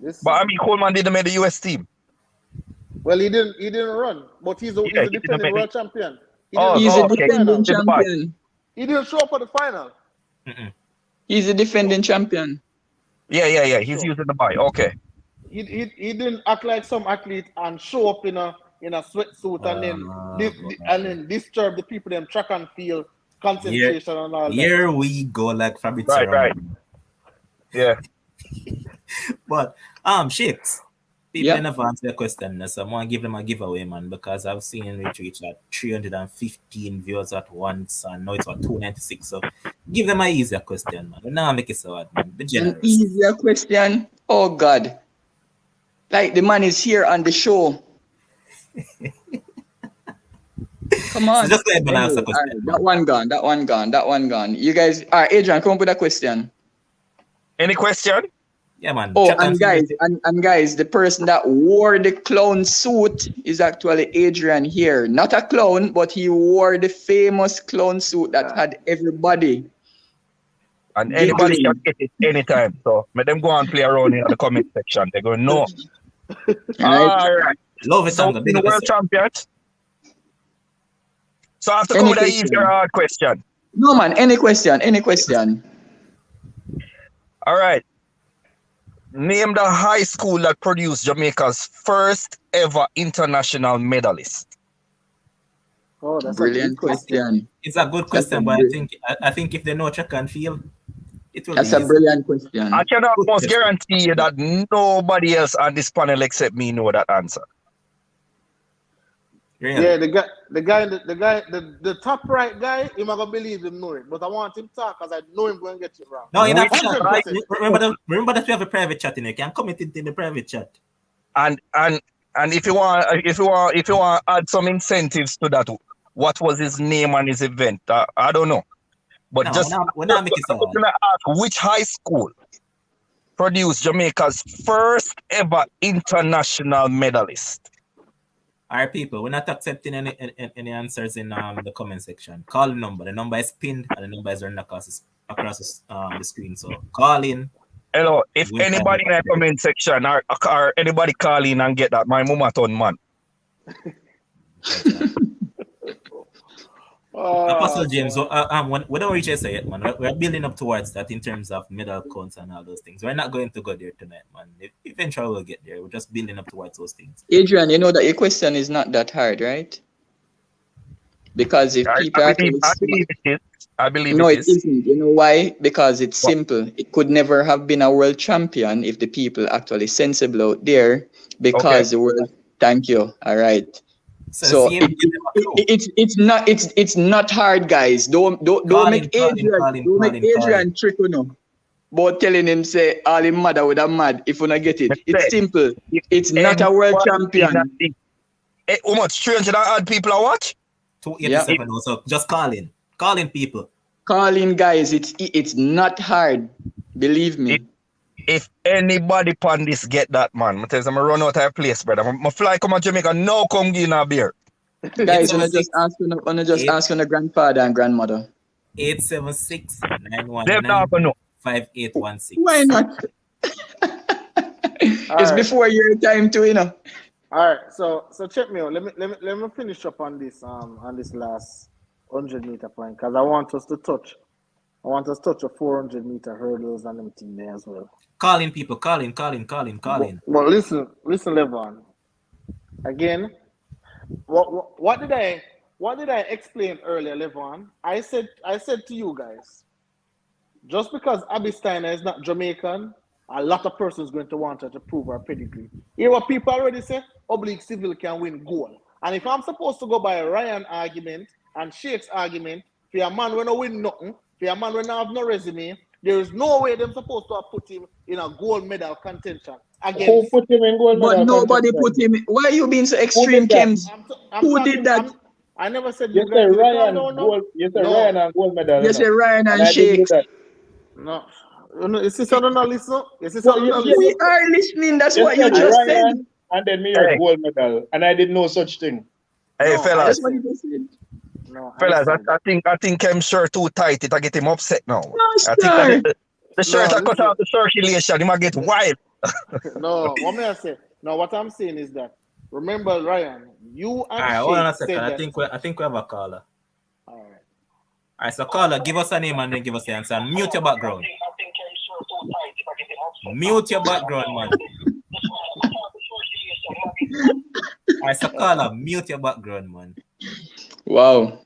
But I mean, Coleman didn't make the US team. Well, he didn't run, but he's a defending world champion. He's a defending champion. He didn't show up for the final. He's a defending champion. Yeah. He's using the bye. Okay. He didn't act like some athlete and show up in a sweatsuit and then disturb the people them track and field concentration and all that. Here we go, like Fabrizio. Right. Yeah. But Shakes, people never answer the question, so I'm gonna give them a giveaway, man, because I've seen it reach like 315 viewers at once, and now it's at 296. So give them an easier question, man. Now make it so hard, man. Be generous. An easier question? Oh God. Like the man is here on the show. Come on. So just let me ask a question. Right, that one gone. You guys, all right, Adrian, come up with a question. Any question? Yeah, man. Oh, and guys, the person that wore the clown suit is actually Adrian here. Not a clown, but he wore the famous clown suit that had everybody. And anybody can get it anytime. So let them go and play around in the comment section. They're going, no. All right. Love it. So, the world champions. So I have to come with an easy or hard question. No, man. Any question. All right. Name the high school that produced Jamaica's first ever international medalist. Oh, that's brilliant question. It's a good question, but I think if they know track and field, it will. That's a brilliant question. I can almost guarantee you that nobody else on this panel except me know that answer. Really? Yeah, the top right guy, you might not believe him know it, but I want him to talk because I know him going to get it wrong. No, in that chat, right? Remember that we have a private chat in there. You can comment it in the private chat. And if you want to add some incentives to that, what was his name and his event? I don't know. But we're not making I'm gonna ask which high school produced Jamaica's first ever international medalist. All right, people, we're not accepting any answers in the comment section. Call the number. The number is pinned and the number is running across the screen. So call in. Hello, if anybody in the comment section or anybody call in and get that, my mama turn man. Apostle James, we don't reach say it, man. We're building up towards that in terms of medal counts and all those things. We're not going to go there tonight, man. Eventually we'll get there. We're just building up towards those things. Adrian, you know that your question is not that hard, right? Because if people I believe it is. I believe no, it it isn't. You know why? Because it's simple. It could never have been a world champion if the people actually sensible out there. Because the world. Thank you. All right. So it's not hard, guys. Don't make Adrian trick you know. But telling him say all him mother with a mad if you not get it. It's simple. It's not a world champion. How much 300 odd people are watch? 287 also. Just calling people. Calling guys, it's not hard. Believe me. If anybody upon this get that, man, I tell you, I'm going to run out of place, brother. My fly come to Jamaica, no come give a beer. Guys, wanna just ask on the grandfather and grandmother. 876 Them 919 not gonna know. 5816. Why not? It's right. before your time too, you know. All right, so check me out. Let me finish up on this last 100-meter point because I want us to touch a 400-meter hurdles and everything there as well. Calling people, calling. But listen, Levon. Again, what did I explain earlier, Levon? I said to you guys, just because Abby Steiner is not Jamaican, a lot of persons going to want her to prove her pedigree. Hear what people already say? Oblique Civil can win gold. And if I'm supposed to go by Ryan argument and Shake's argument, for a man when I win nothing, for a man when I have no resume, there is no way they're supposed to have put him in a gold medal contention. Who put him in gold medal? But nobody put him. Why are you being so extreme, Kems? Who did that? I never said you guys said Ryan gold. You said Ryan and gold medal. You said Ryan and Shakes. No. Is this on the listen? We are listening. That's what you just said. And then me a gold medal, and I did no such thing. Hey, No, fellas. That's what you just said. No, Fellas, I think Kem's shirt too tight. It'll get him upset now. No, I think sir. the shirt No, I cut out the circulation. He might get wild. No, what may I say? No, what I'm saying is that remember, Ryan, you and Alright, hold on a Shake second. said I think we have a caller. All right. Alright, so caller, give us a name and then give us the answer. And mute your background. Mute your background, man. Alright, so caller, mute your background, man. Wow.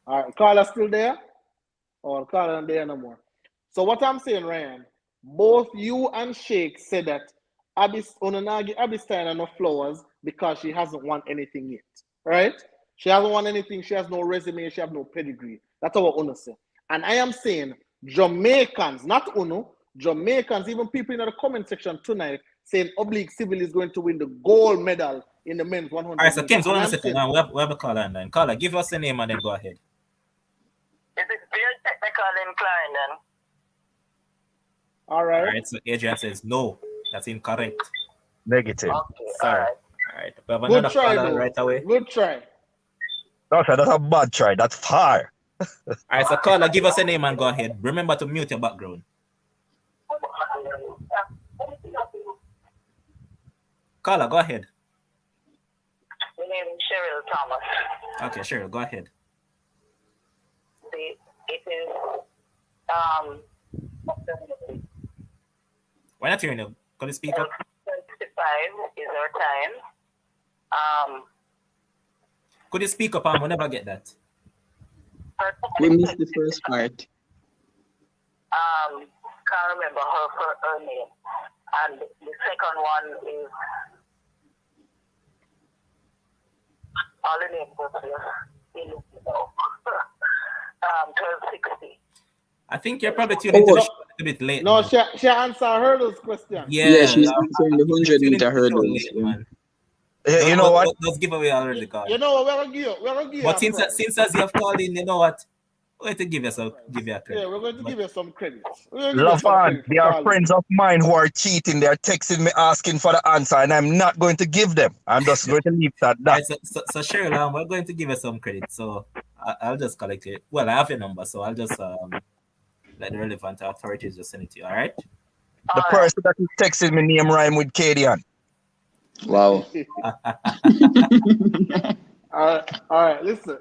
All right, Carla still there? Or Carla not there no more? So what I'm saying, Ryan, both you and Shake said that Abby Steiner no flowers because she hasn't won anything yet, right? She hasn't won anything. She has no resume. She has no pedigree. That's what Uno say. And I am saying Jamaicans, not Uno, Jamaicans, even people in the comment section tonight saying Oblique Civil is going to win the gold medal in the men's 100. Alright, so Kems, hold on a second. Now we have a caller and then caller, give us the name and then go ahead. Is it very technical inclined then? All right. Alright, so Adrian says no. That's incorrect. Negative. Okay, Sorry. all right. Alright, we have Good another try, caller though. right away. Good try. No, sir, that's a bad try. That's far. Alright, so caller, give us a name and go ahead. Remember to mute your background. Caller, go ahead. My name is Cheryl Thomas. Okay, sure, go ahead. It is Why not hearing you? Can you speak up? 25 is our time. Could you speak up and we'll never get that? We missed the first part. Can't remember her name. And the second one is all the names are here. 1260. I think you're probably tuning to the show a bit late. No, man. she answered Hurdles question. Yeah, she's I'm answering the tuning 100-meter to the show hurdles. late, man. You know what? Those giveaway already called. You know what? We're gonna give you. But a since prize. as you have called in, you know what? We're going to give you a credit. Yeah, we're going to give you some credit. Lavan, there are friends of mine who are cheating. They're texting me asking for the answer, and I'm not going to give them. I'm just going to leave that. Right, so Shericka, we're going to give you some credit. So I'll just collect it. Well, I have your number, so I'll just let the relevant authorities just send it to you. All right? The person that is texting me name rhyme with Cadian. Wow. All right, listen.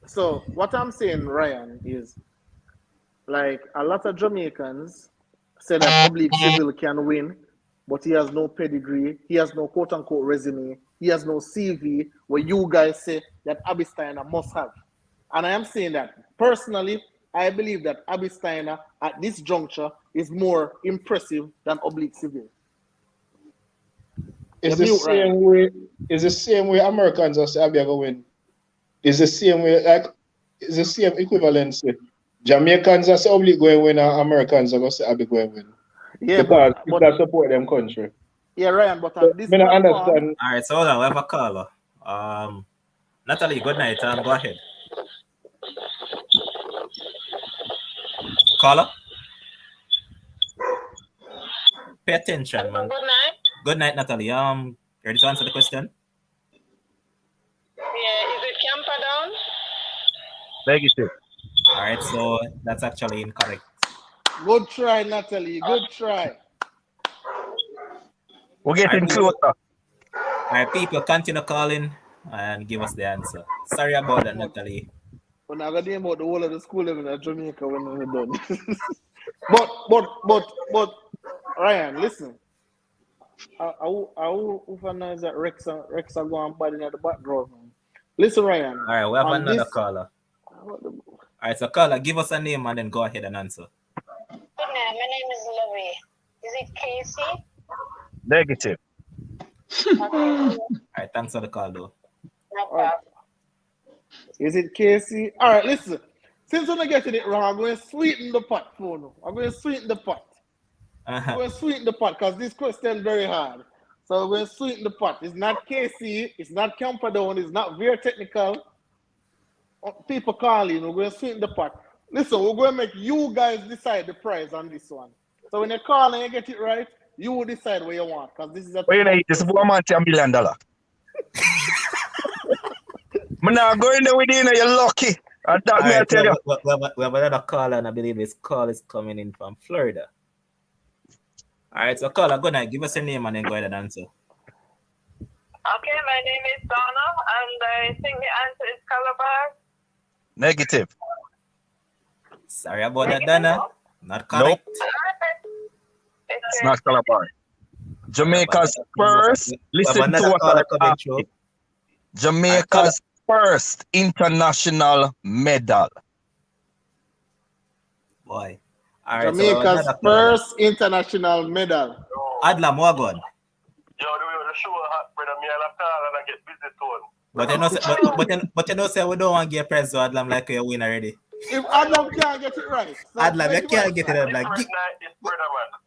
So what I'm saying, Ryan, is like a lot of Jamaicans say that Oblique Civil can win, but he has no pedigree, he has no quote unquote resume, he has no CV where you guys say that Abby Steiner must have. And I am saying that personally, I believe that Abby Steiner at this juncture is more impressive than Oblique Civil. It's the same way Americans are saying Abby are going to win. It's the same way, like, it's the same equivalency. Jamaicans are saying Oblique going to win, and Americans are going to say Abby going to win. Yeah, because people support them country. Yeah, Ryan, but at this I understand. All right, so hold on, we have a caller. Natalie, good night. Go ahead. Caller? Pay attention, man. Good night. Good night, Natalie. Ready to answer the question? Yeah, is it Camperdown? Negative. All right, so that's actually incorrect. Good try, Natalie. Good try. We're getting All closer. right, people, continue calling and give us the answer. Sorry about that, Natalie. We're not gonna name out the whole of the school living in Jamaica when we're done. but Ryan, listen. I know that Rex are going bad in the background, man. Listen, Ryan. All right, we have another caller. All right, so caller, give us a name and then go ahead and answer. Good night. My name is Lovey. Is it Casey? Negative. All right, thanks for the call, though. No problem. Is it Casey? All right, listen. Since I'm not getting it wrong, I'm going to sweeten the pot for now. I'm going to sweeten the pot. I'm going to sweeten the pot because this question is very hard. So I'm going to sweeten the pot. It's not KC. It's not Camperdown. It's not very technical. People calling. We're going to sweeten the pot. Listen, we're going to make you guys decide the price on this one. So when you call and you get it right, you will decide what you want because this is a. Well, you know, this is $1 million. I'm not going there with you, you're lucky. And that All right, I tell you. we have another caller, and I believe this call is coming in from Florida. All right, so caller, go ahead, give us your name and then go ahead and answer. Okay, my name is Donna, and I think the answer is Calabar. Negative. Sorry about that, Donna. Not correct. It's not Calabar. Jamaica's first. Listen to what I'm asking. Jamaica's first international medal. Boy. All right, Jamaica's so first international medal. Adlam, what good? Yo, the way the show hot, brother, me and a call and I get busy tone. But you know, say we don't want to get press to Adlam like you win already. If Adam can't get it right. So Adlam, you can't get it up. Like,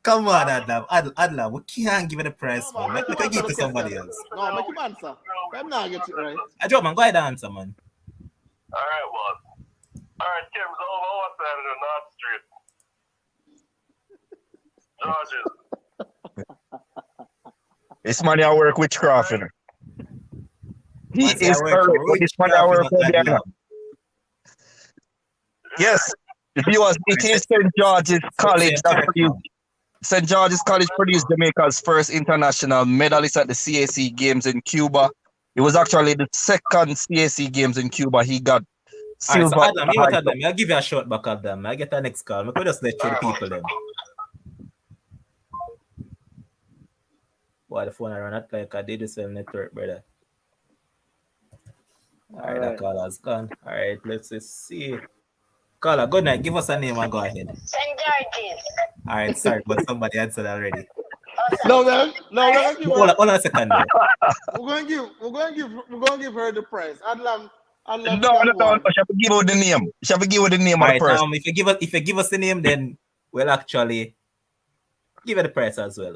come on, Adlam. Adlam, we can't give it a prize, man. We can give it to somebody else. No, make him answer. I'm not get it right. Joe, man, go ahead and answer, man. All right, boss. All right, Kim's over our side of the North Street. Georges. This man I work witchcraft, you know. He is correct. This man I work with the Yes, it is St. George's College that produced. St. George's College produced Jamaica's first international medalist at the CAC Games in Cuba. It was actually the second CAC Games in Cuba. He got silver. All right, so Adam, I'll give you a short back at them. I get the next call. I could just let you the people them. Why the phone around not like I did the same network, brother. All right, that call has gone. All right, let's just see. Caller, good night. Give us a name and go ahead. St. George's. All right, sorry, but somebody answered already. No, man. No, we're gonna give her. Hold on a second. We're gonna give her the prize. Adlam. No. Shall we give her the name? Shall we give her the name of the person? If you give us the name, then we'll actually give her the price as well.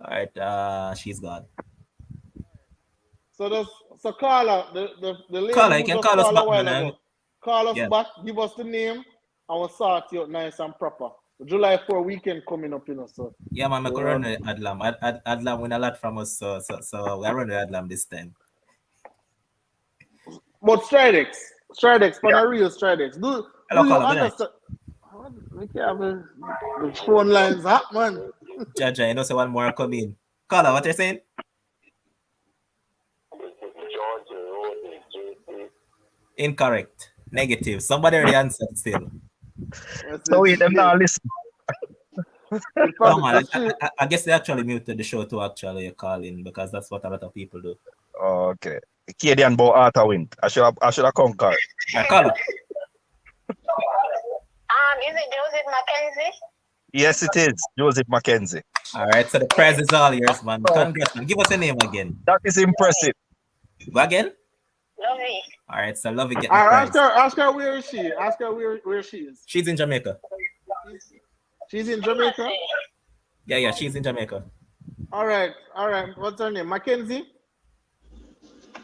All right, she's gone. So Carla, the lady Carla, you can call us back, man. Call us back, give us the name, and we'll sort you out nice and proper. July 4 weekend coming up, you know. So yeah, man, I'm run with Adlam. Adlam win a lot from us, so we're running with Adlam this time. But Stridex, for the real Stridex. Do you understand? We can't have the phone lines up, man. Jaja, you know, so one more come in. Carla, what you saying? Incorrect. Negative. Somebody already answered still. So we them now listen. No, man, I guess they actually muted the show to actually call in because that's what a lot of people do. Okay. Canadian boy Arthur win. I should have conquered. Call her. Is it Joseph Mackenzie? Yes, it is. Joseph Mackenzie. All right, so the prize is all yours, man. Congrats, man. Give us a name again. That is impressive. Go again? Lovey. All right, so Lovey get the prize. Ask her where is she? Ask her where she is. She's in Jamaica. She's in Jamaica? Yeah, she's in Jamaica. All right. What's her name? Mackenzie?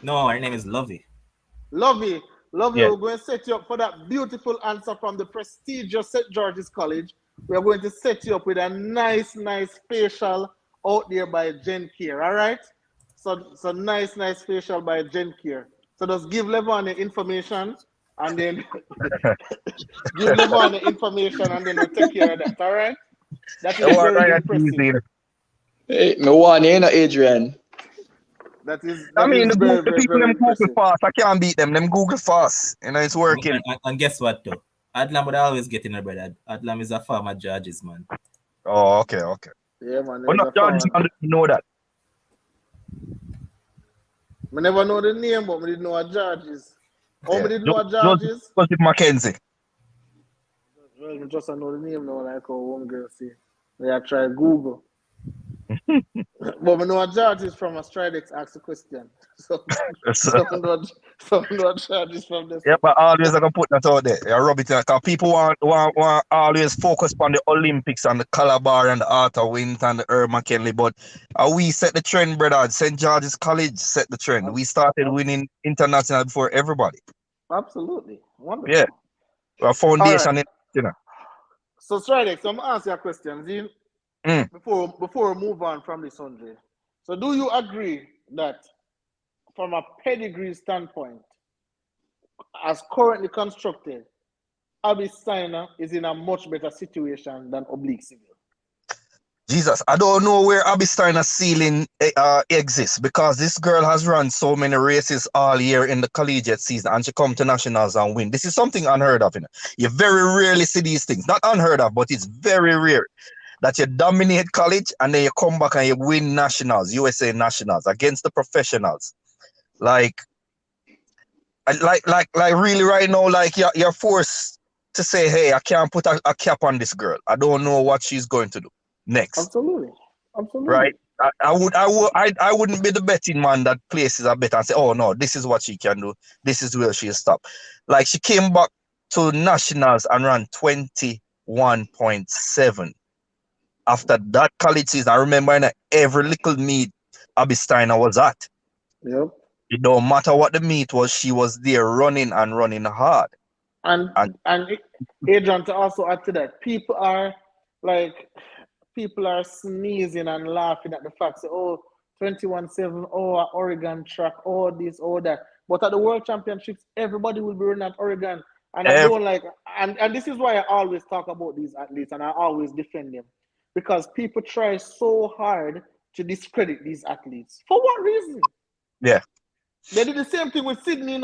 No, her name is Lovey. Lovey. Lovely, Yeah. we're going to set you up for that beautiful answer from the prestigious St. George's College. We're going to set you up with a nice facial out there by Jen Care, all right? So nice facial by Jen Care. So just give Levon the information and then give Levon the information and then we'll take care of that, all right? That is very impressive. Hey, me want you, Adrian. That is I mean, the very, Google people, very them Google impressive. fast. I can't beat them. Them Google fast. It's working. And guess what, though? Adlam would always get in her bread. Adlam is a farmer judges, man. Oh, okay. Yeah, man. But not judges, I don't know that. I never know the name, but I didn't know what judges. Oh, I didn't know what judges. Joseph Mackenzie. Well, I just know the name now, like how one girl say. I try Google. But I know what judges from a Stridex asked the question. So I know what judges from this. Yeah, but always I can put that out there. Yeah, rub it because people want always focus on the Olympics and the Calabar and the Arthur Wint and the Herb McKinley. But we set the trend, brother. St. George's College set the trend. We started winning international before everybody. Absolutely. Wonderful. Yeah. Our foundation, right. So Stridex, I'm gonna ask you a question. Before we move on from this, Andre. So do you agree that from a pedigree standpoint, as currently constructed, Abby Steiner is in a much better situation than Oblique Civil? Jesus, I don't know where Abby Steiner's ceiling exists because this girl has run so many races all year in the collegiate season and she come to nationals and win. This is something unheard of. You very rarely see these things. Not unheard of, but it's very rare that you dominate college and then you come back and you win nationals, USA nationals against the professionals. Like really right now, like you're forced to say, hey, I can't put a cap on this girl. I don't know what she's going to do next. Absolutely. Right? I wouldn't be the betting man that places a bet and say, oh no, this is what she can do. This is where she'll stop. Like she came back to nationals and ran 21.7. After that college season, I remember in every little meet Abby Steiner was at. Yep. It don't matter what the meet was, she was there running hard. And Adrian, to also add to that, people are sneezing and laughing at the fact that 21.7, Oregon track, this, that. But at the World Championships, everybody will be running at Oregon. And I don't and this is why I always talk about these athletes and I always defend them. Because people try so hard to discredit these athletes. For what reason? Yeah. They did the same thing with Sydney,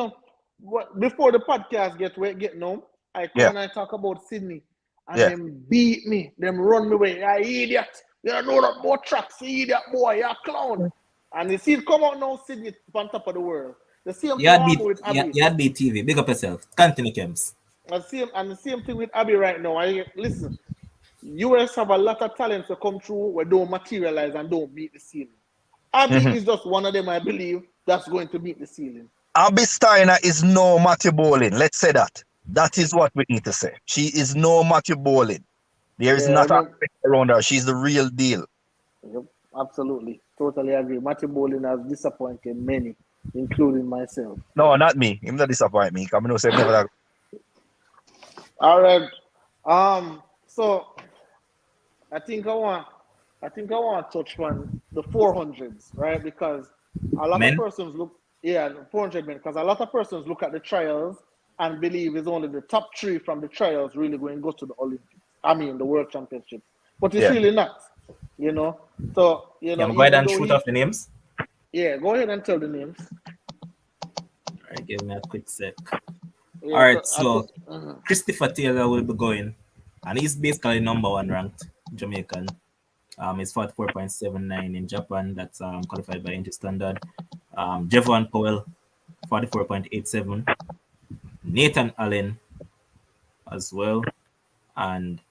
Before the podcast get known, I come and I talk about Sydney. And them beat me. Them run me away. You idiot. You don't know that more tracks. You idiot boy. You a clown. And you see it come out now, Sydney on top of the world. The same thing with Abby. You had beat TV. Big up yourself. Continue, Kems. The same thing with Abby right now. Listen. US have a lot of talents to come through where don't materialize and don't meet the ceiling. Abby is just one of them, I believe, that's going to meet the ceiling. Abby Steiner is no Matthew Bowling. Let's say that. That is what we need to say. She is no Matthew Bowling. There is not a around her. She's the real deal. Yep, absolutely. Totally agree. Matthew Bowling has disappointed many, including myself. No, not me. Him not disappoint me. Come on, say never that. All right. So I think I want to touch on the 400s, right? Because a lot of persons look, 400 men, because a lot of persons look at the trials and believe it's only the top 3 from the trials really going to go to the Olympics. The World Championships. But it's really not, So, go ahead and shoot off the names. Yeah, go ahead and tell the names. All right, give me a quick sec. Yeah, all right, so Christopher Taylor will be going, and he's basically number 1 ranked Jamaican. He's 44.79 in Japan. That's qualified by English standard. Javon Powell, 44.87. Nathan Allen as well, and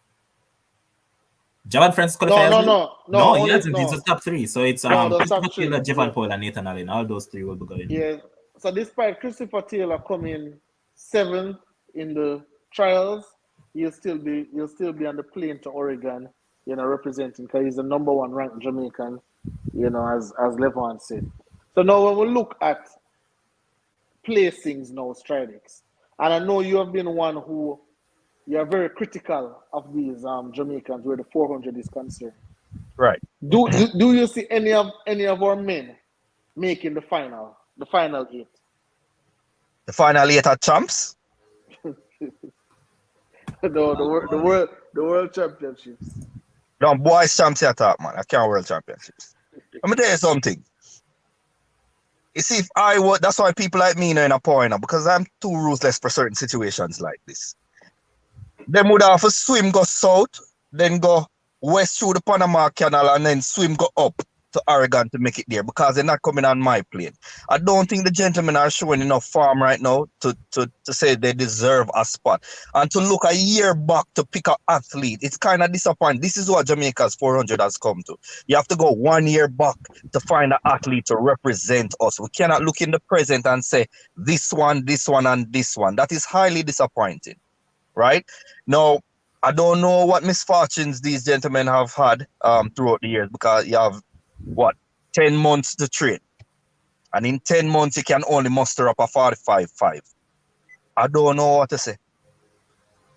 Javon Francis qualified. No, he hasn't. He's the top 3. So it's Christopher Taylor, Javon Powell, and Nathan Allen. All those 3 will be going. Yeah. So despite Christopher Taylor coming 7th in the trials, he'll still be on the plane to Oregon, representing, because he's the number 1 ranked Jamaican, as Levon said. So now when we look at placings now, Stridex. And I know you have been one who you are very critical of these Jamaicans where the 400 is concerned. Right. Do you see any of our men making the final 8? The final 8 are champs? No, the world championships. No, boys champs here talk, man. I can't world championships. Let me tell you something. You see, if I would, that's why people like me in a point, because I'm too ruthless for certain situations like this. Them would have to swim go south, then go west through the Panama Canal, and then swim go up to Oregon to make it there, because they're not coming on my plane. I don't think the gentlemen are showing enough farm right now to say they deserve a spot. And to look a year back to pick an athlete, it's kind of disappointing. This is what Jamaica's 400 has come to. You have to go 1 year back to find an athlete to represent us. We cannot look in the present and say this one, and this one. That is highly disappointing, right? Now, I don't know what misfortunes these gentlemen have had throughout the years, because you have 10 months to train, and in 10 months you can only muster up a 45.5. I don't know what to say.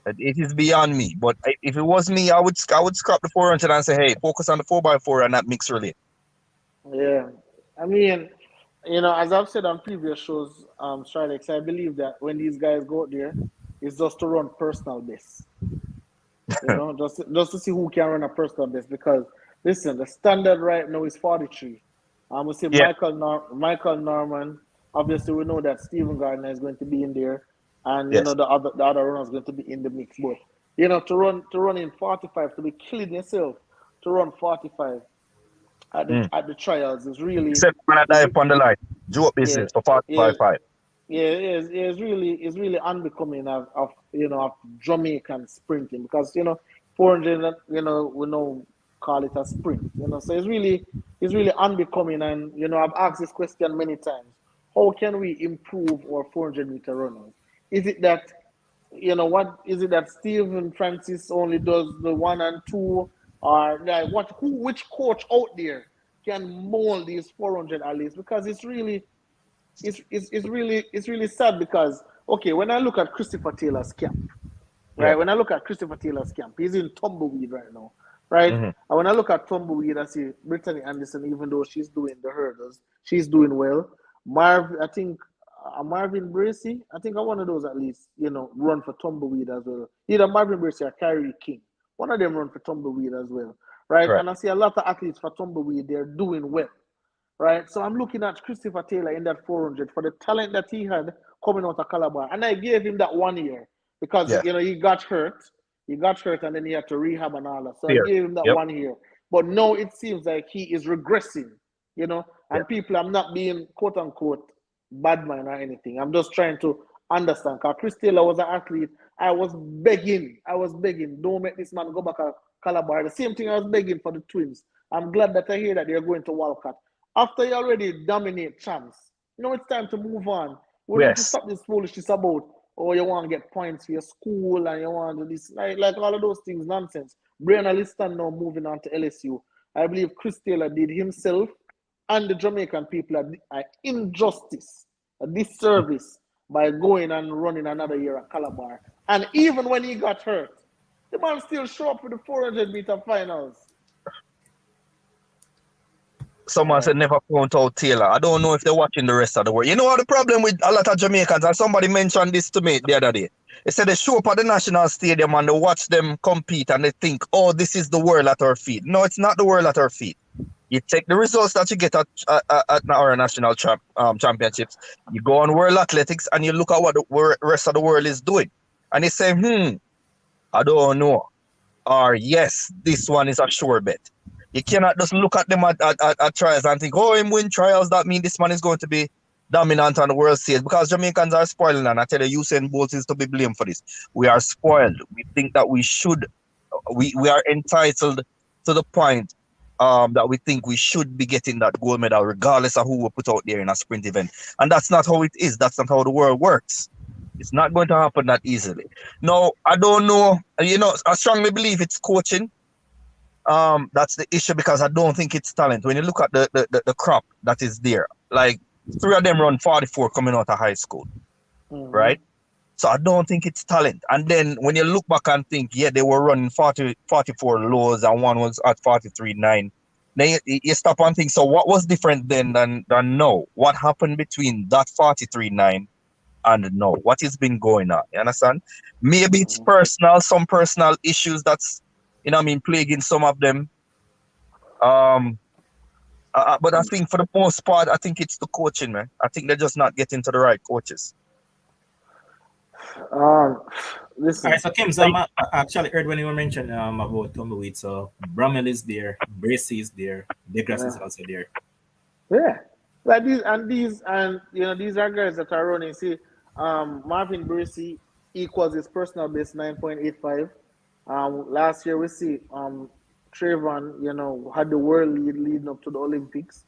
It is beyond me. But if it was me, I would scrap the 400 and say, hey, focus on the 4x4 and that mixed relay. Yeah, I mean, as I've said on previous shows, Stridex, I believe that when these guys go out there, it's just to run personal best. Just to see who can run a personal best, because listen, the standard right now is 43. We see Michael Norman. Obviously, we know that Stephen Gardner is going to be in there, and yes. the other runners going to be in the mix. But to run in 45, to be killing yourself, to run 45 at the trials is really. Except when I die on the line, do up business for 45.5. Yeah, it's really unbecoming of Jamaican sprinting, because 400 we know call it a sprint, so it's really unbecoming. And I've asked this question many times: how can we improve our 400-meter runners? Is it that that Stephen Francis only does the 1 and 2, or like which coach out there can mold these 400 athletes? Because it's really sad, because when I look at Christopher Taylor's camp, right? When I look at Christopher Taylor's camp, he's in tumbleweed right now, right? And when I look at tumbleweed, I see Brittany Anderson, even though she's doing the hurdles, she's doing well. Marvin Bracey, I think one of those at least, run for tumbleweed as well. Either Marvin Bracey or Kyrie King, one of them run for tumbleweed as well, right? And I see a lot of athletes for tumbleweed, they're doing well. Right, so I'm looking at Christopher Taylor in that 400 for the talent that he had coming out of Calabar, and I gave him that 1 year because he got hurt, and then he had to rehab and all that. So I gave him that 1 year, but now it seems like he is regressing, and people, I'm not being quote unquote bad man or anything. I'm just trying to understand, because Chris Taylor was an athlete. I was begging, don't make this man go back to Calabar. The same thing I was begging for the Twins. I'm glad that I hear that they're going to Walcott. After you already dominate champs, it's time to move on. We need to stop this foolishness about, you want to get points for your school and you want to do this, like all of those things, nonsense. Brianna Liston now moving on to LSU. I believe Chris Taylor did himself and the Jamaican people an injustice, a disservice, by going and running another year at Calabar. And even when he got hurt, the man still show up for the 400-meter finals. Someone said never count out Taylor. I don't know if they're watching the rest of the world. You know what the problem with a lot of Jamaicans, and somebody mentioned this to me the other day. They said they show up at the national stadium and they watch them compete and they think, oh, this is the world at our feet. No, it's not the world at our feet. You take the results that you get at our national championships, you go on World Athletics and you look at what the rest of the world is doing. And you say, I don't know. Or yes, this one is a sure bet. You cannot just look at them at trials and think, oh, him win trials, that means this man is going to be dominant on the world stage, because Jamaicans are spoiled. And I tell you, Usain Bolt is to be blamed for this. We are spoiled. We think that we are entitled to the point that we think we should be getting that gold medal regardless of who we put out there in a sprint event. And that's not how it is. That's not how the world works. It's not going to happen that easily. No, I don't know. I strongly believe it's coaching. That's the issue, because I don't think it's talent. When you look at the crop that is there, like 3 of them run 44 coming out of high school, right? So I don't think it's talent. And then when you look back and think, yeah, they were running 44 lows and one was at 43.9. Then you stop and think, so what was different then than now? What happened between that 43.9 and now? What has been going on? You understand? Maybe it's personal, some personal issues that's, plaguing some of them. But I think for the most part, I think it's the coaching, man. I think they're just not getting to the right coaches. All Listen. right, so Kim, I actually heard when you were mentioning about tumbleweed. So Brummel is there, Bracy is there, DeGrasse is also there. Yeah, like these these are guys that are running. See, Marvin Bracy equals his personal best 9.85. Last year we see Trayvon, had the world lead leading up to the Olympics.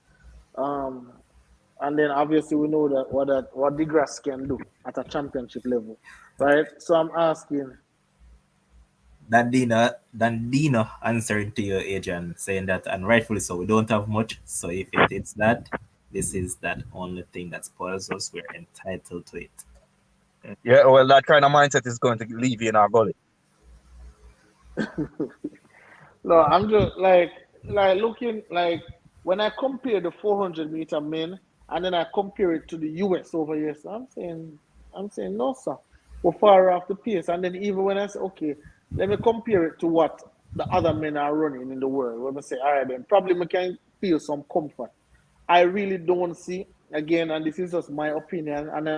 And then obviously we know that what DeGrasse can do at a championship level, right? So I'm asking. Dandino answering to your agent saying that, and rightfully so, we don't have much. So if it's that, this is that only thing that spoils us. We're entitled to it. Yeah, well, that kind of mindset is going to leave you in our gully. No, I'm just like looking like when I compare the 400-meter men and then I compare it to the US over here. So I'm saying no, sir. We're far off the pace. And then even when I say, okay, let me compare it to what the other men are running in the world. When I say, all right, then probably we can feel some comfort. I really don't see again, and this is just my opinion, and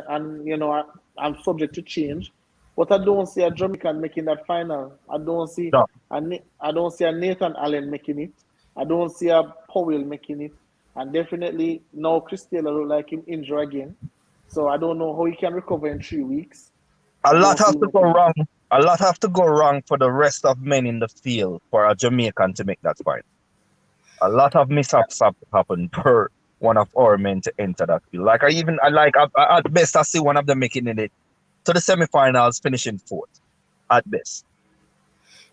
I'm subject to change. But I don't see a Jamaican making that final. I don't see No. I don't see a Nathan Allen making it. I don't see a Powell making it. And definitely now Chris Taylor look like him injured again. So I don't know how he can recover in 3 weeks. A I lot don't see have him to go making it. wrong. A lot have to go wrong for the rest of men in the field for a Jamaican to make that final. A lot of mishaps have happened per one of our men to enter that field. At best I see one of them making it to the semifinals, finishing fourth. At best.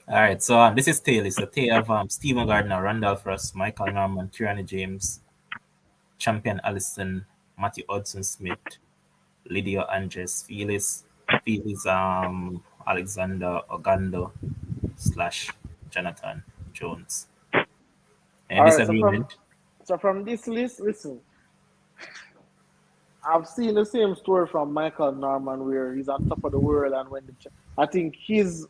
All right, so this is Taylor. So Taylor have Stephen Gardner, Randolph Ross, Michael Norman, Kieran James, Champion Allison, Matthew Hudson Smith, Lydia Andres, Felix Alexander Ogando / Jonathan Jones. All Any right, disagreement? so from this list, listen, I've seen the same story from Michael Norman where he's on top of the world and I think he's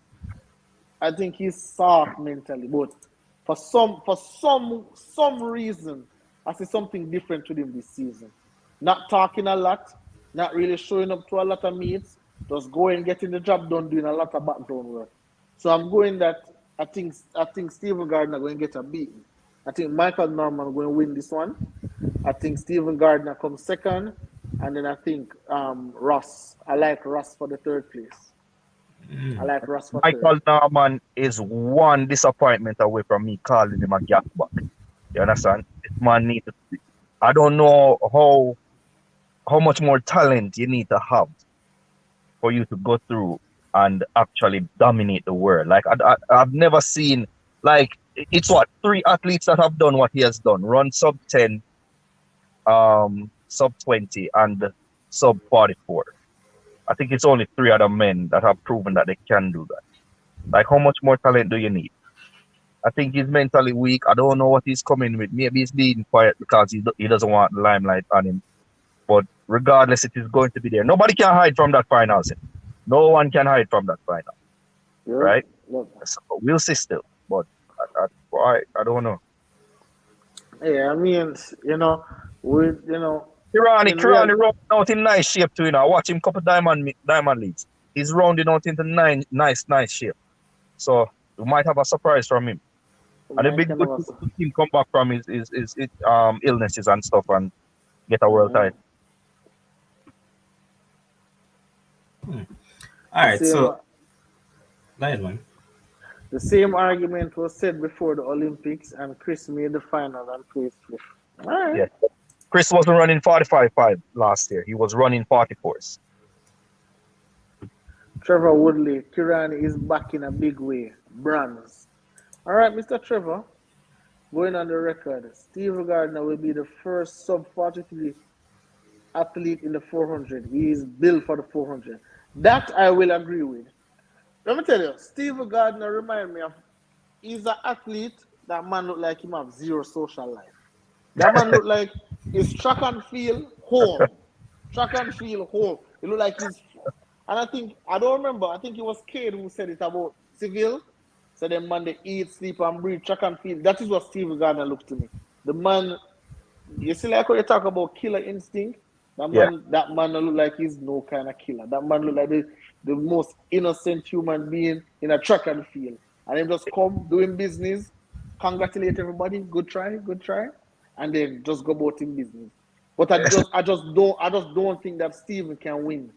soft mentally, but for some reason, I see something different with him this season. Not talking a lot, not really showing up to a lot of meets, just going getting the job done, doing a lot of background work. So I'm going that I think Stephen Gardner going to get a beating. I think Michael Norman going to win this one. I think Stephen Gardner comes second, and then I think Ross. I like Ross for the third place. I like Ross for third. Michael Norman is one disappointment away from me calling him a gap back. You understand? This man needs to, I don't know how much more talent you need to have for you to go through and actually dominate the world. Like I've never seen, like, it's what, 3 athletes that have done what he has done: run sub 10, sub 20, and sub 44. I think it's only 3 other men that have proven that they can do that. Like, how much more talent do you need? I think he's mentally weak. I don't know what he's coming with. Maybe he's being quiet because he doesn't want the limelight on him. But regardless, it is going to be there. Nobody can hide from that final. No one can hide from that final. Yeah. Right? Look. So we'll see still. But I don't know. Yeah, I mean, Kirani rounding out in nice shape too. I watch him couple diamond leagues. He's rounding out into nice shape. So we might have a surprise from him. And it'd be good to see him come back from his illnesses and stuff and get a world title. All right, so go ahead, man. The same argument was said before the Olympics, and Chris made the final and placed fifth. All right. Yeah. Chris wasn't running 45.5 last year. He was running 44s. Trevor Woodley, Kirani is back in a big way. Bronze. All right, Mr. Trevor, going on the record, Steve Gardner will be the first sub 43 athlete in the 400. He is built for the 400. That I will agree with. Let me tell you, Steve Gardner remind me of, he's an athlete, that man look like him have zero social life. That man look like his track and field home. Track and field home. It look like he's, and I don't remember, I think it was Cade who said it about Civil. So then man, they eat, sleep, and breathe, track and field. That is what Steve Gardner looked to me. The man, you see, like when you talk about killer instinct, Yeah. that man look like he's no kind of killer. That man look like the most innocent human being in a track and field. And him just come doing business, congratulate everybody, good try, and then just go about in business. But I just don't think that Steven can win.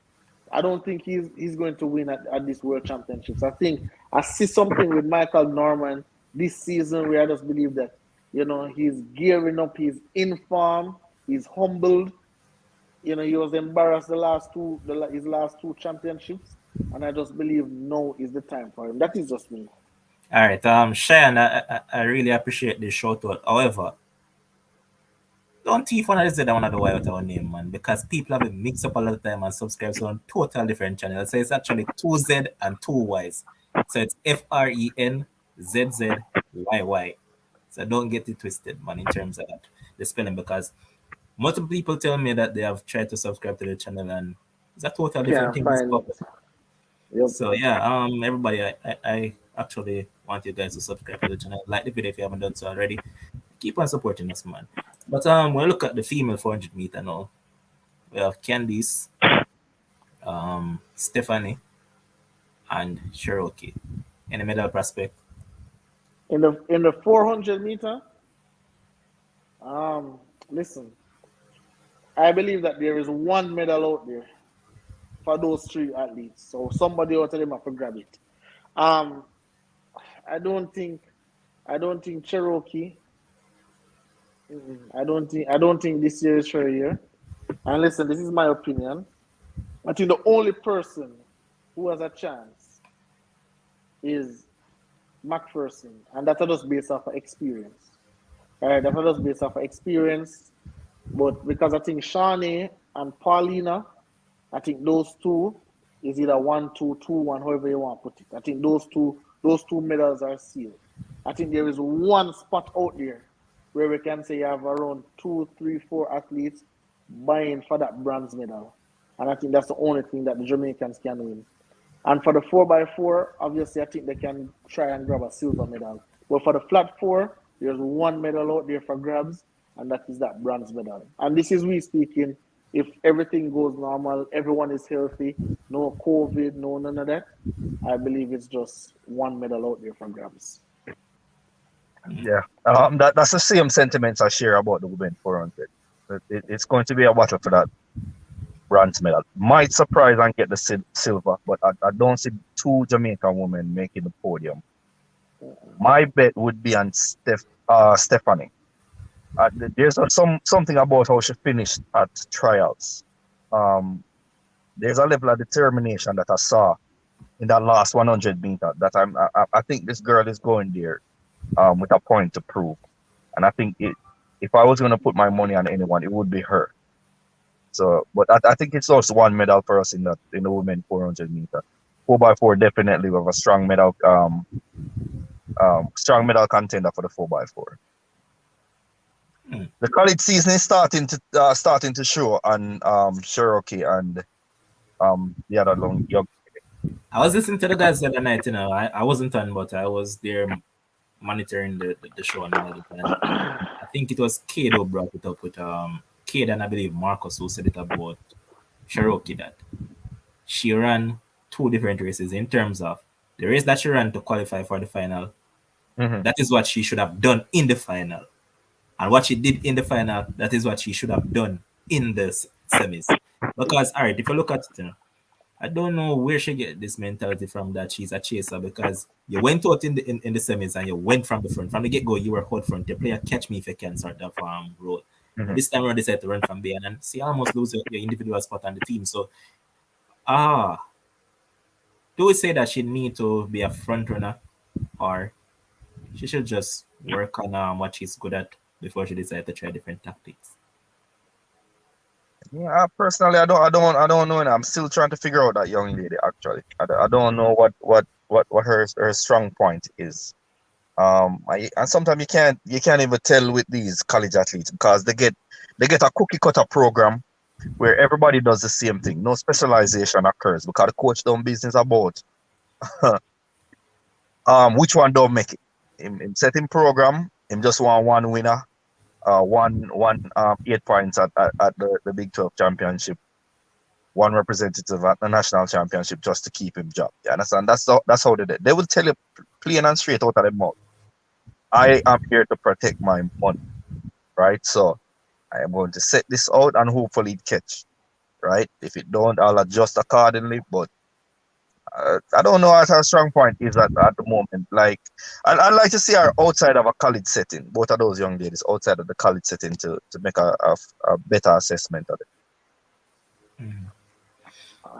I don't think he's going to win at this World Championships. I think I see something with Michael Norman this season where I just believe that, you know, he's gearing up, he's in form, he's humbled. You know, he was embarrassed his last two championships, and I just believe now is the time for him. That is just me. All right, Cheyenne, I really appreciate this shout out. However, don't thief one of the one of the why out our name, man, because people have it mixed up a lot of time and subscribe to on total different channels. So it's actually 2Z and 2Ys. So it's FRENZZYY. So don't get it twisted, man, in terms of that, the spelling, because multiple people tell me that they have tried to subscribe to the channel and it's a total different Can't thing. find it. Yep. So yeah, everybody, I actually want you guys to subscribe to the channel, like the video if you haven't done so already. Keep on supporting us, man. But when we look at the female 400 meter now, we have Candice, Stephanie, and Cherokee. Any medal prospect? In the 400 meter, listen, I believe that there is one medal out there for those three athletes. So somebody out of them have to grab it. I don't think Cherokee. I don't think this year is for a year. And listen, this is my opinion. I think the only person who has a chance is McPherson, and that's just based off of experience. All right, that's just based off of experience. But because I think Shawnee and Paulina, I think those two is either 1, 2, 2, 1, however you want to put it. I think those two medals are sealed. I think there is one spot out there where we can say you have around 2, 3, 4 athletes vying for that bronze medal. And I think that's the only thing that the Jamaicans can win. And for the 4x4, obviously, I think they can try and grab a silver medal. But for the flat 4, there's one medal out there for grabs, and that is that bronze medal. And this is we speaking, if everything goes normal, everyone is healthy, no COVID, no none of that, I believe it's just one medal out there for grabs. Yeah, that's the same sentiments I share about the women 400. It's going to be a battle for that bronze medal. Might surprise and get the silver, but I don't see two Jamaican women making the podium. My bet would be on Stephanie. There's something about how she finished at trials. There's a level of determination that I saw in that last 100 meter that I think this girl is going there with a point to prove. And I think if I was going to put my money on anyone, it would be her. So, but I think it's also one medal for us in the women 400 meter. 4x4 definitely with a strong medal contender for the 4x4. The college season is starting to show on Cherokee and the other young. I was listening to the guys the other night. You know, I wasn't on, but I was there monitoring the show and all the time. I think it was Cade who brought it up with Cade and I believe Marcus who said it about Cherokee, that she ran two different races in terms of the race that she ran to qualify for the final. Mm-hmm. That is what she should have done in the final. And what she did in the final, that is what she should have done in the semis. Because, all right, if you look at it, you know, I don't know where she get this mentality from that she's a chaser, because you went out in the semis and you went from the front. From the get-go, you were hot front. You play a catch me if you can sort of role. Mm-hmm. This time around, they decided to run from behind and see almost lose your individual spot on the team. So, do we say that she need to be a front runner, or she should just work on what she's good at before she decides to try different tactics? Yeah, personally, I don't know. I'm still trying to figure out that young lady. Actually, I don't know what her strong point is. And sometimes you can't even tell with these college athletes because they get a cookie cutter program where everybody does the same thing. No specialization occurs because the coach don't business about which one don't make it. In setting program, him just want one winner, one 8 points at the Big 12 championship, one representative at the national championship just to keep him job. You understand? That's how they did. They will tell you plain and straight out of their mouth. I am here to protect my money, right? So I am going to set this out and hopefully it catch, right? If it don't, I'll adjust accordingly. But I don't know what her strong point is at the moment. Like, I'd like to see her outside of a college setting, both of those young ladies outside of the college setting to make a better assessment of it.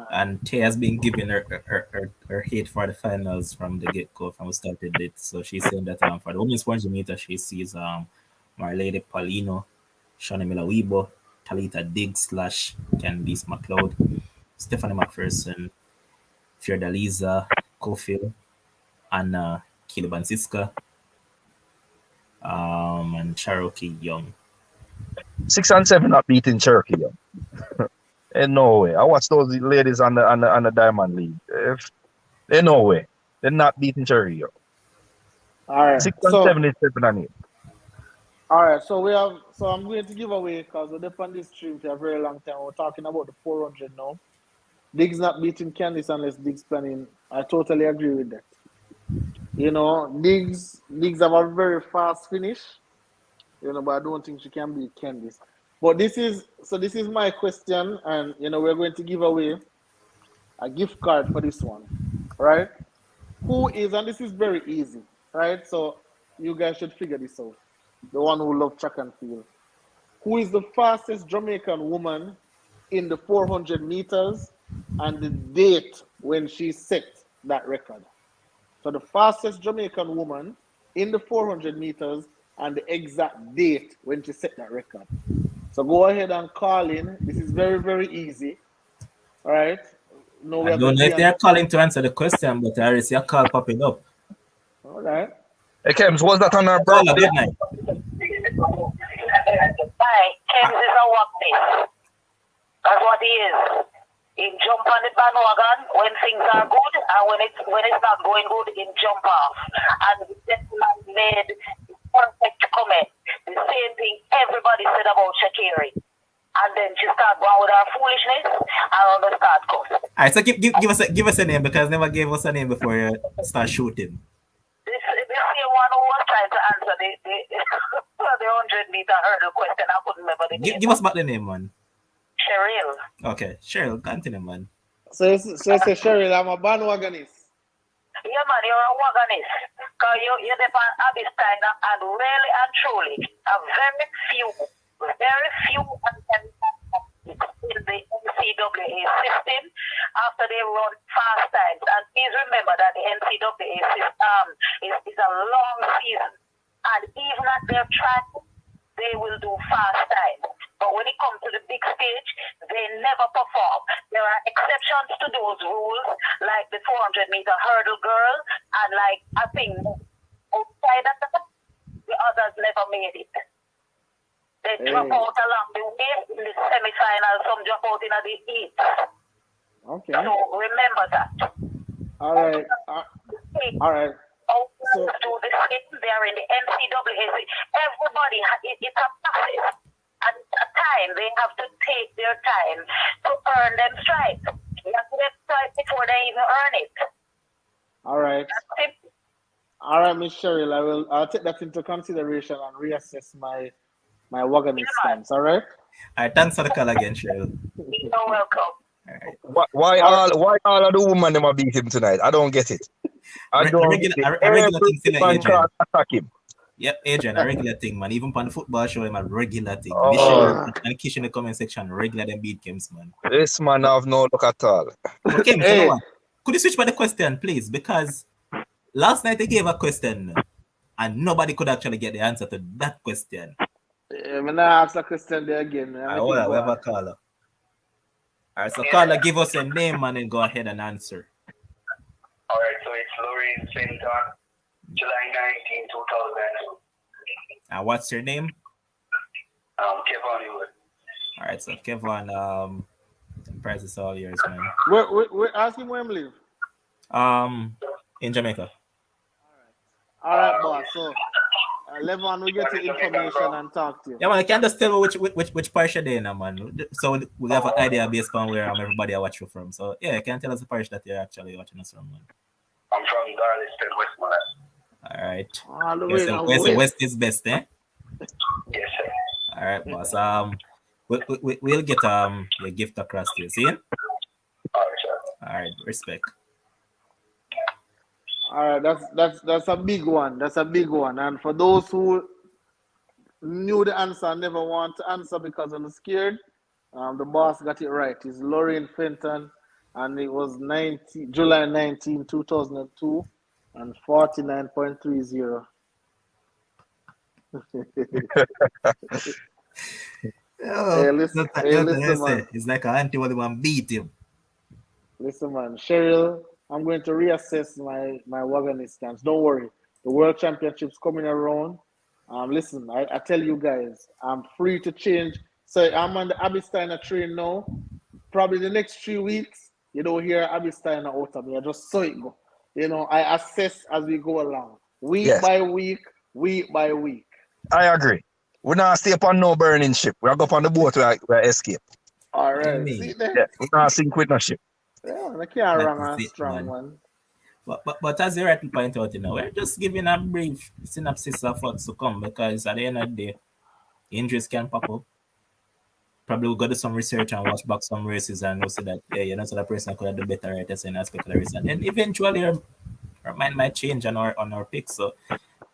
And Tay has been giving her hate for the finals from the get go from we started it. So she's saying that for the women's 400 meter she sees Marlene Paulino, Shauna Miller Weibo, Talita Diggs / Candice McLeod, Stephanie McPherson, Fiordaliza Cofield, Anna Kilibansiska, and Cherokee Young. 6 and 7 not beating Cherokee, yo. Ain't no way. I watched those ladies on the Diamond League. Ain't no way. They're not beating Cherokee, yo. All right. 6 and 7 is 7 and 8. All right. So I'm going to give away because we're up on this stream for a very long time. We're talking about the 400 now. Diggs not beating Candice unless Diggs planning. I totally agree with that. You know, Diggs have a very fast finish. You know, but I don't think she can beat Candice. But this is my question, and you know, we're going to give away a gift card for this one, right? Who is, and this is very easy, right? So you guys should figure this out. The one who loves track and field. Who is the fastest Jamaican woman in the 400 meters and the date when she set that record? So the fastest Jamaican woman in the 400 meters and the exact date when she set that record. So go ahead and call in. This is very, very easy. All right. No, I don't know if they're calling to answer the question, but I already see a call popping up. All right. Hey, Kems, was that on her birthday? Good night. Hi, Kems is a work this. That's what he is. He jump on the bandwagon when things are good, and when it's not going good, he jump off. And the gentleman made the perfect comment. The same thing everybody said about Shakiri. And then she start going with her foolishness and on the start course. Alright, so give us a name because never gave us a name before you start shooting. This same one who was trying to answer the 100-meter hurdle question. I couldn't remember the name. Give us back the name, man. Cheryl. Okay, Cheryl, continue, man. So say Cheryl, I'm a bandwagonist. Yeah, man, you're a wagonist. Because you're the Abby Steiner, and really and truly, a very few in the NCAA system after they run fast times. And please remember that the NCAA system is a long season. And even at their track, they will do fast times. But when it comes to the big stage, they never perform. There are exceptions to those rules, like the 400-meter hurdle girl, and like I think outside of that, the others never made it. They drop out along the way in the semi-final, some drop out in the eighth. Okay. So remember that. All right. All right. So, they're in the NCAA. Everybody, it's a process. At a time, they have to take their time to earn them stripes. They have to get stripes before they even earn it. All right. All right, Miss Cheryl, I'll take that into consideration and reassess my wagonist stance. All right. All right. Thanks for the call again, Cheryl. You're welcome. All right. Why all of the women them are beat him tonight? I don't get it. I don't get it. A regular thing, Adrian. Attack him. Yep, Adrian, a regular thing, man. Even on the football show, I'm a regular thing. Oh. Michelle and Kish in the comment section, regular them beat Kems, man. This man have no look at all. But Kems, you know what? Could you switch by the question, please? Because last night they gave a question and nobody could actually get the answer to that question. I'm going to ask the question there again. We have a caller. All right, so caller, give us a name and then go ahead and answer. All right, so it's Lorraine Center, July 19, 2002. And what's your name? Kevin Wood. All right, so Kevin, Pryce is all yours, man. We're asking where him live. In Jamaica. All right, boss. So, Levon, we get the information and talk to you. Yeah, man, I can just tell me which parish you're in, man. So we have an idea based on where everybody are watching from. So yeah, you can tell us the parish that you're actually watching us from, man. I'm from Darlington, Westmoreland. All right. West is best, eh? Yes, sir. All right, boss. We'll get your gift across to you. See? All right, sir. All right, respect. All right, that's a big one. That's a big one. And for those who knew the answer and never want to answer because I'm scared, the boss got it right. It's Lorraine Fenton, and it was July 19, 2002, and 49.30. Hey, listen, man. It's like an anti one beat him. Listen, man. Cheryl, I'm going to reassess my wagon stance. Don't worry. The World Championships coming around. Listen, I tell you guys, I'm free to change. So I'm on the Abby Steiner train now. Probably the next 3 weeks, you don't hear Abby Steiner out of me. I just saw it go. You know, I assess as we go along. Week by week, week by week. I agree. We're not stay upon no burning ship. We're go on the boat where escape. All right. See there? Yeah, we're not sink with no ship. Yeah, I can't run a strong one. But as you rightly point out, we're just giving a brief synopsis of what's to come, because at the end of the day, injuries can pop up. Probably we'll go do some research and watch back some races and we'll see that, so that person could have done better at this and aspect of the race. And then eventually our mind might change on our pick. So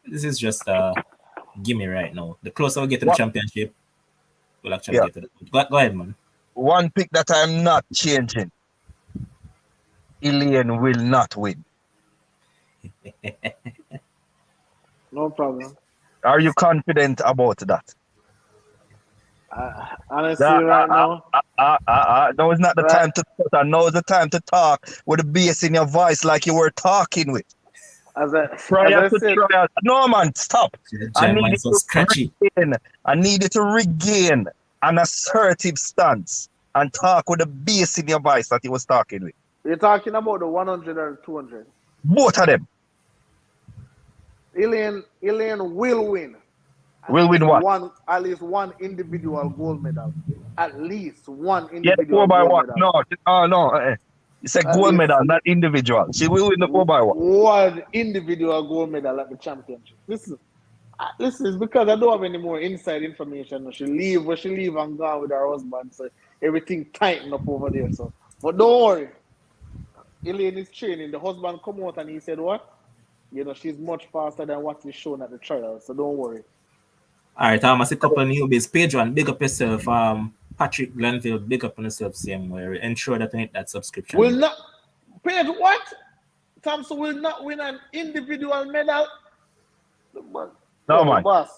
this is just a gimme right now. The closer we get to the championship, we'll actually get to the... Go ahead, man. One pick that I'm not changing. Elaine will not win. No problem. Are you confident about that? Honestly, right now... No, it's not the time to talk. Now is the time to talk with the bass in your voice like you were talking with. No, man, stop. I need you to regain an assertive stance and talk with the bass in your voice that you was talking with. You're talking about the 100 or 200? Both of them. Elaine will win. Will win what? At least one individual gold medal. At least one individual gold medal. No. It's a gold medal, not individual. She will win the 4x1. One individual gold medal at the championship. Listen, it's because I don't have any more inside information. She leave and gone with her husband, so everything tightened up over there. So, but don't worry. Elaine is training. The husband come out and he said, what? She's much faster than what is shown at the trial, so don't worry. All right, I see a couple of newbies. Page one, big up yourself. Patrick Glenville, big up on yourself, same way. Ensure that you hit that subscription. Will not, Page, what? Thompson will not win an individual medal? No, man. Boss,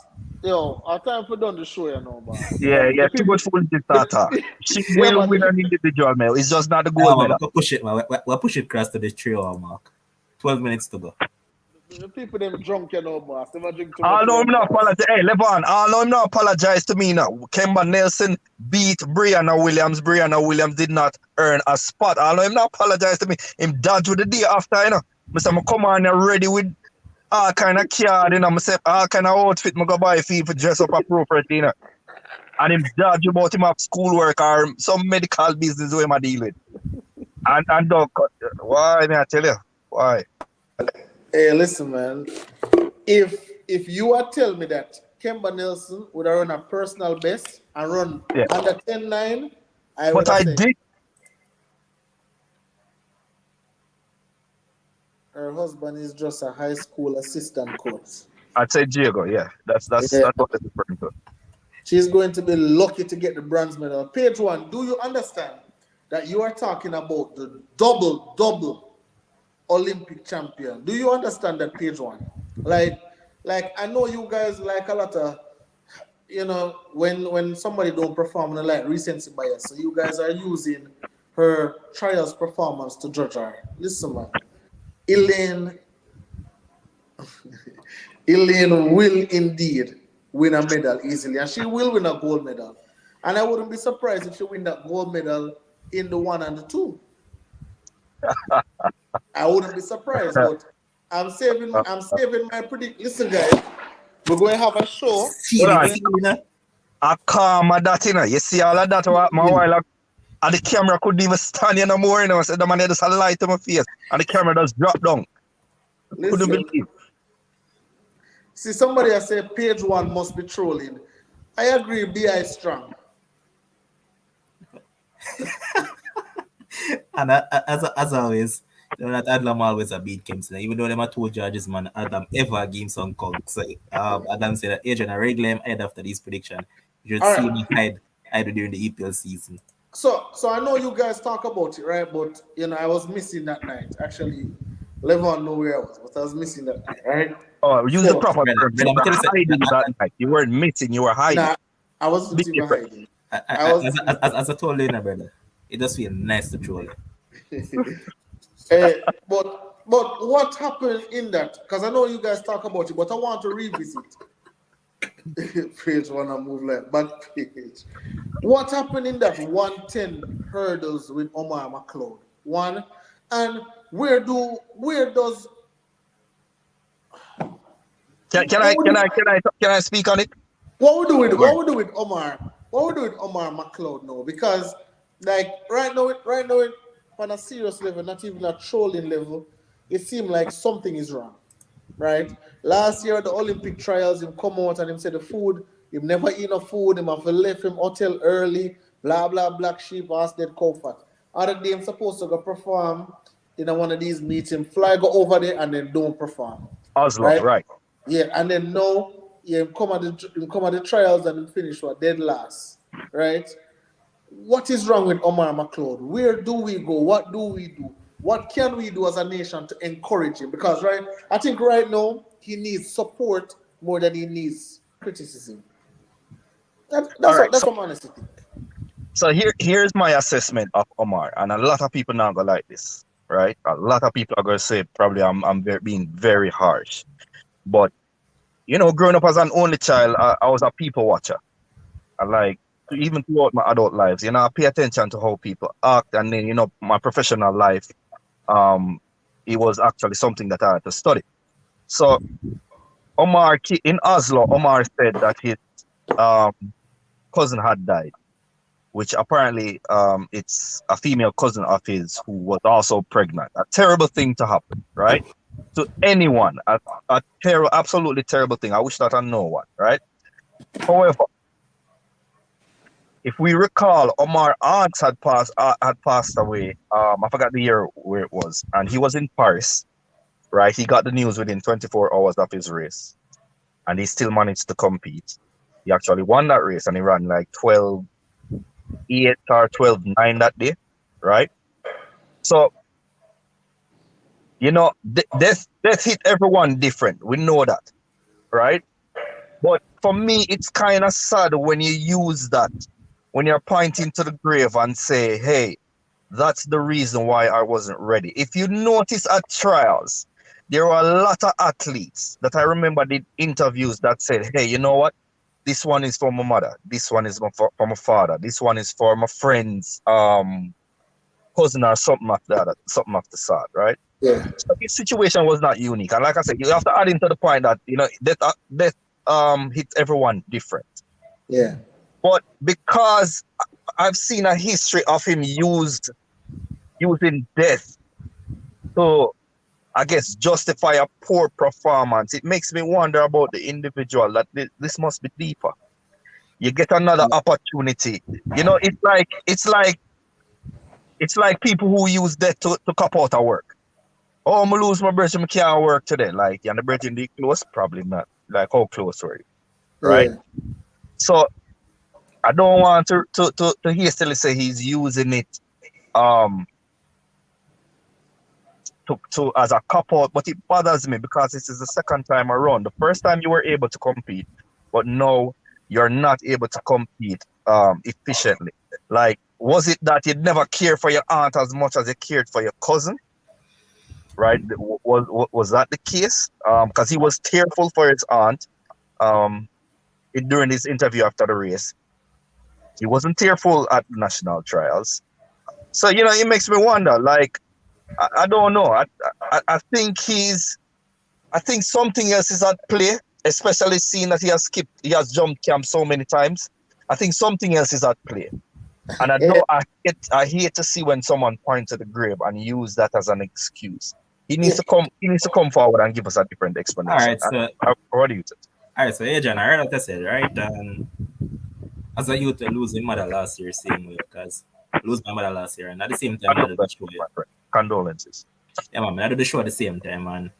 our time for done the show, boss. Yeah, too much full data. She will win an individual medal. It's just not the gold medal. We'll push it, man. We'll push it across to the 3-hour mark. 12 minutes to go. The people them drunk, boss. Never drink too much. I'm not apologize. Hey, Levon, I'm not apologize to me now. Kemba Nelson beat Brianna Williams. Brianna Williams did not earn a spot. I'm not apologize to me. Him dodge with the day after, I say, I'm come on ready with all kind of card, I say, all kind of outfit, I go buy fee for dress up appropriately, And him dodge about him have schoolwork or some medical business where I deal with. And dog, why, may I tell you? Why? Hey, listen, man. If you are telling me that Kemba Nelson would have run a personal best and run under 10-9, I did. Her husband is just a high school assistant coach. I'd say Diego, yeah. That's what it's referring to. She's going to be lucky to get the bronze medal. Page one, do you understand that you are talking about the double Olympic champion? Do you understand that, Page one? Like I know you guys like a lot of, when somebody don't perform in a recency bias, so you guys are using her trials performance to judge her. Listen, man. Elaine will indeed win a medal easily, and she will win a gold medal. And I wouldn't be surprised if she win that gold medal in the 1 and the 2. I wouldn't be surprised, but I'm saving my predict. Listen, guys, we're going to have a show. I calm that, you know. You see all of that my while and the camera couldn't even stand no more, you know. So the man just had a light on my face and the camera just dropped down. Couldn't believe. See, somebody has said page 1 must be trolling. I agree, BI strong. And as always, you know that Adam always a beat Kempson. Even though them are 2 judges, man, Adam ever game some conk. So Adam said that Adrian a regular him ahead after this prediction. You should see me hide during the EPL season. So I know you guys talk about it, right? But you know, I was missing that night. Actually, Levon knew where I was, but I was missing that night, right? Oh, use the proper term. You were hiding that night. You weren't missing, you were hiding. Nah, I wasn't even hiding. As I told you, brother, it does feel nice to troll. But what happened in that? Because I know you guys talk about it, but I want to revisit. Page 1 I move like back page. What happened in that 110 hurdles with Omar McLeod? One, and where does Can I speak on it? What we do with Omar McLeod now? Because like right now on a serious level, not even a trolling level, it seemed like something is wrong. Right? Last year the Olympic trials, him come out and him say the food, him never eat enough food, him have to left him hotel early, blah blah black sheep, ass dead cow fat. Other day I'm supposed to go perform in one of these meetings, fly go over there and then don't perform. Oslo, right? Yeah, and then now come at the trials and finish dead last. Right? What is wrong with Omar McLeod? Where do we go? What do we do? What can we do as a nation to encourage him? Because I think right now he needs support more than he needs criticism. That's what I'm honestly think. So here's my assessment of Omar, and a lot of people not gonna like this, right? A lot of people are gonna say probably I'm being very harsh, but you know, growing up as an only child, I was a people watcher. I like even throughout my adult lives, you know, I pay attention to how people act, and then you know, my professional life. It was actually something that I had to study. So Omar in Oslo, Omar said that his cousin had died, which apparently it's a female cousin of his who was also pregnant. A terrible thing to happen, right? To anyone, a absolutely terrible thing. I wish that on no one, right? However, if we recall, Omar aunt had passed away. I forgot the year where it was, and he was in Paris, right? He got the news within 24 hours of his race, and he still managed to compete. He actually won that race, and he ran like 12:8 or 12:9 that day, right? So, you know, death hit everyone different. We know that, right? But for me, it's kind of sad when you use that. When you're pointing to the grave and say, hey, that's the reason why I wasn't ready. If you notice at trials, there were a lot of athletes that I remember did interviews that said, hey, you know what? This one is for my mother. This one is for my father. This one is for my friend's cousin or something like that, something of the sort, right? Yeah. So this situation was not unique. And like I said, you have to add into the point that, you know, death hits everyone different. Yeah. But because I've seen a history of him using death to, I guess, justify a poor performance, it makes me wonder about the individual that this must be deeper. You get another opportunity. You know, it's like people who use death to cop out of work. Oh, I'm lose my birthday, I can't work today. Like, and the birthday be close? Probably not. Like, how close were you? Right? Yeah. So I don't want to hastily say he's using it to as a cop out, but it bothers me because this is the second time around. The first time you were able to compete, but now you're not able to compete efficiently. Like Was it that you never cared for your aunt as much as you cared for your cousin? Right? Was that the case? Because he was tearful for his aunt during his interview after the race. He wasn't tearful at the national trials. So, it makes me wonder, like, I don't know. I think I think something else is at play, especially seeing that he has jumped camp so many times. I think something else is at play. And I hate to see when someone points to the grave and use that as an excuse. He needs to come forward and give us a different explanation. All right, so What do you think? all right, so Adrian, I heard what I said, right? As a youth, losing mother last year, same way, because lose my mother last year, and at the same time, I did the show. Condolences. Yeah, man, I did the show at the same time, man.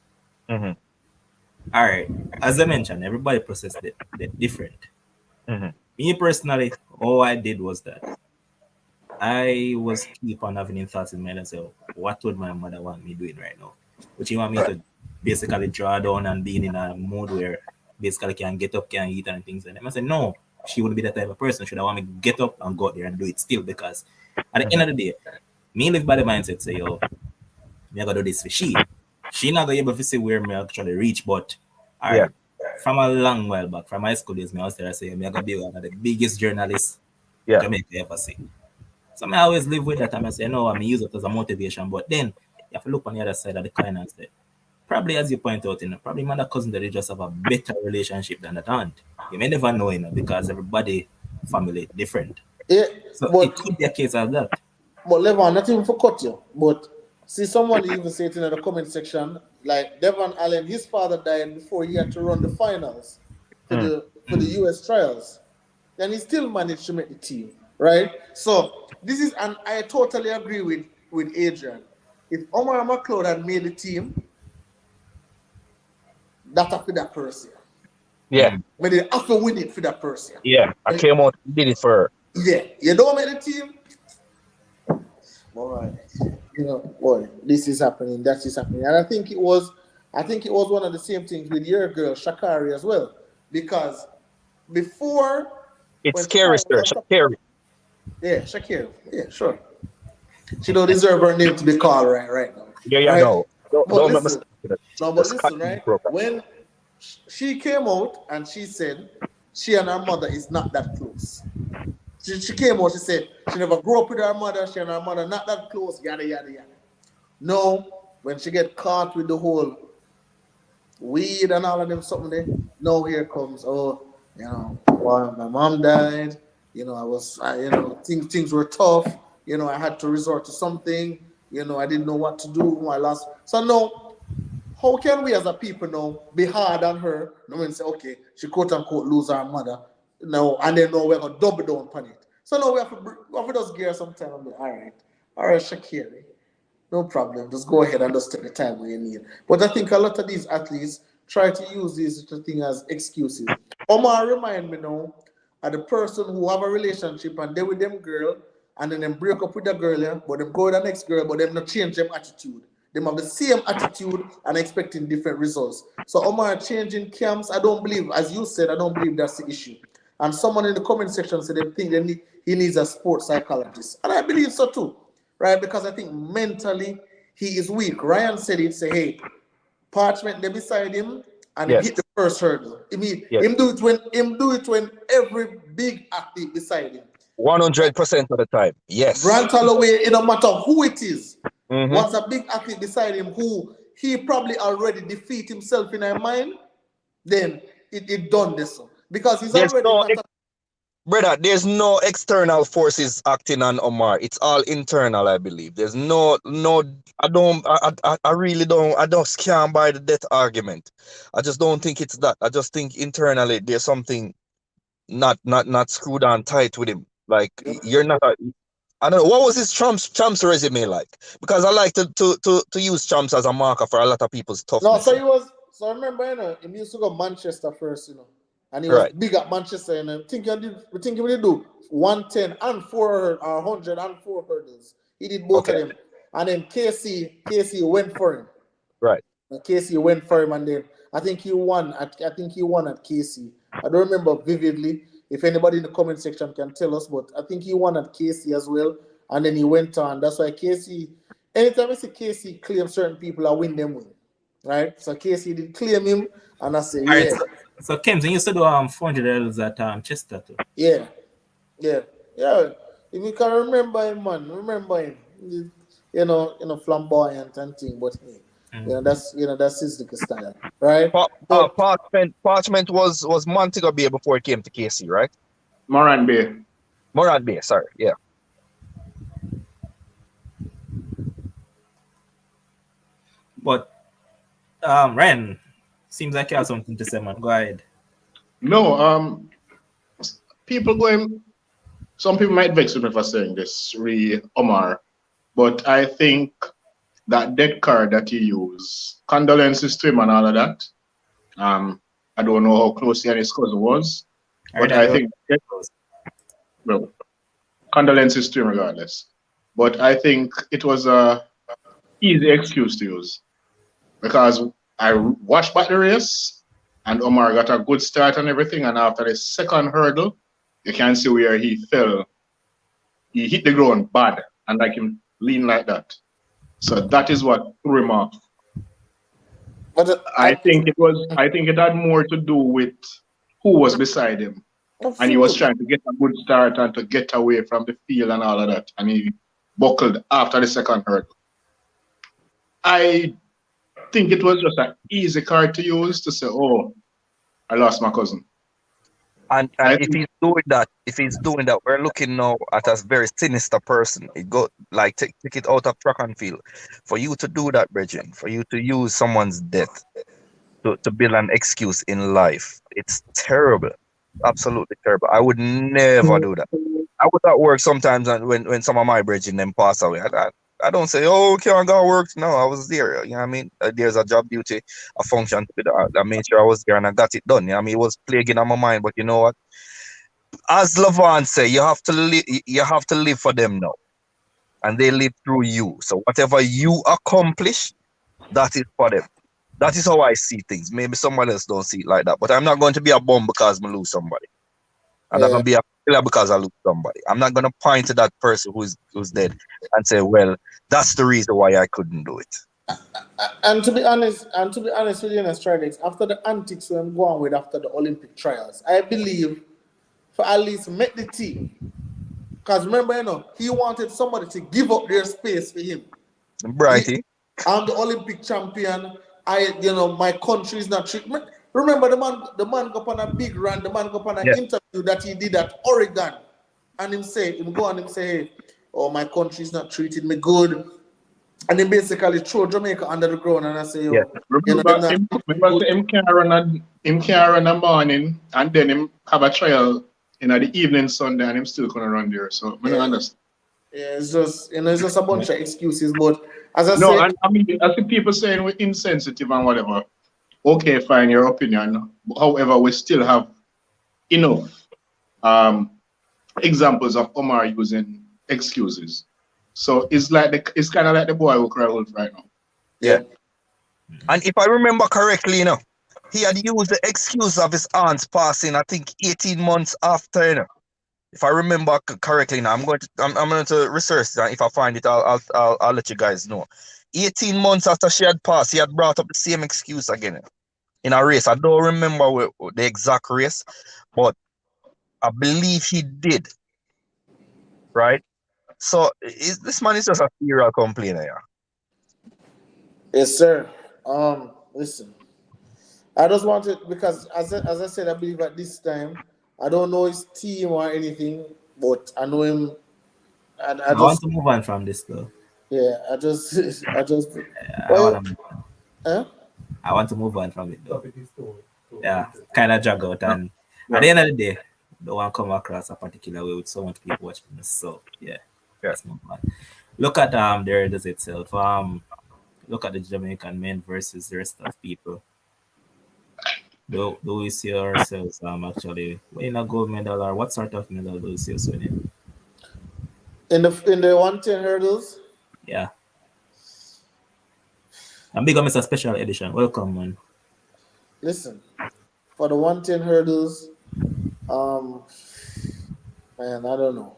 Mm-hmm. All right, as I mentioned, everybody processed it different. Mm-hmm. Me personally, all I did was that I was keep on having thoughts in my head and say, what would my mother want me doing right now? Would she want me to basically draw down and being in a mood where basically can get up, can eat and things like that? I said, no, she wouldn't be that type of person. Should I want me to get up and go out there and do it still? Because at the end of the day, me live by the mindset, say, yo, me I gotta do this for she. She not gonna be able to see where me actually reach, but all right, from a long while back, from high school days, me was there, I say, me I gonna be one of the biggest journalists Jamaica ever see. So I always live with that. I say, no, I use it as a motivation. But then you have to look on the other side of the coin and say, probably as you point out, probably my cousin that they just have a better relationship than that aunt. You may never know, because everybody family is different. Yeah, so but it could be a case of that. But Levon, not even for cut you. But see, someone even say it in the comment section, like Devon Allen, his father died before he had to run the finals for the US trials. Then he still managed to make the team, right? So this is, and I totally agree with Adrian. If Omar McLeod had made the team, that's for that person. Yeah. But they have to win it for that person. Yeah, I came out and did it for her. Yeah, you don't make the team. Boy, boy, this is happening, that is happening. And I think it was one of the same things with your girl, Shakari, as well. Because before it's scary, sir. Shakari. Yeah, Shakira. Yeah, sure. She don't deserve her name to be called right now. Yeah, right? no. Don't listen, no, but listen, right? When she came out and she said she and her mother is not that close. She came out, she said she never grew up with her mother, she and her mother not that close, yada, yada, yada. No, when she get caught with the whole weed and all of them something there, no, here comes, well, my mom died, things were tough, I had to resort to something, I didn't know what to do, I lost. So no, how can we as a people now be hard on her, and say, okay, she quote unquote lose her mother, no, and then no, we're going to double down on it. So now we have to just gear some time and be, all right, Shakiri, no problem. Just go ahead and just take the time when you need. But I think a lot of these athletes try to use these things as excuses. Omar remind me now of the person who have a relationship and they with them girl and then them break up with the girl, yeah, but them go with the next girl, but them not change them attitude. Them have the same attitude and expecting different results. So Omar changing camps, I don't believe, as you said, I don't believe that's the issue. And someone in the comment section said they think he needs a sports psychologist. And I believe so too, right? Because I think mentally he is weak. Ryan said it, say, hey, Parchment there beside him and he hit the first hurdle. I mean, him do it when every big athlete beside him. 100% of the time, yes. Grant Holloway, it don't matter who it is. Once a big athlete beside him who he probably already defeat himself in her mind, then it done this. Because he's already brother, there's no external forces acting on Omar. It's all internal, I believe. There's no I really don't, I just can't buy the death argument. I just don't think it's that. I just think internally there's something not screwed on tight with him. Like you're not I don't know, what was his Champs resume like? Because I like to use Champs as a marker for a lot of people's toughness. No, so I remember, he used to go Manchester first, and he was big at Manchester, and I think he would do 110 and 100 and 4 hurdles. He did both of them. And then Casey went for him. Right. And Casey went for him, and then I think he won at Casey. I don't remember vividly. if anybody in the comment section can tell us, but I think he won at KC as well, and then he went on. That's why KC, anytime I see KC claim certain people, I win them win, right? So KC did claim him, and I say, All right, yeah, so Kems, you used to do 400 hurdles at Chester too. yeah. If you can remember him, man, remember him. Flamboyant and thing, but that's his little style, right? So, Parchment was Montego Bay before it came to KC, right? Moran Bay. Morad Bay, sorry, yeah. But Ryan, seems like you have something to say, man. Go ahead. No, people going. Some people might vex with me for saying this, Omar, but I think that dead card that he used, condolences to him and all of that. I don't know how close he and his cousin was, but I think well, condolences to him regardless. But I think it was a easy excuse to use because I watched back the race and Omar got a good start and everything, and after the second hurdle, you can see where he fell. He hit the ground bad and like him lean like that. So that is what threw him off. but I think it had more to do with who was beside him. And he was trying to get a good start and to get away from the field and all of that. And he buckled after the second hurdle. I think it was just an easy card to use to say, oh, I lost my cousin. And if he's doing that, we're looking now at a very sinister person. It go like take it out of track and field. For you to do that, Bridget, for you to use someone's death to build an excuse in life, it's terrible. Absolutely terrible. I would never do that. I was at work sometimes and when some of my brethren them pass away. I don't say, oh, can't go to work. No, I was there. You know what I mean? There's a job duty, a function to be done. I made sure I was there and I got it done. You know what I mean? It was plaguing on my mind, but you know what? As Lavon say, you have to live for them now. And they live through you. So whatever you accomplish, that is for them. That is how I see things. Maybe someone else don't see it like that. But I'm not going to be a bum because I lose somebody. I'm not going to be a killer because I lose somebody. I'm not going to point to that person who's dead and say, well, that's the reason why I couldn't do it. And to be honest with you, Australians, after the antics I'm going with after the Olympic trials, I believe for at least make the team. Because remember, he wanted somebody to give up their space for him. Brighty. I'm the Olympic champion. My country is not treated. Remember the man go on a big run, the man go on an interview that he did at Oregon. And him say, hey, oh, my country is not treating me good. And he basically throw Jamaica under the ground and I say, remember him can't run a morning and then him have a trial in the evening Sunday and him still gonna run there. So I don't understand. Yeah, it's just a bunch of excuses, but as I said, and I mean, I see people saying we're insensitive and whatever. Okay, fine, your opinion. However, we still have enough examples of Omar using excuses. So it's kind of like the boy who cried wolf right now. Yeah. And if I remember correctly, he had used the excuse of his aunt's passing, I think 18 months after, If I remember correctly now, I'm going to research that. If I find it, I'll let you guys know. 18 months after she had passed, he had brought up the same excuse again in a race. I don't remember the exact race, but I believe he did. Right? So this man is just a serial complainer, yeah. Yes, sir. Listen. I just wanted, because as I said, I believe at this time, I don't know his team or anything, but I know him. I want to move on from this though. Yeah, I want to move on from it though. Yeah, kind of drag out, and at the end of the day, don't want to come across a particular way with so much people watching this. So let's move on. Look at the hurdles itself. Look at the Jamaican men versus the rest of people. Do we see ourselves actually winning a gold medal, or what sort of medal do we see us winning? In the 110 hurdles? Yeah. And big up Mr. Special Edition. Welcome, man. Listen, for the 110 hurdles, Um, man, I don't know.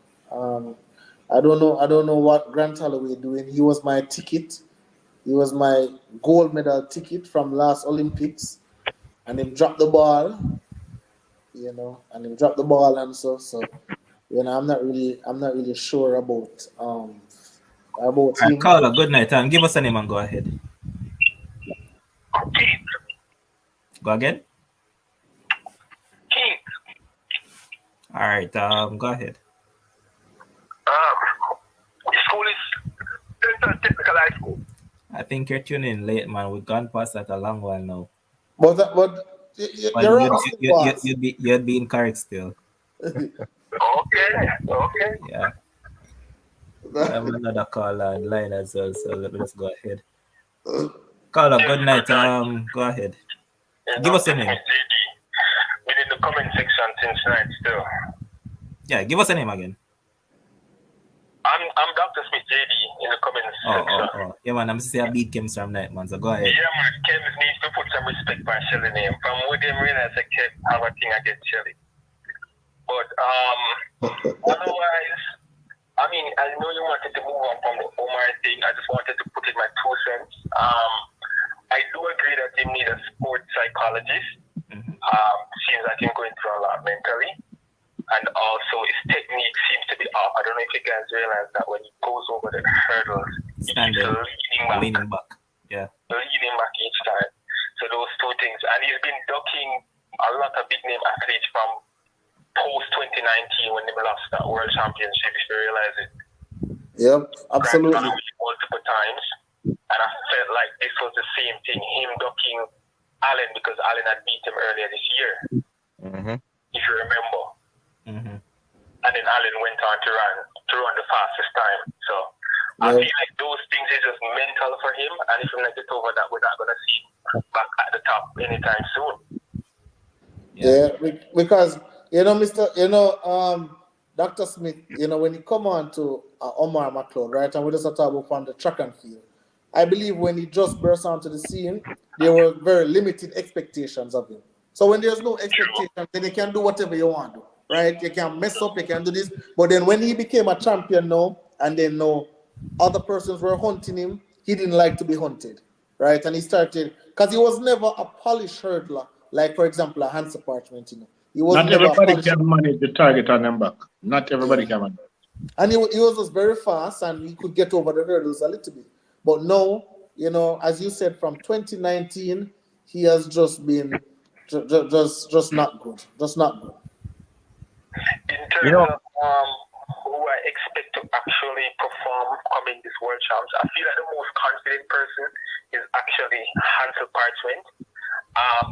I don't know what Grant Holloway doing. He was my ticket. He was my gold medal ticket from last Olympics, and him dropped the ball. And him dropped the ball and so. I'm not really sure about Alright, him. caller, good night. Give us a name and go ahead. Keith. Go again. Keith. Alright, go ahead. The school is Dental Technical High School. I think you're tuning in late, man. We've gone past that a long while now. But But you're right. you'd be incorrect still. Okay. Yeah. I have another caller on line as well, so let me just go ahead. Caller, good night. Go ahead. Give us a name. Been in the comment section since night still. Yeah, give us a name again. I'm Dr. Smith JD in the comment section. Oh. Yeah, man, I'm saying I beat Kems from night, man. So go ahead. Yeah, man. Kems needs to put some respect by Shelly name. From what they realize, I can't have a thing against Shelly. But otherwise, I mean, I know you wanted to move on from the Omar thing. I just wanted to put in my 2 cents. I do agree that you need a sports psychologist. Seems like he's going through a lot mentally. And also his technique seems to be off. I don't know if you guys realize that when he goes over the hurdles, he's leaning back. Yeah. Leaning back each time. So those 2 things. And he's been ducking a lot of big name athletes from post 2019 when they lost that world championship, if you realize it. Yep, absolutely. Multiple times. And I felt like this was the same thing, him ducking Allen because Allen had beat him earlier this year. If you remember. And then Allen went on to run the fastest time. So I feel like those things is just mental for him, and if we get over that, we're not gonna see him back at the top anytime soon. Yeah, because Dr. Smith, when you come on to Omar McLeod, right, and we just talk about from the track and field, I believe when he just burst onto the scene, there were very limited expectations of him. So when there's no expectation, then you can do whatever you want to, right? You can mess up, you can do this. But then when he became a champion now, and then other persons were hunting him, he didn't like to be hunted, right? And he started, because he was never a polished hurdler, like, for example, a Hansa Parchment, He was Not everybody can manage the target on them back. Not everybody can manage. And he was just very fast, and he could get over the hurdles a little bit. But now, as you said, from 2019, he has just been just not good. Just not good. In terms of who I expect to actually perform coming this World Champs, I feel like the most confident person is actually Hansel Parchment.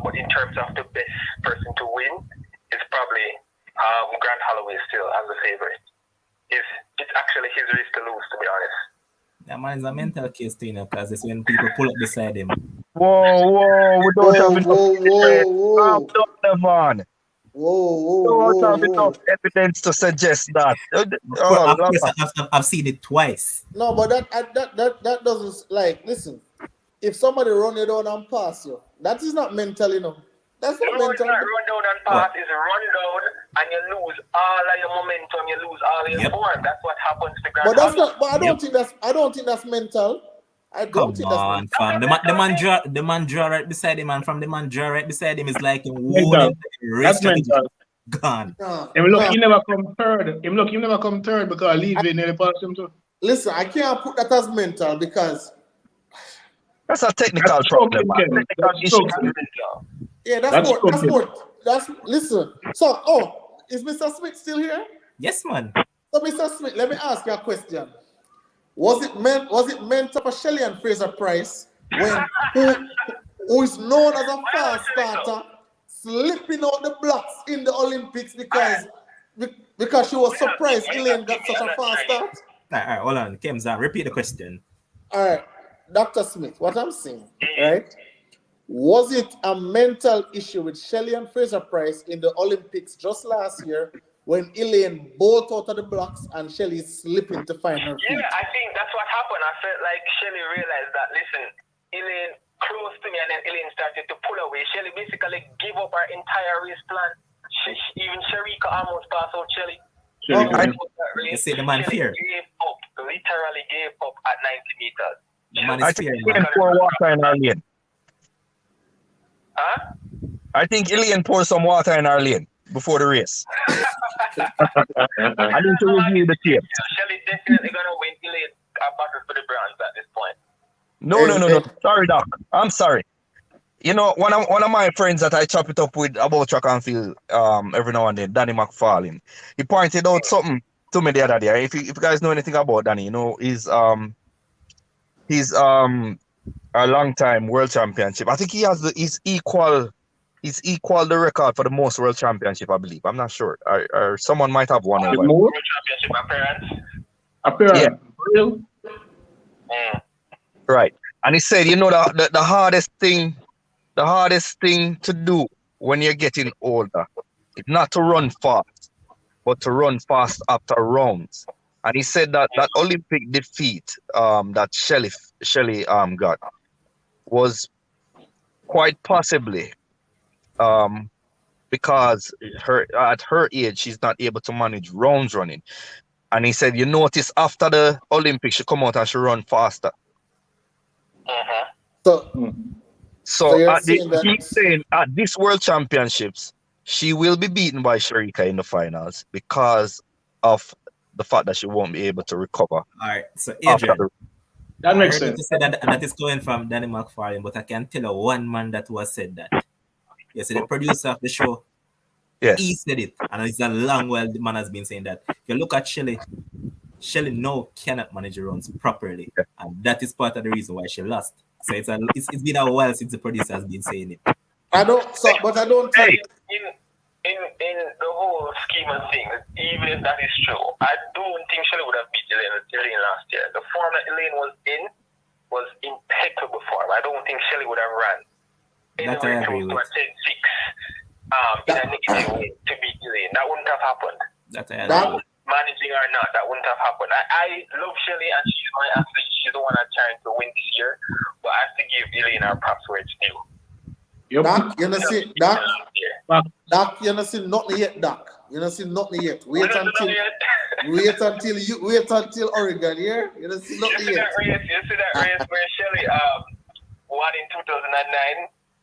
But in terms of the best person to win, it's probably Grant Holloway still as the favorite. It's actually his race to lose, to be honest. That man is a mental case too, because it's when people pull up beside him. Whoa, we don't have enough evidence. Whoa. Don't have enough evidence to suggest that. I've seen it twice. No, but that doesn't, listen, if somebody run you down and pass you, that is not mental, That's not mental. It's not run down and pass, it's run down and you lose all of your momentum, you lose all of your form. That's what happens to Grant. But that's not. But I don't think that's mental. I don't think that's mental. Fam. The man draw right beside him, and from the man draw right beside him is like him holding That's mental. Gone. He never come third. He never come third because leaving nearly passed him too. Listen, I can't put that as mental because that's a technical problem. Yeah, that's more. Listen. So, is Mr. Smith still here? Yes, man. So, Mr. Smith, let me ask you a question. Was it meant for Shelly and Fraser Pryce when who is known as a fast starter slipping out the blocks in the Olympics because she was surprised Elaine got such a fast start? All right, hold on. Kemza, repeat the question. All right, Dr. Smith, what I'm saying, right? Was it a mental issue with Shelly and Fraser Pryce in the Olympics just last year when Elaine bolted out of the blocks and Shelly slipping to find her feet? Yeah, I think that's what happened. I felt like Shelly realized that, listen, Elaine close to me, and then Elaine started to pull away. Shelly basically gave up her entire race plan. Even Shericka almost passed out Shelly. Shericka. You see the man fear. Literally gave up at 90 meters. The man I is think fear, Elaine man. pour water in our lane. Huh? I think Elaine pour some water in our lane before the race. I need to review the tape. Shelly definitely gonna win Elaine a battle for the bronze at this point. No. Sorry, Doc. I'm sorry. You know, one of my friends that I chop it up with about track and field every now and then, Danny McFarlane, he pointed out something to me the other day. If you guys know anything about Danny, you know, he's a long time world championship. I think he has he's equal the record for the most world championship, I believe. I'm not sure. Or someone might have one. The more World championship appearance. Yeah. Real? Right. And he said, you know, the hardest thing to do when you're getting older is not to run fast, but to run fast after rounds. And he said that Olympic defeat that Shelly got was quite possibly because at her age she's not able to manage rounds running. And he said, you notice after the Olympics she come out and she run faster. So he's saying at this World Championships, she will be beaten by Shericka in the finals because of the fact that she won't be able to recover. All right, so Adrian, That makes I heard sense. you say that is coming from Danny McFarlane, but I can tell you one man that was said that. You see, the producer of the show, Yes. he said it, and it's a long while the man has been saying that. If you look at Shelly now cannot manage her runs properly, and that is part of the reason why she lost. So it's been a while since the producer has been saying it. I don't think in the whole scheme of things, even if that is true, I don't think Shelly would have beat Elaine last year. The form that Elaine was in was impeccable form. I don't think Shelly would have run That I anywhere agree close to with. a 10-6 in a negative way to beat Elaine. That wouldn't have happened. That I agree with. Managing or not, that wouldn't have happened. I love Shelly and she's my athlete. She's the one I'm trying to win this year, but I have to give Elaine her props where it's due. Yep. Doc, you know see, Doc, you know see nothing yet, Doc. You know see nothing yet. Wait until Oregon, yeah? You know see nothing yet. You see that race where Shelly won in 2009?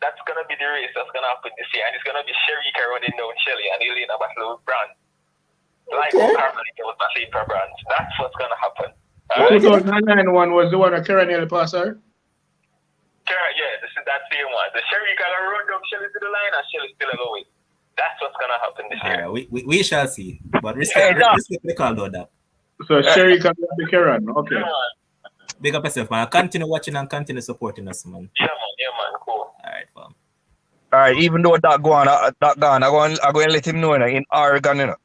That's gonna be the race that's gonna happen this year, and it's gonna be Shericka running down Shelly and Elaine a battle with Brand. Like Carmelita was battling for Brand. That's what's gonna happen. The 2009 one was the one that Herahlded passed her? Yeah, that's the one. The Shericka gonna run down Shelly to the line and Shelly still gonna win. That's what's gonna happen this year. We shall see. But respect the call though, that. So Shericka got the Karen. Okay. Big up yourself, man. Continue watching and continue supporting us, man. Yeah, man, cool. Alright, fam. Alright, even though that gone, I'm going to let him know in Oregon, you know.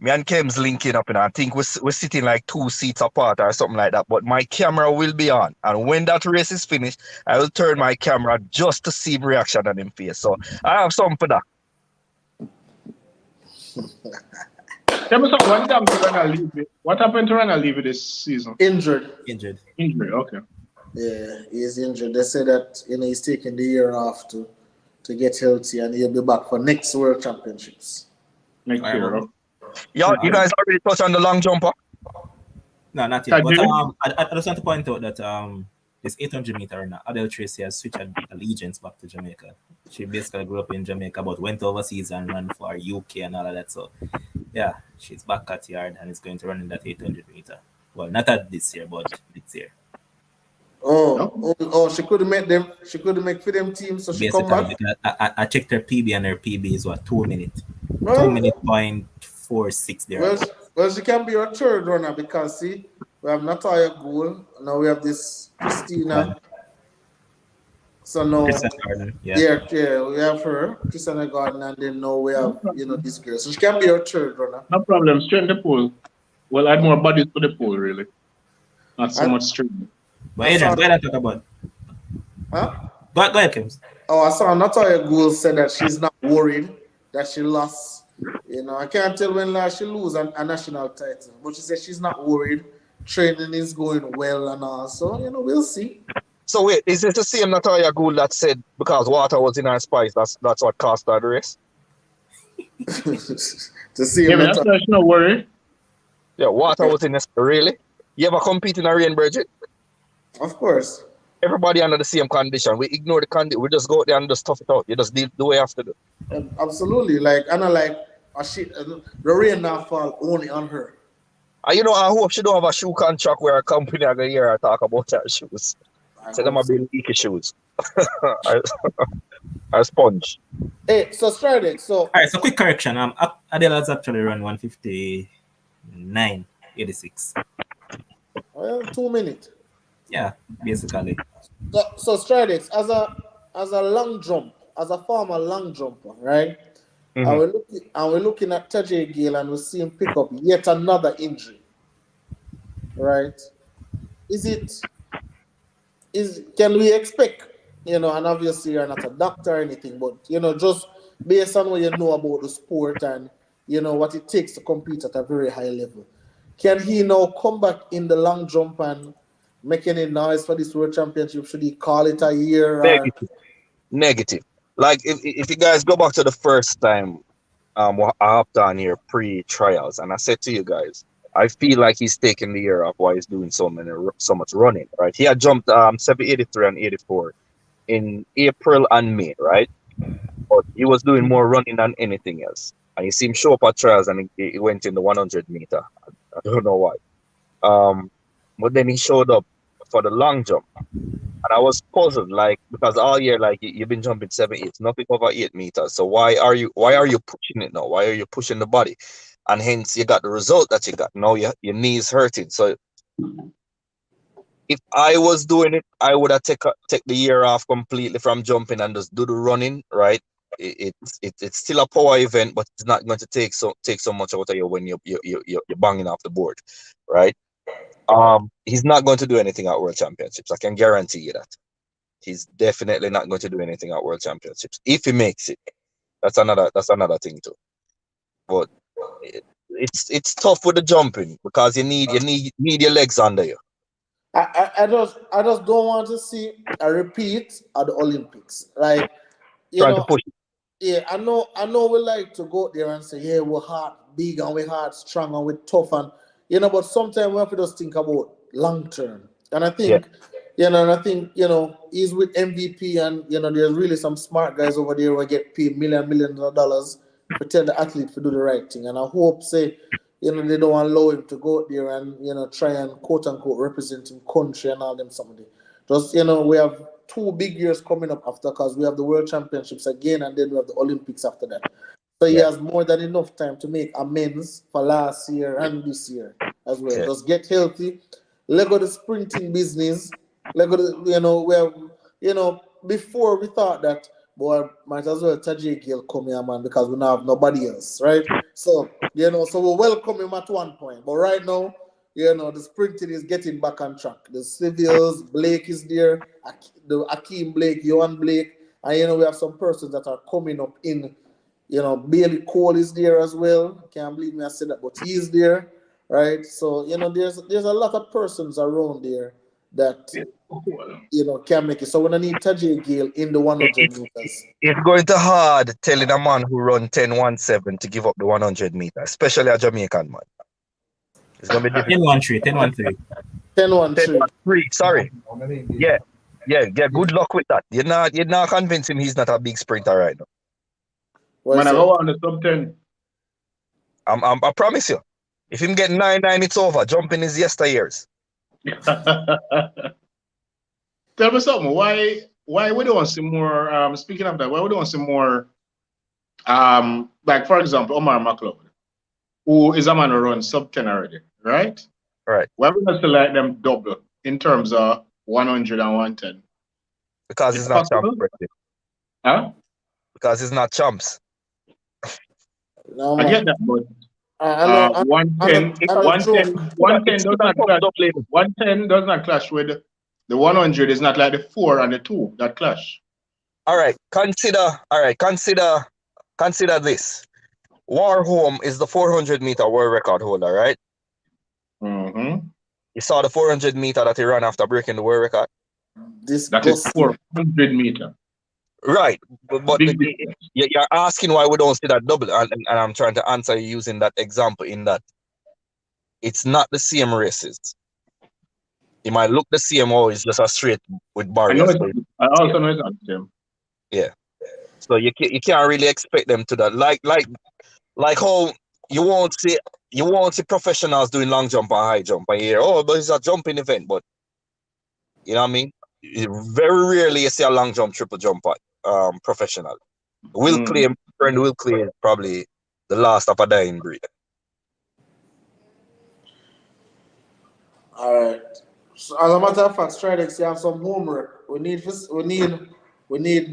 Me and Kem's linking up, and I think we're sitting like 2 seats apart or something like that. But my camera will be on, and when that race is finished, I will turn my camera just to see reaction on him face. So I have something for that. Tell me something. What happened to Herahlded this season? Injured. Injured. Okay. Yeah, he's injured. They say that he's taking the year off to get healthy, and he'll be back for next World Championships. Next year. You guys already touched on the long jumper? No, not yet. But I just want to point out that this 800 meter and Adele Tracy has switched allegiance back to Jamaica. She basically grew up in Jamaica, but went overseas and ran for UK and all of that. So, yeah, she's back at yard and is going to run in that 800 meter. Well, not at this year, but next year. She couldn't make them. She couldn't make for them teams, so she come back. I checked her PB, and her PB is what 2 minutes. 2 minute .46 there. Well, she can be our third runner because see, we have Natalia Gould. Now we have this Christina. So now, yeah, we have her, Christina Gordon, and then now we have this girl. So she can be our third runner. No problem. Straighten the pool. We'll add more bodies to the pool, really. Not so much straighten. But Adrian, go ahead and talk about. Huh? Go ahead, Kims. Oh, I saw Natalia Gould said that she's not worried that she lost. I can't tell when last she lose a national title, but she said she's not worried. Training is going well and all, so we'll see. So wait, is it the same Natalia Gould that said because water was in her spice, that's what cost her the race? to see Yeah, him. but that's why I should not worry. Yeah, water was in this. Really? You ever compete in a rain, Bridget? Of course. Everybody under the same condition. We ignore the condition. We just go out there and just tough it out. You just do what you have to do. Absolutely. Like, I know, like, the rain now fall only on her. You know, I hope she don't have a shoe contract where a company are going to hear her talk about her shoes. So them are being leaky shoes. I sponge. Hey, so Stridex, so All right, so quick correction. Adela's actually run 159.86. well, 2 minutes. Yeah, basically. So Stridex, as a long jump, as a former long jumper, right? Mm-hmm. And we're looking at Tajay Gale and we see him pick up yet another injury. Right? Can we expect, and obviously you're not a doctor or anything, but just based on what you know about the sport and what it takes to compete at a very high level, can he now come back in the long jump and make any noise for this world championship? Should he call it a year or Negative. Like if you guys go back to the first time I hopped on here pre-trials, and I said to you guys, I feel like he's taking the year off while he's doing so much running, right? He had jumped 783 and 84 in April and May, right? But he was doing more running than anything else. And you see him show up at trials and he went in the 100 meter. I don't know why. But then he showed up for the long jump. And I was puzzled, like, because all year, like, you've been jumping 7-8, nothing over 8 meters. So why are you pushing it now? Why are you pushing the body? And hence you got the result that you got. Now your knees hurting. So if I was doing it, I would have take the year off completely from jumping and just do the running, right? It's still a power event, but it's not going to take so much out of you when you're banging off the board, right? He's not going to do anything at World Championships. I can guarantee you that. He's definitely not going to do anything at World Championships. If he makes it, that's another thing too. But it's tough with the jumping because you need your legs under you. I just don't want to see a repeat at the Olympics. Like, Trying to push it. Yeah, I know we like to go there and say, yeah, we're hard, big, and we're hard, strong, and we're tough, and but sometimes we have to just think about long term. And I think, he's with MVP, and there's really some smart guys over there who get paid millions of dollars to tell the athlete to do the right thing. And I hope, say, they don't allow him to go out there and try and quote unquote represent him country and all them somebody. Just we have 2 big years coming up after, because we have the World Championships again and then we have the Olympics after that. So he has more than enough time to make amends for last year and this year as well. Just get healthy. Let go the sprinting business. Let go the, before we thought that, boy, might as well Tajay Gale come here, man, because we don't have nobody else, right? So, so we welcome him at one point. But right now, the sprinting is getting back on track. The civils, Blake is there, the Akeem Blake, Johan Blake, and we have some persons that are coming up in, Bailey Cole is there as well. Can't believe me I said that, but he's there, right? So, there's a lot of persons around there that can make it. So when I need Tajay Gale in the 100 meters. It's going to hard telling a man who run 10.17 to give up the 100 meters, especially a Jamaican man. It's going to be difficult. 10.13. 10.13. Sorry. Yeah. Good luck with that. You're not convincing him he's not a big sprinter right now. When I go on the top 10. I promise you. If him get 9.9, it's over. Jumping is yesteryears. Tell me something. Why we don't see more? Speaking of that, why we don't see more? Like for example, Omar McLeod, who is a man who runs sub 10 already, right? Right. Why we not see like them double in terms of 100 and 110? Because it's not champs. Huh? Because it's not champs. No, I get that, but 110 does not clash with the 100. Is not like the 4 and the 2 that clash. All right, consider this. Warholm is the 400 meter world record holder, right? Mm-hmm. You saw the 400 meter that he ran after breaking the world record? That is 400 meter. Right, but Big difference. you're asking why we don't see that double, and I'm trying to answer you using that example in that it's not the same races. It might look the same, or it's just a straight with I know barriers. it. So I it's also same. know it's not the same. Yeah. So you can't really expect them to that. Like how you won't see professionals doing long jump and high jump. And you hear, oh, but it's a jumping event, but you know what I mean? Very rarely you see a long jump, triple jump professional. Mm. Will claim probably the last of a dying breed. All right. So as a matter of fact, Stridex, you have some homework. We need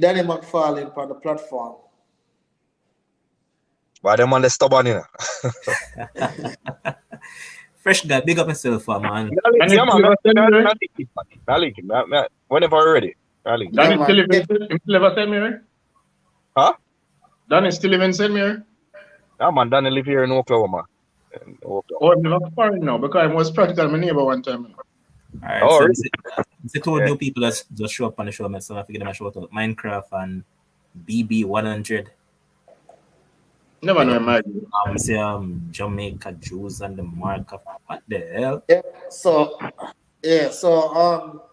Danny McFarlane on the platform. Why them on the stubborn, you know? Fresh guy, big up yourself, man. And Yeah, it's man. still ever send me, right? I like him. Whenever you're ready. I like him. Yeah, Danny man. still even him still ever send me, right? Huh? Danny still even send me, right? Yeah, man. Danny live here in Oklahoma. Oh, I'm not foreign now because I was practical my neighbor one time. All right, Oh, so really? it's the two Yeah. new people that just show up on the show, man. So I figured them a shout out Minecraft and BB100. Never Big know up, my say Jamaica Jews and the mark of what the hell? Yeah. So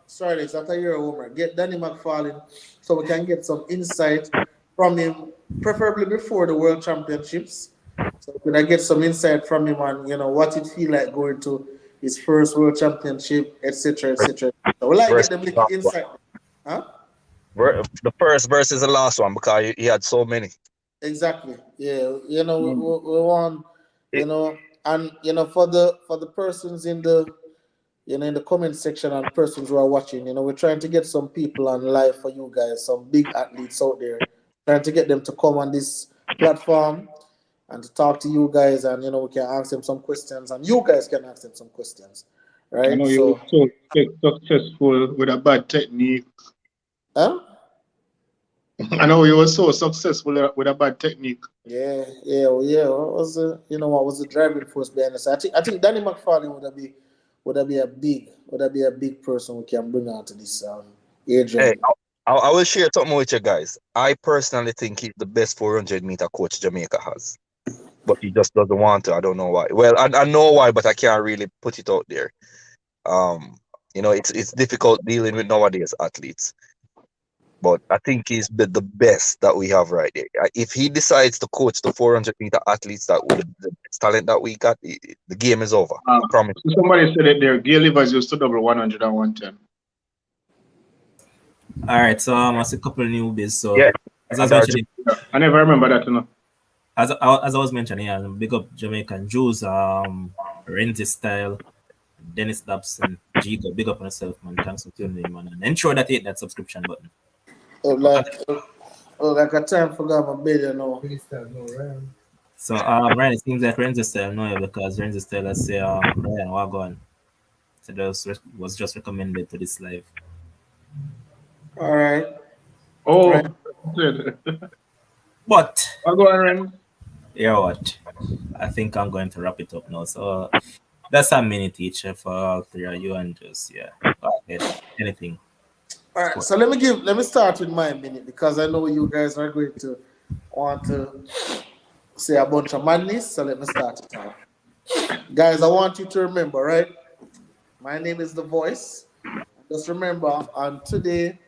Stridex, after your homework, get Danny McFarlane so we can get some insight from him, preferably before the World Championships. So we can get some insight from him on what it feel like going to his first World Championship, etc., etc. So we like get Versus them the little last one. insight, huh? The first versus the last one because he had so many. Exactly. Yeah. Mm. We want It, and for the persons in the comment section and persons who are watching, we're trying to get some people on live for you guys, some big athletes out there, trying to get them to come on this platform and to talk to you guys, and we can ask them some questions, and you guys can ask them some questions, I know right? you So, were so successful with a bad technique. huh? I know you were so successful with a bad technique. Yeah. What was the driving force behind this? I think Danny McFarlane would that be a big person we can bring out to this hey, Adrian. I will share something with you guys. I personally think he's the best 400-meter coach Jamaica has, but he just doesn't want to. I don't know why. Well, I know why, but I can't really put it out there. Um, it's difficult dealing with nowadays athletes. But I think he's the best that we have right there. If he decides to coach the 400-meter athletes that with the best talent that we got, the game is over. I promise. So somebody said that their Gail Livers used to double 100 and 110. All right, so I see a couple of newbies. So Yeah, as I was and our mentioning, I never remember that, you know. as I was mentioning, yeah, big up Jamaican Jews, Renzi Style, Dennis Dobson, Gigo, big up on yourself, man. Thanks for tuning in, man. And ensure that you hit that subscription button. Oh, like a time forgot my bed, So Ryan, it seems like Renzi Style know you because Renzi Style has say Ryan Wagon. So that was just recommended to this live. All right. Oh, Right. But I'll go on, Ren. yeah, what? I think I'm going to wrap it up now. So that's a mini teacher for all three of you, and just go ahead. Anything. All right. So let me start with my minute because I know you guys are going to want to say a bunch of madness. So let me start it off. Guys, I want you to remember, right? My name is The Voice. Just remember, on today,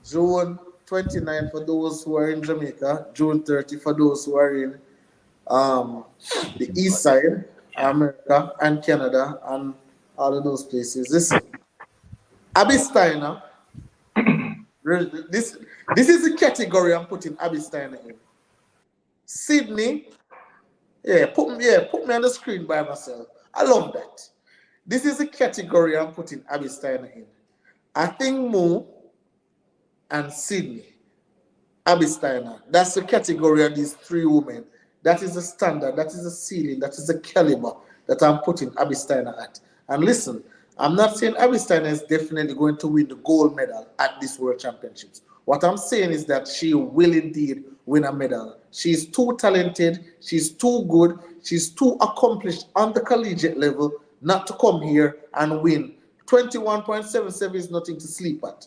June 29 for those who are in Jamaica, June 30 for those who are in the east side, America and Canada and all of those places. Listen, Abby Steiner, this is the category I'm putting Abby Steiner in. Sydney, put me on the screen by myself. I love that. This is the category I'm putting Abby Steiner in. I think Mo and Sydney, Abby Steiner. That's the category of these three women. That is the standard, that is the ceiling, that is the caliber that I'm putting Abby Steiner at. And listen, I'm not saying Abby Steiner is definitely going to win the gold medal at this World Championships. What I'm saying is that she will indeed win a medal. She's too talented, she's too good, she's too accomplished on the collegiate level not to come here and win. 21.77 is nothing to sleep at.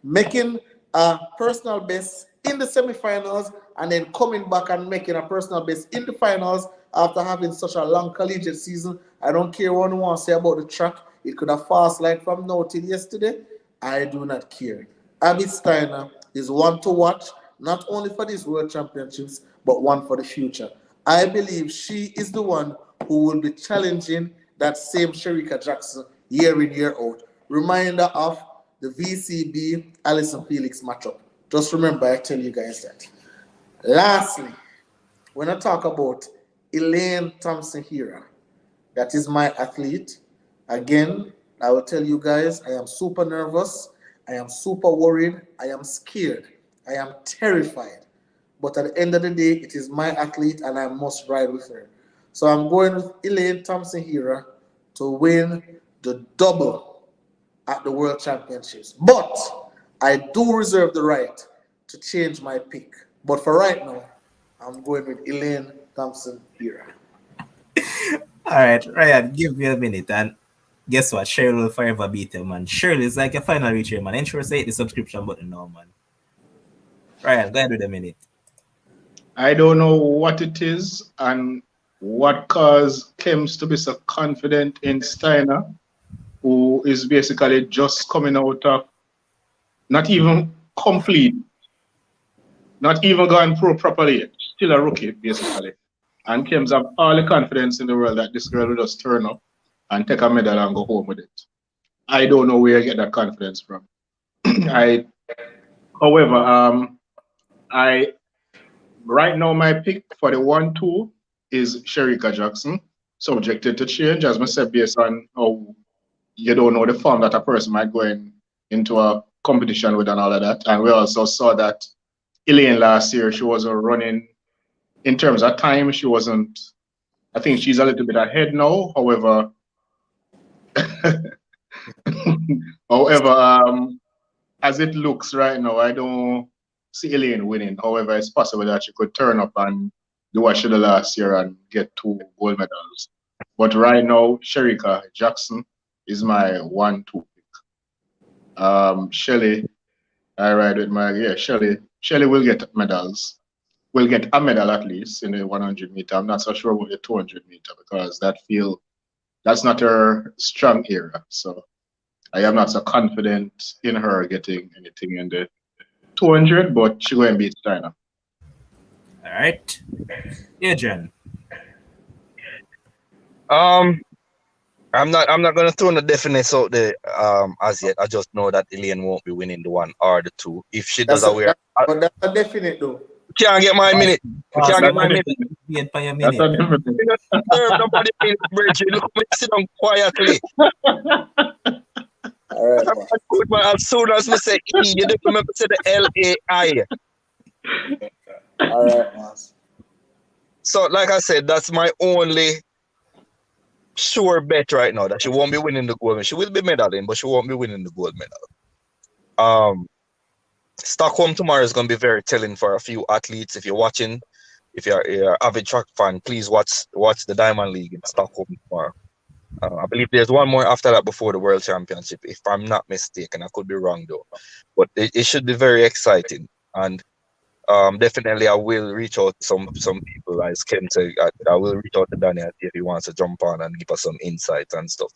Making a personal best in the semifinals and then coming back and making a personal best in the finals after having such a long collegiate season. I don't care what you want to say about the track. It could have fast like from now till yesterday. I do not care. Abby Steiner is one to watch, not only for these World Championships, but one for the future. I believe she is the one who will be challenging that same Shericka Jackson year in, year out. Reminder of the VCB Alison Felix matchup. Just remember, I tell you guys that. Lastly, when I talk about Elaine Thompson-Herah, that is my athlete. Again, I will tell you guys, I am super nervous. I am super worried. I am scared. I am terrified. But at the end of the day, it is my athlete and I must ride with her. So I'm going with Elaine Thompson-Herah to win the double at the World Championships. But I do reserve the right to change my pick. But for right now, I'm going with Elaine Thompson-Herah. All right, Ryan, give me a minute. And guess what? Cheryl will forever beat him, man. Cheryl is like a final reacher, man. Ensure say hit the subscription button now, man. Ryan, go ahead with a minute. I don't know what it is and what caused Kems to be so confident in Steiner, who is basically just coming out of not even complete, not even gone pro properly yet. Still a rookie, basically. And Kems have all the confidence in the world that this girl will just turn up and take a medal and go home with it. I don't know where I get that confidence from. However, right now my pick for the 1-2 is Shericka Jackson, subjected to change, as I said, based on how you don't know the form that a person might go into a competition with and all of that. And we also saw that Elaine last year, she wasn't running in terms of time. She wasn't, I think she's a little bit ahead now. However, as it looks right now, I don't see Elaine winning. However, it's possible that she could turn up and do what she did last year and get 2 gold medals. But right now, Shericka Jackson is my 1-2 pick. Shelly, I ride with Shelly. Shelly will get medals. Will get a medal at least in the 100 meter. I'm not so sure about the 200 meter because that's not her strong area. So I am not so confident in her getting anything in the 200, but she going to beat Steiner. All right. Adrian. I'm not gonna throw the definites out there as yet. I just know that Elaine won't be winning the 1 or the 2. If she does But that's a definite though. Can't get my minute. Can't get my minute. Get by a That's minute. a different thing. Nobody minute, Bridget. Look, me sit down quietly. All right. As soon as we say E, you don't remember to say the L-A-I. All right, man. So, like I said, that's my only sure bet right now that she won't be winning the gold medal. She will be medaling, but she won't be winning the gold medal. Stockholm tomorrow is going to be very telling for a few athletes. If you're watching, if you're an avid track fan, please watch the Diamond League in Stockholm tomorrow. I believe there's one more after that before the World Championship, if I'm not mistaken. I could be wrong though, but it should be very exciting. And definitely, I will reach out to some people, as Ken said. I will reach out to Danny and see if he wants to jump on and give us some insights and stuff.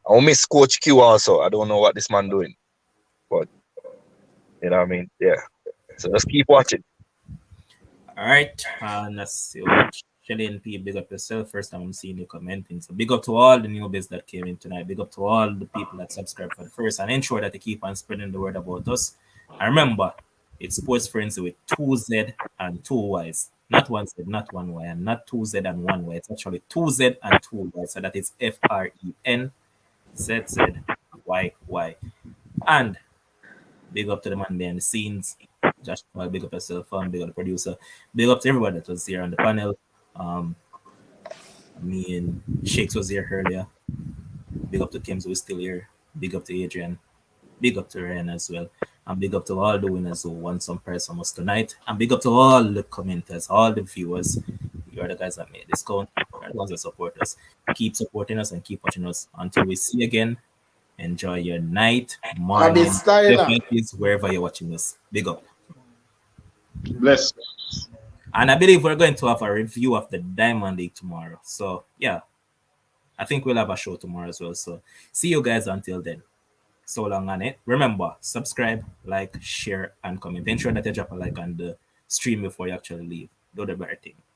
I will miss Coach Q also. I don't know what this man doing, but you know what I mean. Yeah. So just keep watching. All right. Let's see what Shelly and P, big up yourself. First time I'm seeing you commenting. So big up to all the newbies that came in tonight. Big up to all the people that subscribed for the first, and ensure that they keep on spreading the word about us. And remember, it's Sports Frenzy with 2Z and 2 Ys. Not 1Z, not 1 Y, and not 2Z and 1 Y. It's actually 2Z and 2 Y. So that is FRENZZYY. And big up to the man behind the scenes. Josh, big up yourself, big up the producer. Big up to everybody that was here on the panel. Me and Shakes was here earlier. Big up to Kims who is still here. Big up to Adrian. Big up to Ryan as well. And big up to all the winners who won some prize from us tonight. And big up to all the commenters, all the viewers. You are the guys that made this count. You are the ones that support us. Keep supporting us and keep watching us. Until we see you again, enjoy your night, morning, wherever you're watching us. Big up. Bless. And I believe we're going to have a review of the Diamond League tomorrow. So yeah, I think we'll have a show tomorrow as well. So see you guys until then. So long on it. Remember, subscribe, like, share, and comment. Ensure that you drop a like on the stream before you actually leave. Do the better thing.